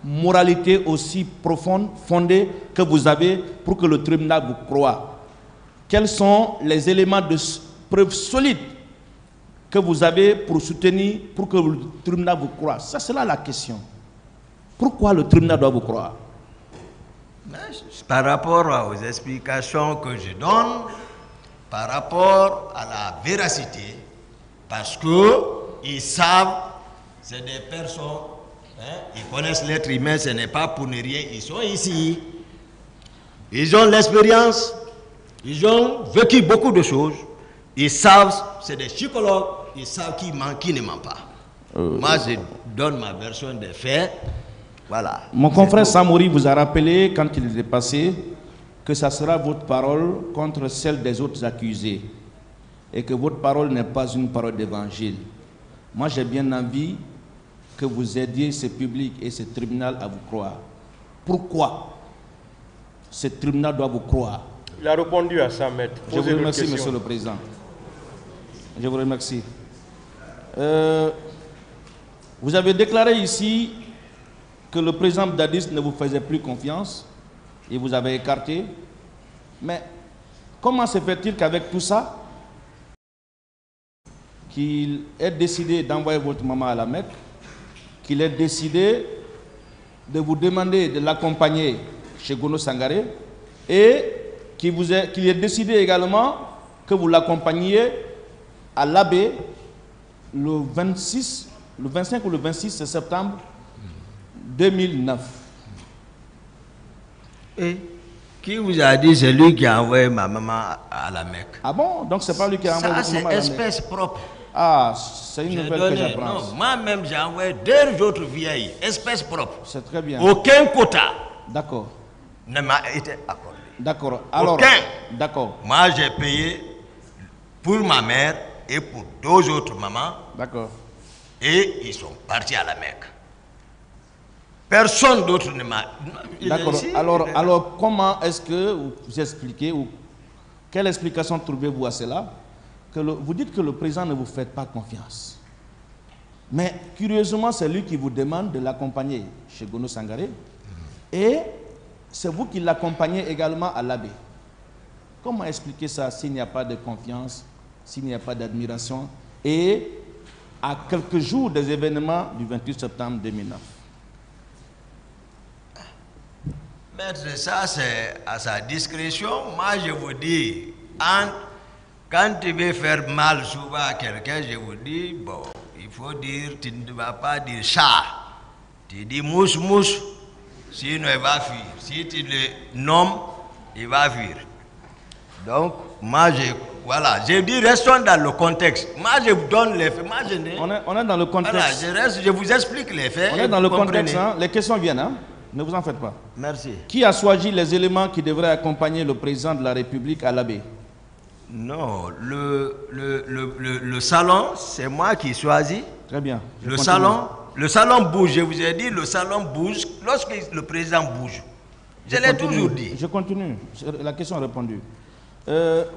S3: moralité aussi profonde, fondée que vous avez pour que le tribunal vous croie? Quels sont les éléments de preuve solides que vous avez pour soutenir, pour que le tribunal vous croie? Ça, c'est là la question. Pourquoi le tribunal doit vous croire?
S2: Par rapport aux explications que je donne, par rapport à la véracité, parce qu'ils savent, c'est des personnes, ils connaissent l'être humain, ce n'est pas pour ne rien, ils sont ici. Ils ont l'expérience, ils ont vécu beaucoup de choses, ils savent, c'est des psychologues, ils savent qui ment, qui ne ment pas. Moi, je donne ma version des faits. Voilà.
S3: Mon confrère Samori vous a rappelé, quand il est passé, que ça sera votre parole contre celle des autres accusés. Et que votre parole n'est pas une parole d'évangile. Moi, j'ai bien envie que vous aidiez ce public et ce tribunal à vous croire. Pourquoi ce tribunal doit vous croire?
S1: Il a répondu à ça, maître.
S3: Je vous remercie, Monsieur le Président. Je vous remercie. Vous avez déclaré ici que le président Dadis ne vous faisait plus confiance et vous avez écarté. Mais comment se fait-il qu'avec tout ça, qu'il ait décidé d'envoyer votre maman à la Mecque, qu'il ait décidé de vous demander de l'accompagner chez Gono Sangaré et qu'il ait décidé également que vous l'accompagniez à l'Abbé le 25 ou le 26 septembre 2009.
S2: Et qui vous a dit c'est lui qui a envoyé ma maman à la Mecque?
S3: Ah bon? Donc c'est pas lui qui a envoyé votre maman à la Mecque?
S2: Ça c'est espèce propre.
S3: Ah, c'est une nouvelle que j'apprends.
S2: Non, moi-même j'ai envoyé 2 autres vieilles, espèces propres.
S3: C'est très bien.
S2: Aucun quota.
S3: D'accord.
S2: Ne m'a été accordé.
S3: D'accord. Alors,
S2: aucun.
S3: D'accord.
S2: Moi j'ai payé pour ma mère et pour 2 autres mamans.
S3: D'accord.
S2: Et ils sont partis à la Mecque. Personne d'autre ne m'a...
S3: D'accord. Alors, comment est-ce que vous expliquez, ou quelle explication trouvez-vous à cela, que vous dites que le président ne vous fait pas confiance? Mais curieusement, c'est lui qui vous demande de l'accompagner chez Gono Sangaré. Et c'est vous qui l'accompagnez également à l'Abbé. Comment expliquer ça s'il n'y a pas de confiance, s'il n'y a pas d'admiration, et à quelques jours des événements du 28 septembre 2009?
S2: Maître, ça c'est à sa discrétion. Moi je vous dis, quand tu veux faire mal souvent à quelqu'un, je vous dis, bon, il faut dire, tu ne vas pas dire chat. Tu dis mouche, mouche, sinon il va fuir. Si tu le nommes, il va fuir. Donc, moi voilà, je dis restons dans le contexte. Moi je vous donne les faits. Moi,
S3: on est dans le contexte.
S2: Voilà, je vous explique les faits.
S3: On est dans le contexte, hein? Les questions viennent, hein? Ne vous en faites pas.
S2: Merci.
S3: Qui a choisi les éléments qui devraient accompagner le président de la République à l'Abbé?
S2: Non, le salon, c'est moi qui choisis.
S3: Très bien.
S2: Le salon bouge, je vous ai dit, le salon bouge lorsque le président bouge. Je l'ai toujours dit.
S3: Je continue. La question est répondue.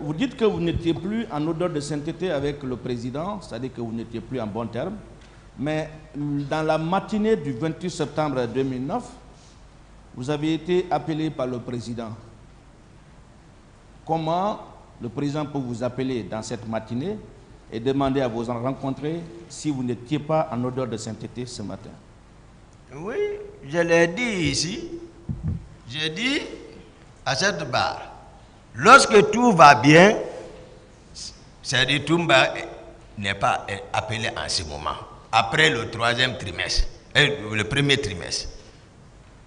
S3: Vous dites que vous n'étiez plus en odeur de sainteté avec le président, c'est-à-dire que vous n'étiez plus en bon terme. Mais dans la matinée du 28 septembre 2009, vous avez été appelé par le président. Comment le président peut vous appeler dans cette matinée et demander à vous en rencontrer si vous n'étiez pas en odeur de sainteté ce matin?
S2: Oui, je l'ai dit ici. J'ai dit à cette barre, lorsque tout va bien, c'est-à-dire Toumba n'est pas appelé en ce moment, après le 3e trimestre, le 1er trimestre.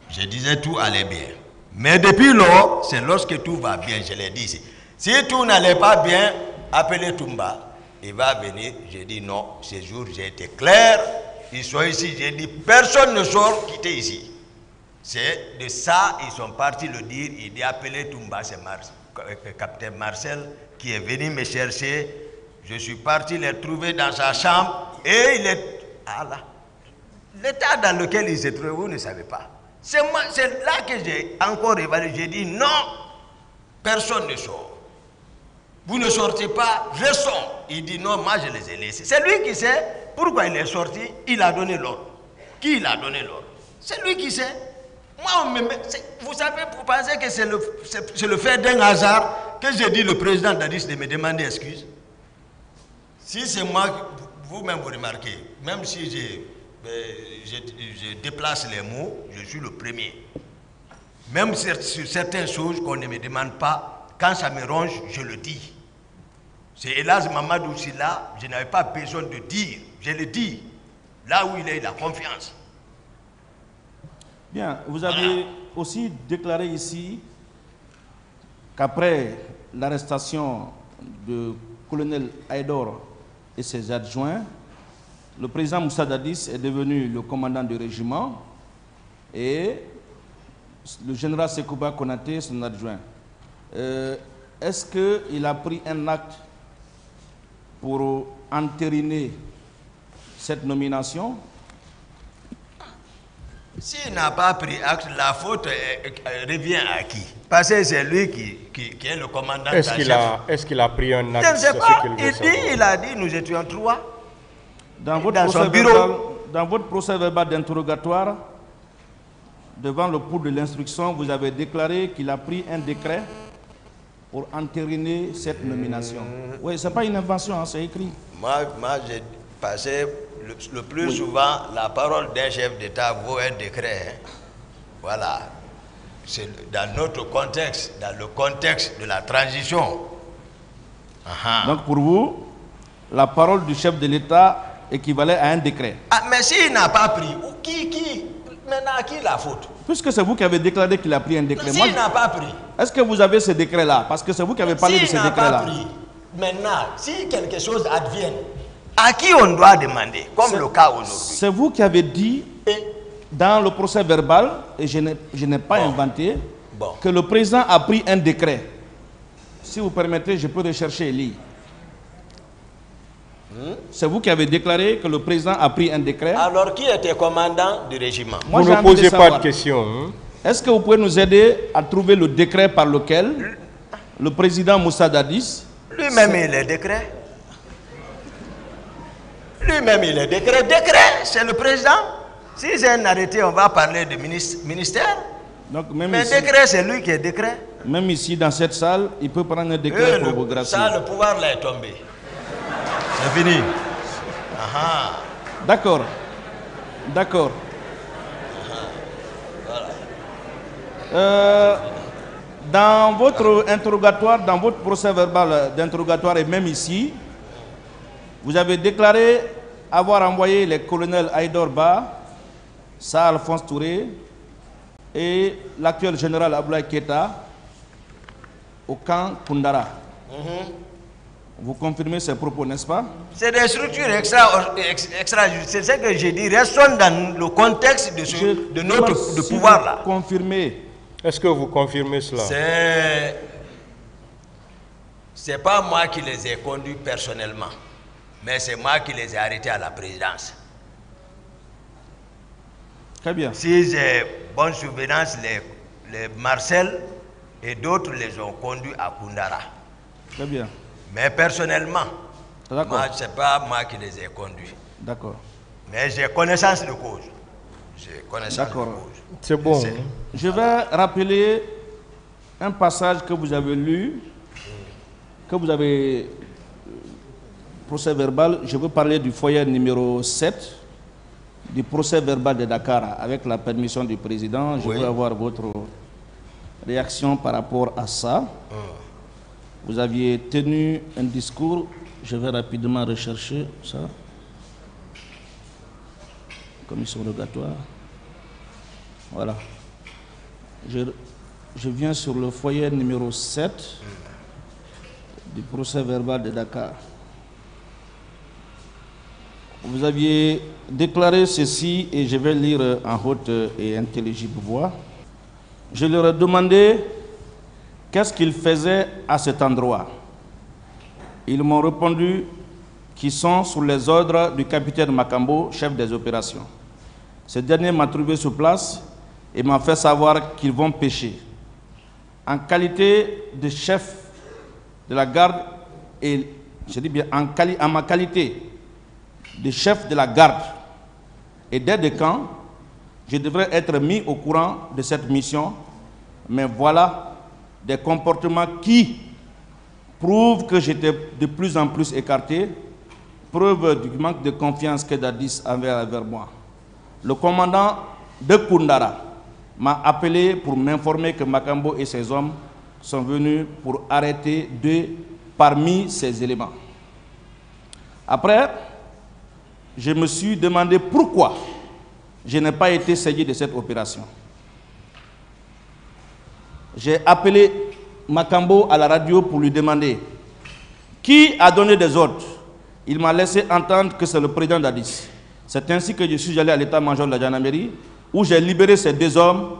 S2: Je disais tout allait bien. Mais depuis lors, c'est lorsque tout va bien, je l'ai dit ici. Si tout n'allait pas bien, appelez Toumba. Il va venir. J'ai dit non, ce jour j'ai été clair. Ils sont ici. J'ai dit personne ne sort quitter ici. C'est de ça, ils sont partis le dire. Il dit appelez Toumba, c'est capitaine Marcel qui est venu me chercher. Je suis parti les trouver dans sa chambre et il est... Ah là, l'état dans lequel il se trouve, vous ne savez pas. C'est là que j'ai encore évalué. J'ai dit non, personne ne sort. Vous ne sortez pas, restons. Il dit non, moi je les ai laissés. C'est lui qui sait pourquoi il est sorti. Il a donné l'ordre. Qui il a donné l'ordre? C'est lui qui sait. Moi, vous savez, vous pensez que c'est le fait d'un hasard que j'ai dit le président Dadis de me demander excuse? Si c'est moi, vous-même vous remarquez, même si je déplace les mots, je suis le premier. Même sur certaines choses qu'on ne me demande pas, quand ça me ronge, je le dis. C'est hélas Mamadou Silla, je n'avais pas besoin de dire, je le dis. Là où il a confiance.
S3: Bien, vous avez aussi déclaré ici qu'après l'arrestation du colonel Aïdor et ses adjoints, le président Moussa Dadis est devenu le commandant du régiment et le général Sekouba Konaté son adjoint. Est-ce qu'il a pris un acte pour entériner cette nomination?
S2: S'il n'a pas pris acte, la faute revient à qui? Parce que c'est lui qui est le commandant.
S1: Est-ce qu'il a pris un acte?
S2: Je ne sais pas. Il a dit, nous étions 3.
S3: Dans votre procès verbal d'interrogatoire, devant le pouls de l'instruction, vous avez déclaré qu'il a pris un décret pour entériner cette nomination. Oui, ce n'est pas une invention, hein, c'est écrit.
S2: Moi j'ai passé le plus souvent, la parole d'un chef d'État vaut un décret. Hein. Voilà. C'est dans notre contexte, dans le contexte de la transition.
S3: Donc pour vous, la parole du chef de l'État équivalait à un décret.
S2: Ah, mais s'il n'a pas pris, maintenant à qui la faute?
S3: Puisque c'est vous qui avez déclaré qu'il a pris un décret.
S2: S'il n'a pas pris.
S3: Est-ce que vous avez ce décret-là? Parce que c'est vous qui avez parlé de ce décret-là.
S2: Maintenant, si quelque chose advienne, à qui on doit demander, comme le cas aujourd'hui?
S3: C'est vous qui avez dit dans le procès verbal, et je n'ai pas inventé, que le président a pris un décret. Si vous permettez, je peux rechercher et lire. C'est vous qui avez déclaré que le président a pris un décret.
S2: Alors qui était commandant du régiment?
S1: Vous ne posez pas de questions.
S3: Est-ce que vous pouvez nous aider à trouver le décret par lequel le président Moussa Dadis...
S2: Lui-même il est décret. Lui-même il est décret. Décret, c'est le président. Si c'est un arrêté, on va parler de ministère.
S3: Donc,
S2: mais ici, décret, c'est lui qui est décret.
S3: Même ici, dans cette salle, il peut prendre un décret pour vous gracier.
S2: Ça, le pouvoir là est tombé. C'est fini.
S3: D'accord. D'accord.
S2: Voilà.
S3: Dans votre interrogatoire, dans votre procès verbal d'interrogatoire et même ici, vous avez déclaré avoir envoyé les colonels Aïdor Ba, Sa Alphonse Touré et l'actuel général Abdoulaye Keita au camp Koundara. Vous confirmez ces propos, n'est-ce pas?
S2: C'est des structures extra-judiciaires. C'est ce que j'ai dit. Restons dans le contexte de notre pouvoir là.
S3: Confirmez.
S1: Est-ce que vous confirmez cela?
S2: C'est pas moi qui les ai conduits personnellement, mais c'est moi qui les ai arrêtés à la présidence.
S3: Très bien.
S2: Si j'ai bonne souvenance, les Marcel et d'autres les ont conduits à Koundara.
S3: Très bien.
S2: Mais personnellement, ce n'est pas moi qui les ai conduits.
S3: D'accord.
S2: Mais j'ai connaissance de cause. J'ai connaissance de cause.
S1: C'est bon.
S3: Je vais rappeler un passage que vous avez lu, que vous avez procès verbal. Je veux parler du foyer numéro 7 du procès verbal de Dakar avec la permission du président. Je veux avoir votre réaction par rapport à ça. Vous aviez tenu un discours, je vais rapidement rechercher ça. Commission rogatoire. Voilà. Je viens sur le foyer numéro 7 du procès verbal de Dakar. Vous aviez déclaré ceci et je vais lire en haute et intelligible voix. Je leur ai demandé qu'est-ce qu'ils faisaient à cet endroit. Ils m'ont répondu qu'ils sont sous les ordres du capitaine Makambo, chef des opérations. Ce dernier m'a trouvé sur place et m'a fait savoir qu'ils vont pêcher. En qualité de chef de la garde, et je dis bien en ma qualité de chef de la garde et d'aide de camp, je devrais être mis au courant de cette mission, mais voilà des comportements qui prouvent que j'étais de plus en plus écarté, preuve du manque de confiance que Dadis avait envers moi. Le commandant de Koundara m'a appelé pour m'informer que Makambo et ses hommes sont venus pour arrêter 2 parmi ces éléments. Après, je me suis demandé pourquoi je n'ai pas été saisi de cette opération. J'ai appelé Makambo à la radio pour lui demander qui a donné des ordres. Il m'a laissé entendre que c'est le président Dadis. C'est ainsi que je suis allé à l'état-major de la gendarmerie où j'ai libéré ces 2 hommes.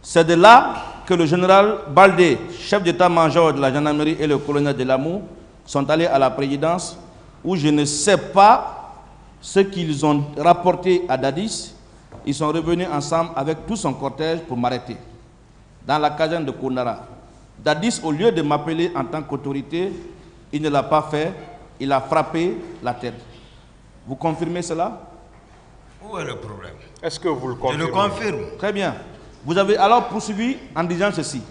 S3: C'est de là que le général Baldé, chef d'état-major de la gendarmerie, et le colonel Delamou sont allés à la présidence où je ne sais pas ce qu'ils ont rapporté à Dadis. Ils sont revenus ensemble avec tout son cortège pour m'arrêter dans la caserne de Koundara. Dadis, au lieu de m'appeler en tant qu'autorité, il ne l'a pas fait, il a frappé la tête. Vous confirmez cela?
S2: Où est le problème?
S1: Est-ce que vous le confirmez?
S2: Je le confirme.
S3: Très bien. Vous avez alors poursuivi en disant ceci.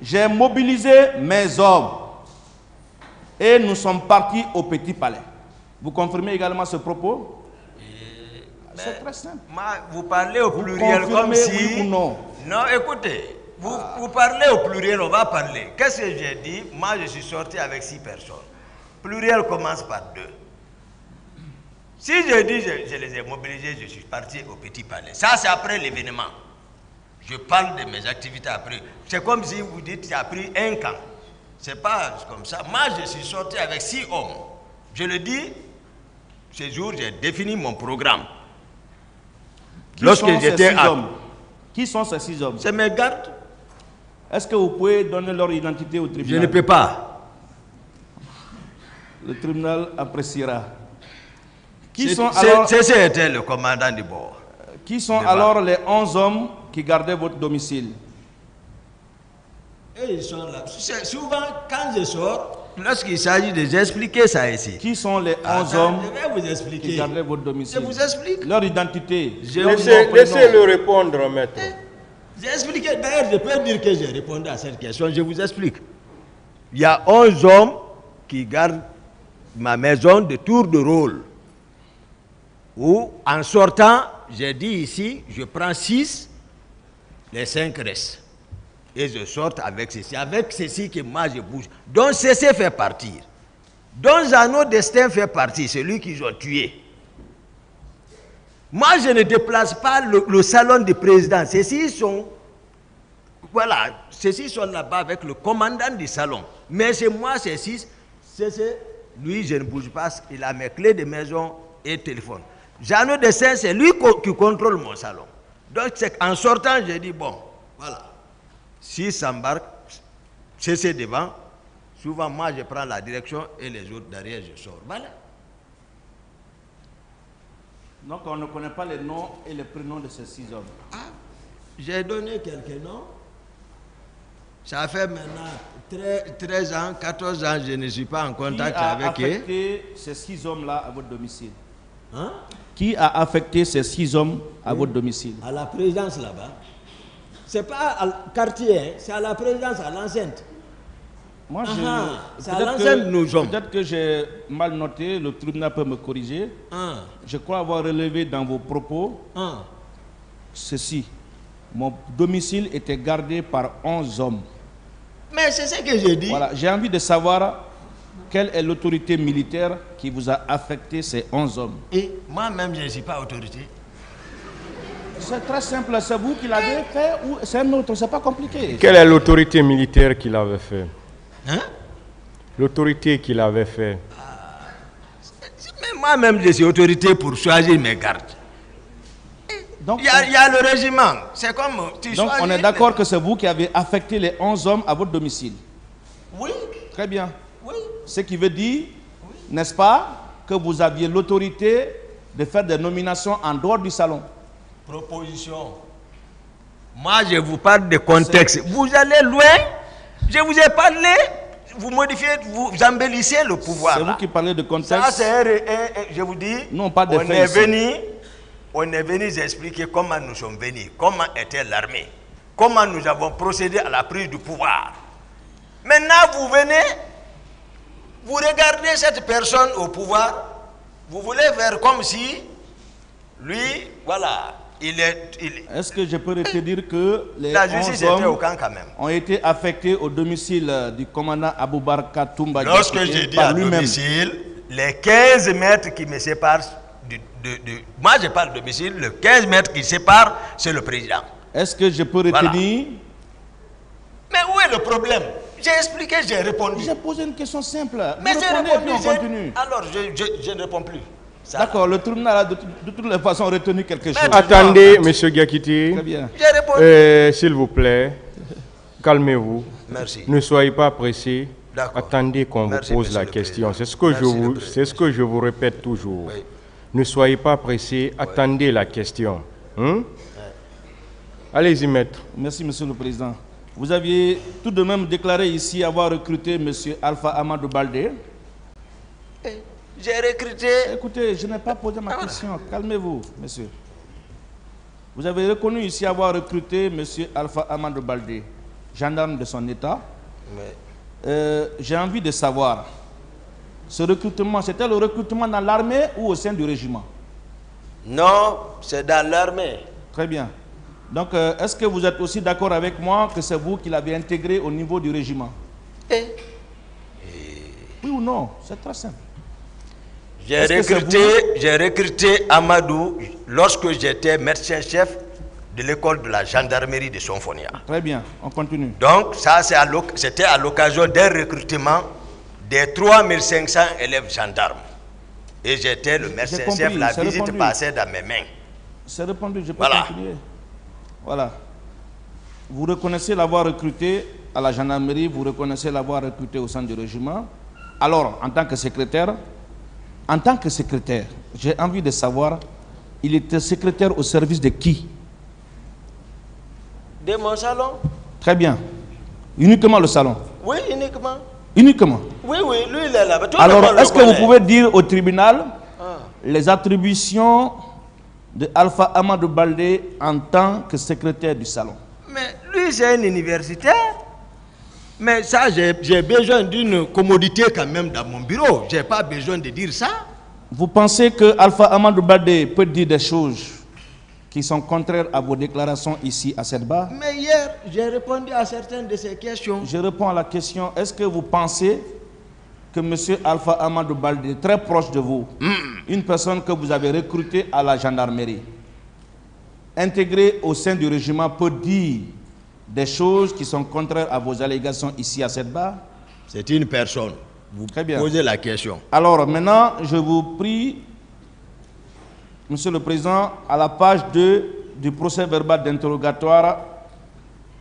S3: J'ai mobilisé mes hommes et nous sommes partis au Petit Palais. Vous confirmez également ce propos? C'est très simple.
S2: Vous parlez au pluriel comme si...
S3: Oui ou non?
S2: Non, écoutez, vous parlez au pluriel, on va parler. Qu'est-ce que j'ai dit? Moi, je suis sorti avec 6 personnes. Pluriel commence par 2. Si je dis je les ai mobilisés, je suis parti au Petit Palais. Ça, c'est après l'événement. Je parle de mes activités après. C'est comme si vous dites j'ai pris un camp. C'est pas comme ça. Moi, je suis sorti avec 6 hommes. Je le dis, ce jour, j'ai défini mon programme.
S3: Lorsque j'étais à... Qui sont ces 6 hommes?
S2: C'est mes gardes.
S3: Est-ce que vous pouvez donner leur identité au tribunal?
S2: Je ne peux pas.
S3: Le tribunal appréciera.
S2: C'était le commandant du bord.
S3: Qui sont alors les 11 hommes qui gardaient votre domicile?
S2: Et ils sont là. Souvent, quand je sors, lorsqu'il s'agit de j'expliquer ça ici.
S3: Qui sont les 11 hommes
S2: qui
S3: gardaient votre domicile?
S2: Je vous explique.
S3: Leur identité.
S1: Laissez-le répondre, maître.
S2: J'ai expliqué. D'ailleurs, je peux dire que j'ai répondu à cette question. Je vous explique. Il y a 11 hommes qui gardent ma maison de tour de rôle. Où, en sortant, j'ai dit ici, je prends 6, les 5 restent. Et je sors avec ceci. Avec ceci que moi je bouge. Donc ceci fait partir. Donc Jeannot Destin fait partie, celui qu'ils ont tué. Moi je ne déplace pas le salon du président. Ceux-ci sont, voilà, ceux-ci sont là-bas avec le commandant du salon. Mais c'est moi, ceux-ci, lui je ne bouge pas, il a mes clés de maison et téléphone. Jeannot Destin, c'est lui qui contrôle mon salon. Donc en sortant, j'ai dit, bon, voilà. Si s'embarque, c'est devant. Souvent, moi, je prends la direction et les autres derrière, je sors. Voilà.
S3: Donc, on ne connaît pas les noms et les prénoms de ces 6 hommes.
S2: Ah, j'ai donné quelques noms. Ça fait maintenant 13 ans, 14 ans, je ne suis pas en contact avec eux.
S3: Qui a affecté ces 6 hommes-là à votre domicile? Hein? Qui a affecté ces 6 hommes à votre domicile?
S2: À la présidence là-bas. Ce n'est pas à quartier, c'est à la présidence, à l'enceinte.
S3: Moi,
S2: c'est à l'enceinte nous sommes.
S3: Peut-être que j'ai mal noté, le tribunal peut me corriger. Je crois avoir relevé dans vos propos ceci. Mon domicile était gardé par 11 hommes.
S2: Mais c'est ce que j'ai dit.
S3: Voilà, j'ai envie de savoir quelle est l'autorité militaire qui vous a affecté ces 11 hommes.
S2: Et moi-même, je ne suis pas autorité.
S3: C'est très simple, c'est vous qui l'avez fait ou c'est un autre, c'est pas compliqué.
S1: Quelle est l'autorité militaire qui l'avait fait?
S2: Hein?
S1: L'autorité qui l'avait fait.
S2: Mais moi-même, je suis autorité pour choisir mes gardes. Donc, il y a le régiment. C'est comme
S3: donc on est d'accord que c'est vous qui avez affecté les 11 hommes à votre domicile?
S2: Oui.
S3: Très bien.
S2: Oui.
S3: Ce qui veut dire, n'est-ce pas, que vous aviez l'autorité de faire des nominations en dehors du salon?
S2: Proposition. Moi, je vous parle de contexte. Vous allez loin. Je vous ai parlé. Vous modifiez, vous embellissez le pouvoir.
S3: C'est vous qui parlez de contexte.
S2: Ça, c'est je vous dis,
S3: non, pas de
S2: on est venu
S13: on est venu expliquer comment nous sommes venus, comment était l'armée, comment nous avons procédé à la prise du pouvoir. Maintenant, vous venez, vous regardez cette personne au pouvoir, vous voulez faire comme si, lui, voilà,
S3: Est-ce que je peux retenir que les
S13: la justice
S3: 11
S13: était
S3: hommes
S13: au camp quand même.
S3: ont été affectés au domicile du commandant Aboubacar Toumba?
S13: Lorsque j'ai dit à domicile, les 15 mètres qui me séparent, moi je parle de domicile, les 15 mètres qui séparent, c'est le président.
S3: Est-ce que je peux retenir?
S13: Mais où est le problème? J'ai expliqué, j'ai répondu.
S3: J'ai posé une question simple.
S13: Mais
S3: vous
S13: j'ai
S3: répondez
S13: répondu,
S3: et puis on continue.
S13: Alors je ne réponds plus.
S3: D'accord, le tribunal a de toutes les façons retenu quelque chose.
S1: Attendez, monsieur Gakiti.
S3: Très bien.
S1: S'il vous plaît, calmez-vous.
S13: Merci.
S1: Ne soyez pas pressé.
S13: D'accord.
S1: Attendez qu'on vous pose la question. C'est ce que je vous répète toujours.
S13: Oui.
S1: Ne soyez pas pressé. Attendez la question. Allez-y, maître.
S3: Merci, monsieur le président. Vous aviez tout de même déclaré ici avoir recruté monsieur Alpha Amadou Baldé.
S13: J'ai recruté...
S3: Écoutez, je n'ai pas posé ma question. Calmez-vous, monsieur. Vous avez reconnu ici avoir recruté monsieur Alpha Amadou Baldé, gendarme de son état. J'ai envie de savoir, ce recrutement, c'était le recrutement dans l'armée ou au sein du régiment?
S13: Non, c'est dans l'armée.
S3: Très bien. Donc, est-ce que vous êtes aussi d'accord avec moi que c'est vous qui l'avez intégré au niveau du régiment? Oui ou non? C'est très simple.
S13: J'ai recruté Amadou lorsque j'étais médecin-chef de l'école de la gendarmerie de Sonfonia.
S3: Très bien, on continue.
S13: Donc, ça, c'était à l'occasion d'un recrutement des 3500 élèves gendarmes. Et j'étais le médecin-chef, la visite passait dans mes mains.
S3: C'est répondu, je peux continuer. Voilà. Vous reconnaissez l'avoir recruté à la gendarmerie, vous reconnaissez l'avoir recruté au sein du régiment. Alors, en tant que secrétaire, j'ai envie de savoir, il était secrétaire au service de qui?
S13: De mon salon.
S3: Très bien. Uniquement le salon?
S13: Oui, uniquement.
S3: Uniquement?
S13: Oui, oui, lui il est là.
S3: Alors, est-ce que vous pouvez dire au tribunal les attributions de Alpha Amadou Baldé en tant que secrétaire du salon?
S13: Mais lui, c'est un universitaire. Mais ça, j'ai besoin d'une commodité quand même dans mon bureau. Je n'ai pas besoin de dire ça.
S3: Vous pensez que Alpha Amadou Baldé peut dire des choses qui sont contraires à vos déclarations ici à cette barre?
S13: Mais hier, j'ai répondu à certaines de ces questions.
S3: Je réponds à la question, est-ce que vous pensez que M. Alpha Amadou Baldé, très proche de vous, une personne que vous avez recrutée à la gendarmerie, intégrée au sein du régiment, peut dire des choses qui sont contraires à vos allégations ici à cette barre?
S13: C'est une personne. Vous posez la question.
S3: Alors maintenant, je vous prie, Monsieur le Président, à la page 2 du procès verbal d'interrogatoire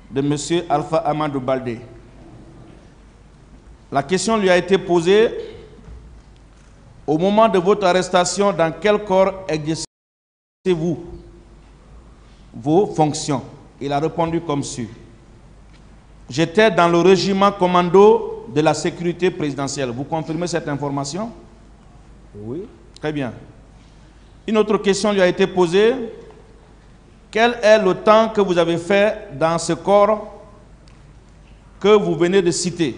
S3: de M. Alpha Amadou Baldé. La question lui a été posée: au moment de votre arrestation, dans quel corps exercez-vous vos fonctions? Il a répondu comme suit: j'étais dans le régiment commando de la sécurité présidentielle. Vous confirmez cette information?
S13: Oui.
S3: Très bien. Une autre question lui a été posée: quel est le temps que vous avez fait dans ce corps que vous venez de citer?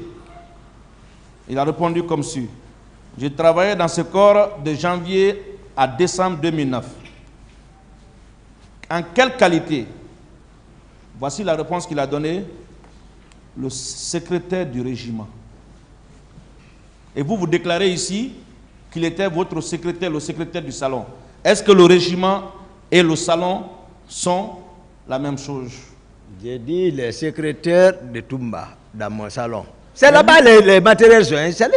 S3: Il a répondu comme suit: j'ai travaillé dans ce corps de janvier à décembre 2009. En quelle qualité? Voici la réponse qu'il a donnée: le secrétaire du régiment. Et vous, vous déclarez ici qu'il était votre secrétaire, le secrétaire du salon. Est-ce que le régiment et le salon sont la même chose?
S13: J'ai dit les secrétaires de Toumba dans mon salon. C'est là-bas les matériels sont installés.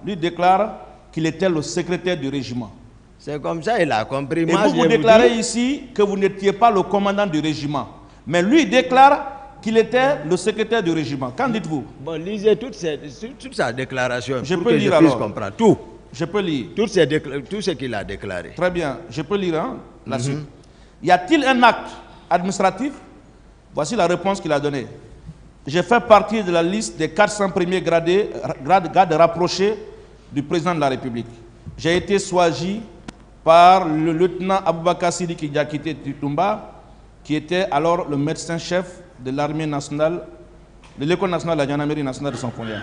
S3: Lui déclare qu'il était le secrétaire du régiment.
S13: C'est comme ça, il a compris.
S3: Et vous déclarez ici que vous n'étiez pas le commandant du régiment. Mais lui déclare qu'il était le secrétaire du régiment. Qu'en dites-vous?
S13: Bon, lisez toute sa déclaration.
S3: Je
S13: pour
S3: peux
S13: que
S3: lire
S13: je puisse
S3: alors.
S13: comprendre tout.
S3: Je peux lire.
S13: Tout ce qu'il a déclaré.
S3: Très bien. Je peux lire là-dessus. Y a-t-il un acte administratif? Voici la réponse qu'il a donnée. J'ai fait partie de la liste des 400 premiers grades rapprochés du président de la République. J'ai été choisi par le lieutenant Aboubakar Sidiki Diakité Tumba, qui était alors le médecin-chef de l'armée nationale, de l'école nationale de la gendarmerie nationale de Sanfolia.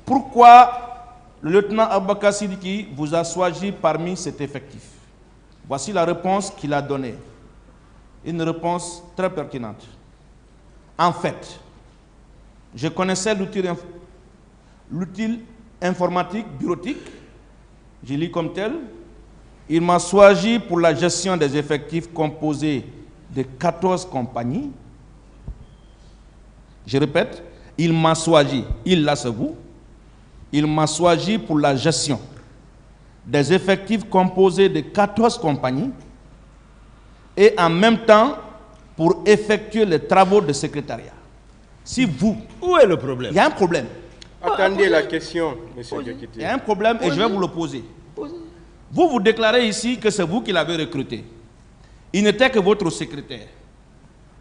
S3: Pourquoi le lieutenant Aboubakar Sidiki vous a choisi parmi cet effectif? Voici la réponse qu'il a donnée. Une réponse très pertinente. En fait, je connaissais l'outil informatique bureautique, je lis comme tel. Il m'a choisi pour la gestion des effectifs composés de 14 compagnies. Je répète, il m'a choisi, il là c'est vous, il m'a choisi pour la gestion des effectifs composés de 14 compagnies et en même temps pour effectuer les travaux de secrétariat. Si vous...
S2: Où est le problème?
S3: Il y a un problème.
S1: Attendez la question, monsieur Diakité.
S3: Il y a un problème et je vais vous le poser. Vous vous déclarez ici que c'est vous qui l'avez recruté. Il n'était que votre secrétaire,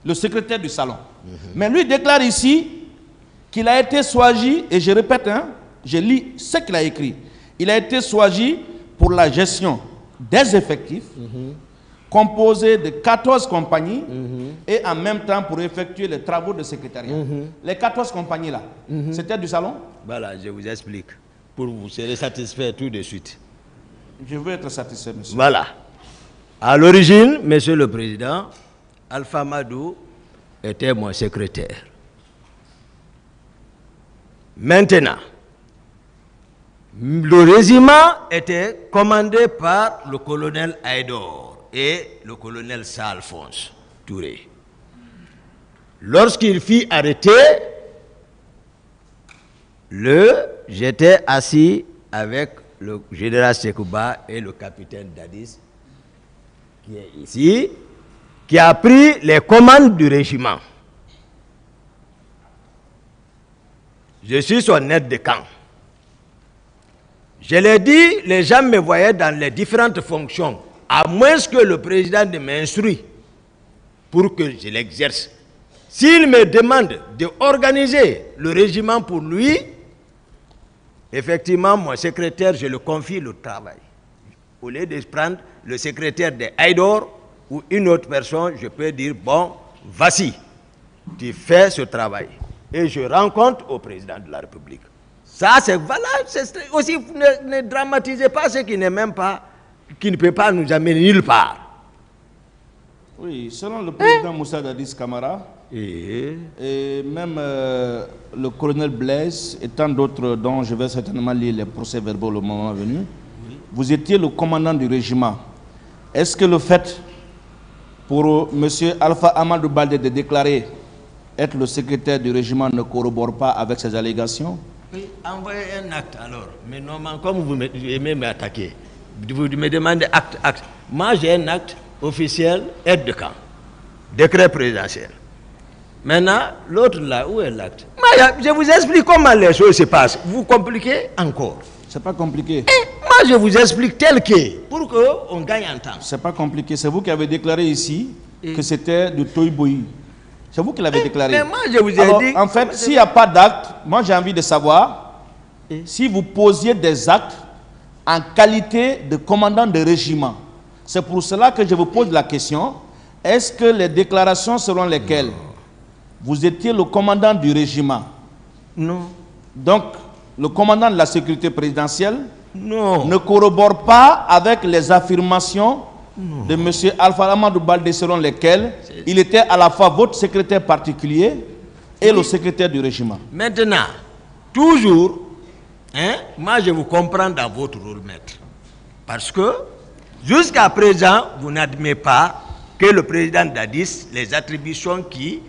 S3: le secrétaire du salon. Mais lui déclare ici qu'il a été choisi, et je répète, je lis ce qu'il a écrit. Il a été choisi pour la gestion des effectifs composés de 14 compagnies et en même temps pour effectuer les travaux de secrétariat. Les 14 compagnies là, c'était du salon?
S2: Voilà, je vous explique. Pour vous serez satisfait tout de suite.
S3: Je veux être satisfait, monsieur.
S2: Voilà. À l'origine, monsieur le président, Alpha Madou était mon secrétaire. Maintenant, le régiment était commandé par le colonel Aïdor et le colonel Alphonse Touré. Lorsqu'il fut arrêté, j'étais assis avec le général Sekouba et le capitaine Dadis, qui est ici, qui a pris les commandes du régiment. Je suis son aide de camp. Je l'ai dit, les gens me voyaient dans les différentes fonctions, à moins que le président ne m'instruise pour que je l'exerce. S'il me demande d'organiser le régiment pour lui, effectivement, mon secrétaire, je le confie le travail. Au lieu de prendre le secrétaire de Aïdor ou une autre personne, je peux dire, bon, voici, tu fais ce travail. Et je rends compte au président de la République. Ça, c'est voilà, aussi, ne dramatisez pas ce qui n'est même pas, qui ne peut pas nous amener nulle part.
S3: Oui, selon le président Moussa Dadis Camara, et même le colonel Blaise et tant d'autres dont je vais certainement lire les procès-verbaux le moment venu, vous étiez le commandant du régiment. Est-ce que le fait pour M. Alpha Amadou Baldé de déclarer être le secrétaire du régiment ne corrobore pas avec ces allégations?
S2: Oui, envoyez un acte alors. Mais normalement, comme vous aimez m'attaquer, vous me demandez acte. Moi, j'ai un acte officiel, aide de camp, décret présidentiel. Maintenant, l'autre là, où est l'acte? Je vous explique comment les choses se passent. Vous compliquez encore.
S3: C'est pas compliqué.
S2: Moi, je vous explique tel que, pour qu'on gagne en temps.
S3: C'est pas compliqué. C'est vous qui avez déclaré ici que c'était du Toy-Boy. C'est vous qui l'avez déclaré.
S2: Mais moi, je vous ai dit...
S3: En fait, s'il n'y a pas d'acte, moi j'ai envie de savoir si vous posiez des actes en qualité de commandant de régiment. C'est pour cela que je vous pose la question. Est-ce que les déclarations selon lesquelles vous étiez le commandant du régiment?
S2: Non.
S3: Donc, le commandant de la sécurité présidentielle
S2: ne
S3: corrobore pas avec les affirmations de M. Alpha Amadou Baldé selon lesquelles il était à la fois votre secrétaire particulier et le secrétaire du régiment.
S2: Maintenant, toujours, moi je vous comprends dans votre rôle, maître. Parce que jusqu'à présent, vous n'admettez pas que le président Dadis, les attributions qui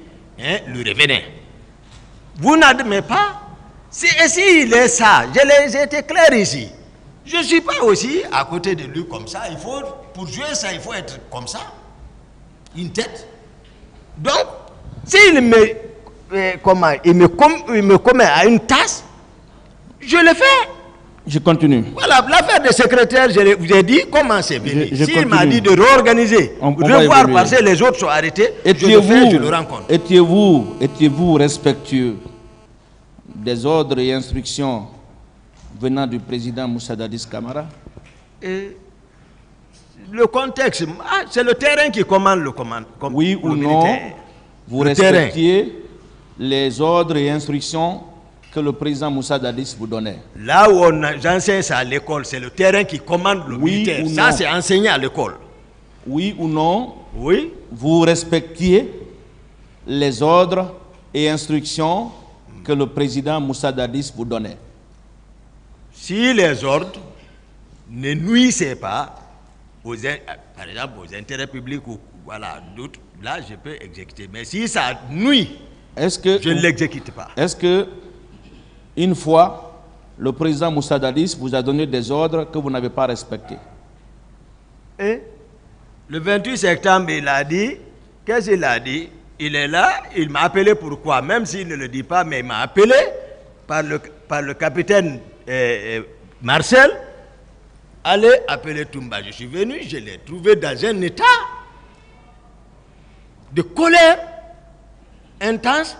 S2: lui revenaient. Vous n'admettez pas. Et s'il est ça, j'ai été clair ici. Je ne suis pas aussi à côté de lui comme ça. Pour jouer ça, il faut être comme ça. Une tête. Donc, s'il me commet à une tasse, je le fais.
S3: Je continue.
S2: Voilà, l'affaire de secrétaire, je vous ai dit comment c'est venu. S'il m'a dit de réorganiser, revoir passer, les autres sont arrêtés, je le fais, je le rencontre.
S3: Étiez-vous respectueux des ordres et instructions venant du président Moussa Dadis Camara?
S13: Le contexte, c'est le terrain qui commande le commande.
S3: Oui ou non, vous respectiez les ordres et instructions que le président Moussa Dadis vous donnait?
S13: Là où j'enseigne ça à l'école, c'est le terrain qui commande le militaire. Ça, c'est enseigné à l'école.
S3: Oui ou non,
S13: oui,
S3: vous respectiez les ordres et instructions que le président Moussa Dadis vous donnait?
S13: Si les ordres ne nuisaient pas, par exemple aux intérêts publics ou voilà, d'autres, là je peux exécuter. Mais si ça nuit, je ne l'exécute pas.
S3: Est-ce que une fois, le président Moussa Dadis vous a donné des ordres que vous n'avez pas respectés?
S13: Et le 28 septembre, il a dit, qu'est-ce qu'il a dit? Il est là, il m'a appelé pourquoi? Même s'il ne le dit pas, mais il m'a appelé par le capitaine Marcel. Allez appeler Toumba. Je suis venu, je l'ai trouvé dans un état de colère intense.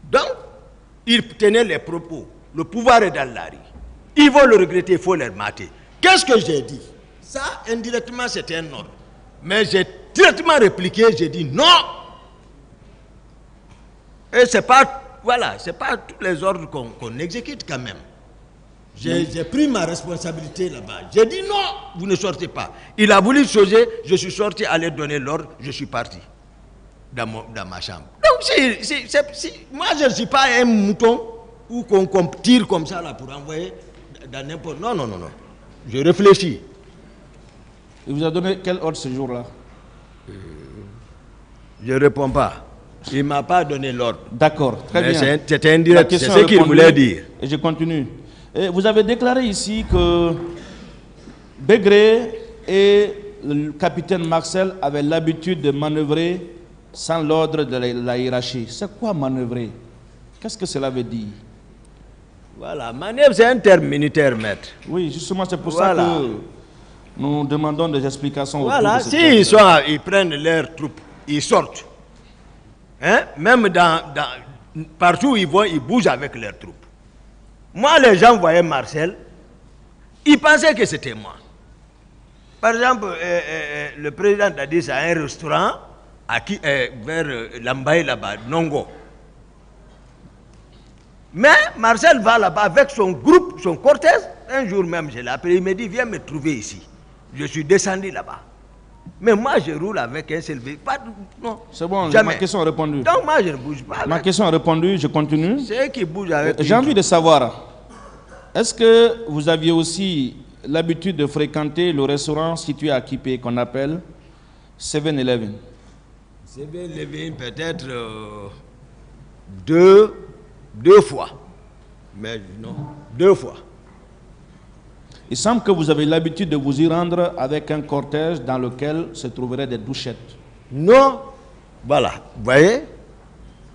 S13: Donc, il tenait les propos. Le pouvoir est dans la rue. Ils vont le regretter, il faut les mater. Qu'est-ce que j'ai dit? Ça, indirectement, c'était un ordre. Mais j'ai directement répliqué, j'ai dit non. Et c'est pas, voilà, c'est pas tous les ordres qu'on exécute quand même. J'ai pris ma responsabilité là-bas. J'ai dit non, vous ne sortez pas. Il a voulu changer, je suis sorti, aller donner l'ordre, je suis parti dans ma chambre. Donc moi je ne suis pas un mouton ou qu'on tire comme ça là pour envoyer dans n'importe... Non, non, non, non. Je réfléchis.
S3: Il vous a donné quel ordre ce jour-là?
S13: Je ne réponds pas. Il ne m'a pas donné l'ordre.
S3: D'accord, très bien.
S13: C'était indirect, c'est ce qu'il voulait dire.
S3: Et je continue. Et vous avez déclaré ici que Begré et le capitaine Marcel avaient l'habitude de manœuvrer sans l'ordre de la hiérarchie. C'est quoi manœuvrer? Qu'est-ce que cela veut dire?
S13: Voilà, manœuvre c'est un terme militaire, maître.
S3: Oui, justement, c'est pour ça que nous demandons des explications.
S13: Voilà, s'ils ils prennent leurs troupes, ils sortent. Hein? Même partout où ils vont, ils bougent avec leurs troupes. Moi, les gens voyaient Marcel, ils pensaient que c'était moi. Par exemple, le président Dadis a un restaurant vers Lambaye là-bas, Nongo. Mais Marcel va là-bas avec son groupe, son cortège. Un jour même, je l'ai appelé, il m'a dit, viens me trouver ici. Je suis descendu là-bas. Mais moi, je roule avec un seul véhicule. Non.
S3: C'est bon,
S13: jamais.
S3: Ma question est répondue.
S13: Donc moi, je ne bouge pas.
S3: Ma question est répondue, je continue.
S13: C'est eux qui bougent avec.
S3: J'ai envie de savoir, est-ce que vous aviez aussi l'habitude de fréquenter le restaurant situé à Kipé qu'on appelle 7-Eleven?
S13: 7-Eleven, peut-être deux fois. Mais non, 2 fois.
S3: Il semble que vous avez l'habitude de vous y rendre avec un cortège dans lequel se trouveraient des douchettes.
S13: Non. Voilà. Vous voyez,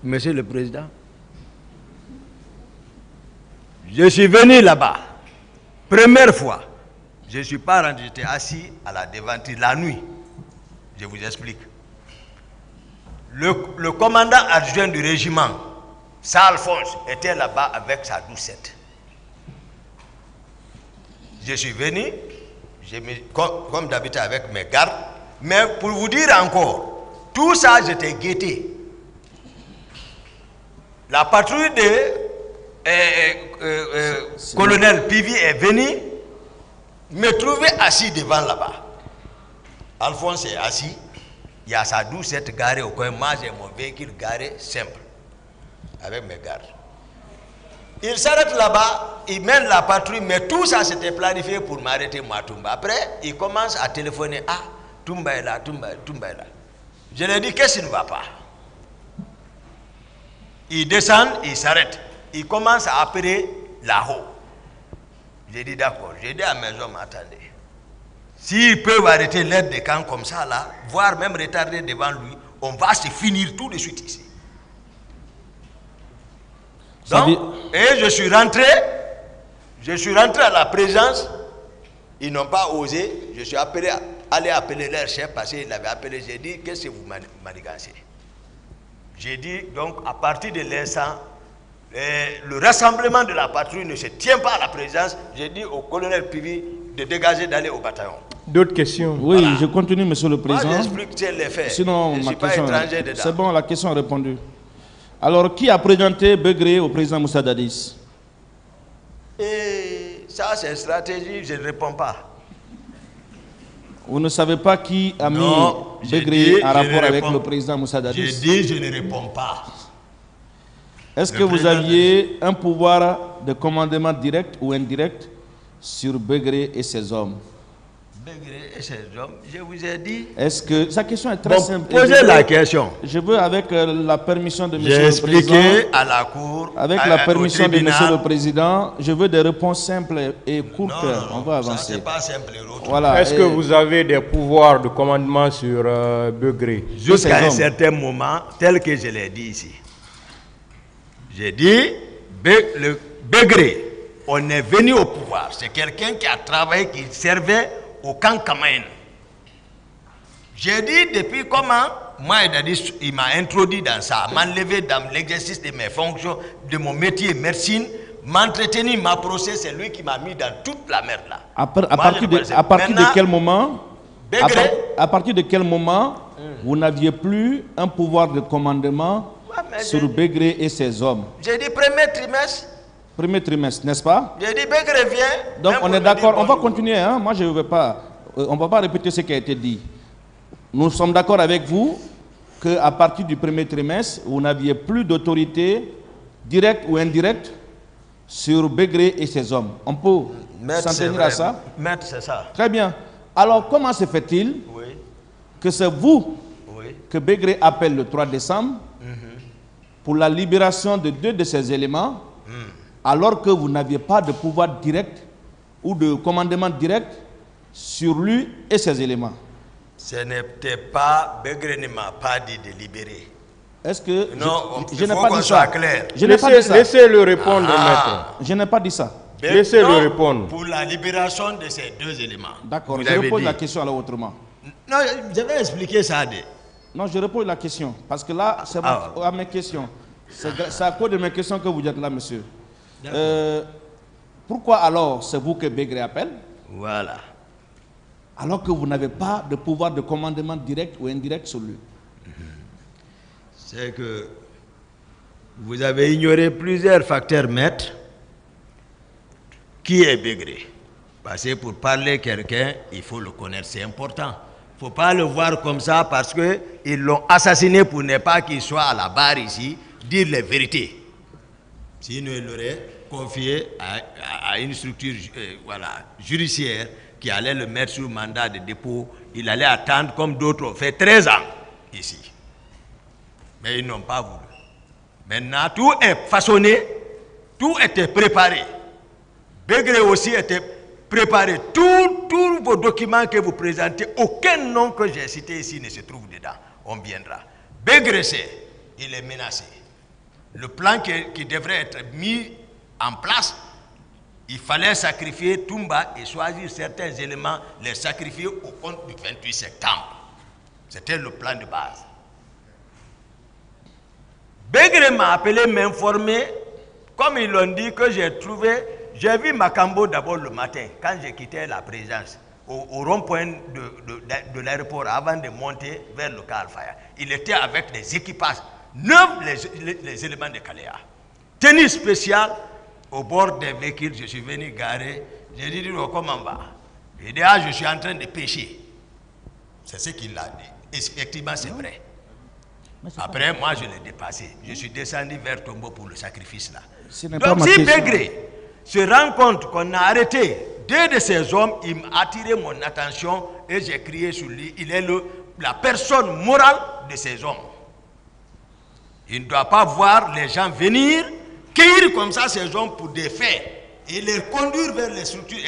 S13: Monsieur le Président, je suis venu là-bas. Première fois. Je ne suis pas rendu, j'étais assis à la devanture la nuit. Je vous explique. Le commandant adjoint du régiment, Saint-Alphonse, était là-bas avec sa doucette. Je suis venu, comme d'habitude avec mes gardes, mais pour vous dire encore, tout ça j'étais guetté. La patrouille de colonel Pivi est venue me trouver assis devant là-bas. Alphonse est assis, il y a sa doucette garée au coin, moi j'ai mon véhicule garé simple, avec mes gardes. Il s'arrête là-bas, il mène la patrouille, mais tout ça c'était planifié pour m'arrêter moi, Toumba. Après, il commence à téléphoner, ah, Toumba est là, Toumba est là. Je lui ai dit, qu'est-ce qui ne va pas? Il descend, il s'arrête. Il commence à appeler là-haut. J'ai dit, d'accord, j'ai dit à mes hommes, attendez. S'ils peuvent arrêter l'aide de camp comme ça, là, voire même retarder devant lui, on va se finir tout de suite ici. Donc, et je suis rentré à la présence, ils n'ont pas osé, je suis allé appeler leur chef parce qu'il l'avait appelé, j'ai dit, qu'est-ce que vous manigancez? J'ai dit, donc à partir de l'instant, le rassemblement de la patrouille ne se tient pas à la présence, j'ai dit au colonel Pivi de dégager, d'aller au bataillon.
S1: D'autres questions?
S3: Oui, voilà. Je continue, Monsieur le Président.
S13: Moi, j'explique les faits.
S3: Sinon,
S13: je ne suis pas étranger dedans.
S3: C'est bon, la question est répondue. Alors, qui a présenté Begré au président Moussa Dadis?
S13: Et ça, c'est une stratégie, je ne réponds pas.
S3: Vous ne savez pas qui a mis Begré en rapport avec le président Moussa Dadis?
S13: Je dis, je ne réponds pas.
S3: Est-ce que vous aviez un pouvoir de commandement direct ou indirect sur Begré et ses hommes?
S13: Begré et ses hommes, je vous ai dit.
S3: Est-ce que sa question est très simple.
S13: Posez la question.
S3: Je veux, avec la permission de Monsieur
S13: le Président,
S3: à
S13: la Cour,
S3: avec la permission de Monsieur le Président, je veux des réponses simples et courtes. On va avancer.
S13: Ça, c'est pas simple.
S1: Voilà. Est-ce que vous avez des pouvoirs de commandement sur Begré?
S13: Jusqu'à un certain moment, tel que je l'ai dit ici. J'ai dit, le Begré, on est venu au pouvoir. C'est quelqu'un qui a travaillé, qui servait au camp Kamaïn. J'ai dit depuis comment, moi, il m'a introduit dans ça, m'a enlevé dans l'exercice de mes fonctions, de mon métier médecine, m'entretenir, ma procès, c'est lui qui m'a mis dans toute la merde là.
S3: À partir de quel moment, à partir de quel moment vous n'aviez plus un pouvoir de commandement sur Begré et ses hommes?
S13: J'ai dit premier trimestre.
S3: Premier trimestre, n'est-ce pas?
S13: J'ai dit Begré vient.
S3: Donc on est d'accord, on va continuer. Hein? Moi je ne veux pas, on ne va pas répéter ce qui a été dit. Nous sommes d'accord avec vous qu'à partir du premier trimestre, vous n'aviez plus d'autorité directe ou indirecte sur Begré et ses hommes. On peut s'en tenir à ça?
S13: Maître, c'est ça.
S3: Très bien. Alors comment se fait-il que c'est vous que Begré appelle le 3 décembre pour la libération de 2 de ces éléments, alors que vous n'aviez pas de pouvoir direct ou de commandement direct sur lui et ses éléments?
S13: Ce n'était pas, Begré ne m'a pas dit de libérer.
S3: Est-ce que...
S13: Non,
S3: je n'ai pas dit ça.
S13: Clair.
S3: Je n'ai pas dit ça.
S1: Laissez-le répondre, maître.
S3: Je n'ai pas dit ça.
S1: Laissez-le répondre.
S13: Pour la libération de ces 2 éléments.
S3: D'accord, je repose la question alors autrement.
S13: Non, je vais expliquer ça.
S3: Non, je repose la question, parce que là, c'est à mes questions. C'est à cause de mes questions que vous êtes là, monsieur. Pourquoi alors c'est vous que Begré appelle?
S13: Voilà.
S3: Alors que vous n'avez pas de pouvoir de commandement direct ou indirect sur lui.
S13: C'est que vous avez ignoré plusieurs facteurs maîtres. Qui est Begré? Parce que pour parler quelqu'un, il faut le connaître, c'est important. Il ne faut pas le voir comme ça parce qu'ils l'ont assassiné pour ne pas qu'il soit à la barre ici, dire les vérités. Sinon, il l'aurait confié à une structure judiciaire qui allait le mettre sur mandat de dépôt. Il allait attendre comme d'autres ont fait 13 ans ici. Mais ils n'ont pas voulu. Maintenant, tout est façonné, tout était préparé. Begré aussi était préparé. Tous vos documents que vous présentez, aucun nom que j'ai cité ici ne se trouve dedans. On viendra. Begré, il est menacé. Le plan qui devrait être mis en place, il fallait sacrifier Toumba et choisir certains éléments, les sacrifier au compte du 28 septembre. C'était le plan de base. Begré m'a appelé m'informer, comme ils l'ont dit, que j'ai vu Makambo d'abord le matin, quand j'ai quitté la présidence, au rond-point de l'aéroport, avant de monter vers le Kalfaya. Il était avec des équipages, 9 les éléments de Kalea. Tenue spéciale, au bord des véhicules, je suis venu garer, j'ai dit, comment va? Il dit, je suis en train de pêcher. C'est ce qu'il a dit. Effectivement, c'est vrai. Après, moi, je l'ai dépassé. Je suis descendu vers Tombo pour le sacrifice là. Donc, si Begré se rend compte qu'on a arrêté 2 de ces hommes, il m'a attiré mon attention et j'ai crié sur lui. Il est la personne morale de ces hommes. Il ne doit pas voir les gens venir, cueillir comme ça ces hommes pour des faits et les conduire vers les structures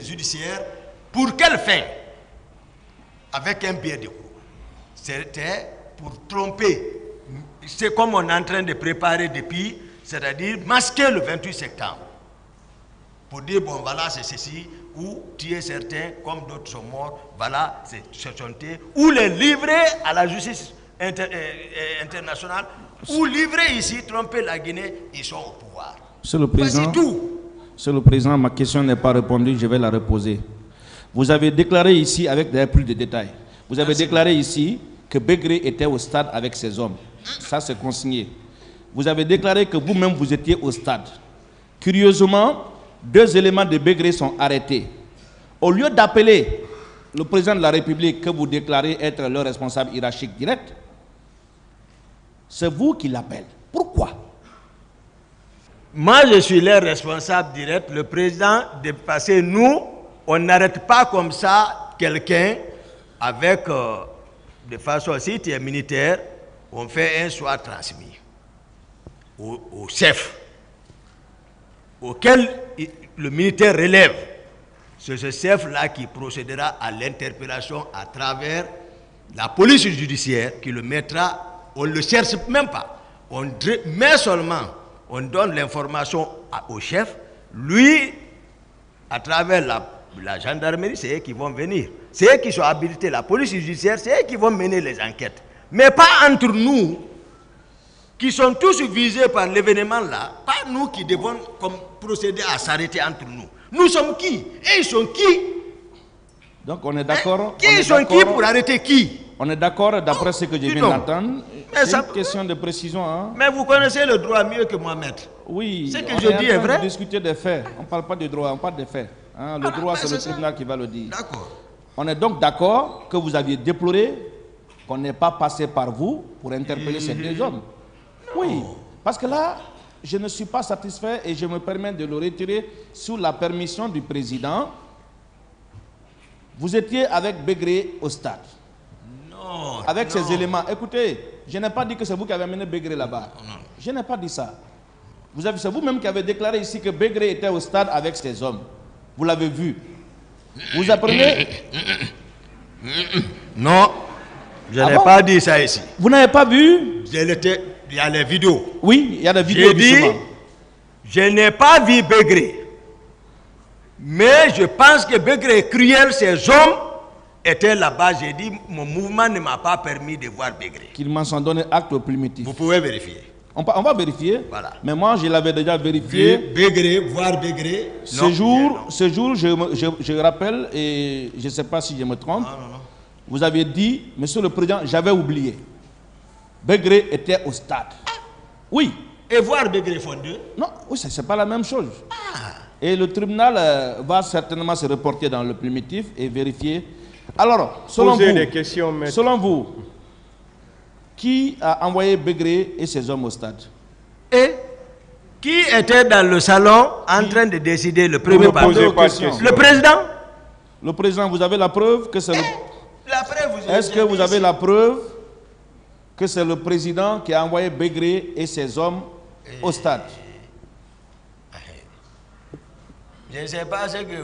S13: judiciaires. Pour quelle fin? Avec un billet de cours. C'était pour tromper. C'est comme on est en train de préparer depuis, c'est-à-dire masquer le 28 septembre. Pour dire, bon, voilà, c'est ceci, ou tuer certains, comme d'autres sont morts, voilà, c'est chanter, ou les livrer à la justice internationale, ou livrer ici, tromper la Guinée, ils sont au pouvoir.
S3: Monsieur le Président,
S13: voici tout.
S3: Monsieur le Président, ma question n'est pas répondue, je vais la reposer. Vous avez déclaré ici, avec d'ailleurs plus de détails, vous avez déclaré ici que Begré était au stade avec ses hommes. Ça, c'est consigné. Vous avez déclaré que vous-même, vous étiez au stade. Curieusement, 2 éléments de Begré sont arrêtés. Au lieu d'appeler le président de la République que vous déclarez être le responsable hiérarchique direct, c'est vous qui l'appelez. Pourquoi?
S13: Moi, je suis le responsable direct, le président, parce que nous, on n'arrête pas comme ça quelqu'un avec, de façon, si tu es militaire, on fait un choix transmis au chef, auquel le militaire relève. C'est ce chef-là qui procédera à l'interpellation à travers la police judiciaire qui le mettra, on ne le cherche même pas, mais seulement on donne l'information au chef, lui, à travers la gendarmerie, c'est eux qui vont venir. C'est eux qui sont habilités, la police judiciaire, c'est eux qui vont mener les enquêtes. Mais pas entre nous, qui sont tous visés par l'événement là, pas nous qui devons procéder à s'arrêter entre nous. Nous sommes qui? Et ils sont qui?
S3: Donc on est d'accord.
S13: Qui sont qui pour arrêter qui?
S3: On est d'accord d'après ce que je viens d'entendre. C'est une question de précision. Hein?
S13: Mais vous connaissez le droit mieux que moi, maître.
S3: Oui,
S13: ce que je dis est vrai.
S3: On discuter des faits. On ne parle pas de droit, on parle des faits. Hein? Le droit, c'est le tribunal qui va le dire.
S13: D'accord.
S3: On est donc d'accord que vous aviez déploré qu'on n'ait pas passé par vous pour interpeller ces 2 hommes. Oui, parce que là, je ne suis pas satisfait et je me permets de le retirer sous la permission du président. Vous étiez avec Begré au stade.
S13: Non.
S3: Avec ces éléments. Écoutez, je n'ai pas dit que c'est vous qui avez amené Begré là-bas. Je n'ai pas dit ça. C'est vous-même qui avez déclaré ici que Begré était au stade avec ses hommes. Vous l'avez vu. Vous apprenez?
S13: Non, je n'ai pas dit ça ici.
S3: Vous n'avez pas vu?
S13: Il y a les vidéos.
S3: Oui, il y a des vidéos.
S13: J'ai dit, je n'ai pas vu Begré. Mais je pense que Begré Cruel, ses hommes, étaient là-bas. J'ai dit, mon mouvement ne m'a pas permis de voir Begré.
S3: Qu'ils m'en sont donné acte au primitif.
S13: Vous pouvez vérifier.
S3: On va vérifier.
S13: Voilà.
S3: Mais moi, je l'avais déjà vérifié.
S13: Begré, voir Begré.
S3: Ce jour, je rappelle, et je ne sais pas si je me trompe, vous avez dit, Monsieur le Président, j'avais oublié. Begré était au stade. Oui.
S13: Et voir Begré fondé?
S3: Non, oui, ce n'est pas la même chose. Et le tribunal va certainement se reporter dans le primitif et vérifier. Alors, selon vous, qui a envoyé Begré et ses hommes au stade?
S13: Et qui était dans le salon en train de décider le premier pas? Le président?
S3: Le président, vous avez la preuve que c'est le...
S13: La preuve,
S3: est-ce que vous avez la preuve que c'est le président qui a envoyé Begré et ses hommes au stade?
S13: Je ne sais pas ce que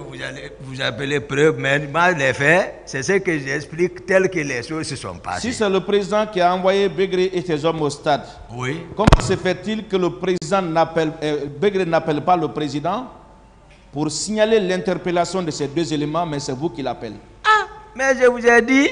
S13: vous appelez preuve, mais moi, les faits, c'est ce que j'explique tel que les choses se sont passées.
S3: Si c'est le président qui a envoyé Begré et ses hommes au stade,
S13: oui.
S3: Comment se fait-il que le président Begré n'appelle pas le président pour signaler l'interpellation de ces 2 éléments, mais c'est vous qui l'appelez?
S13: Ah, mais je vous ai dit,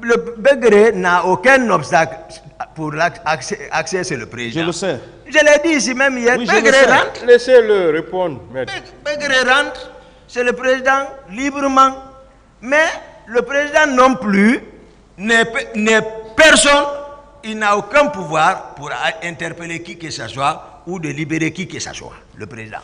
S13: le Begré n'a aucun obstacle pour accès sur le président.
S3: Je le sais.
S13: Je l'ai dit ici même hier.
S3: Oui,
S13: Begré rentre.
S1: Laissez-le répondre, maître.
S13: Begré rentre, c'est le président librement. Mais le président non plus n'est personne, il n'a aucun pouvoir pour interpeller qui que ce soit ou de libérer qui que ce soit, le président.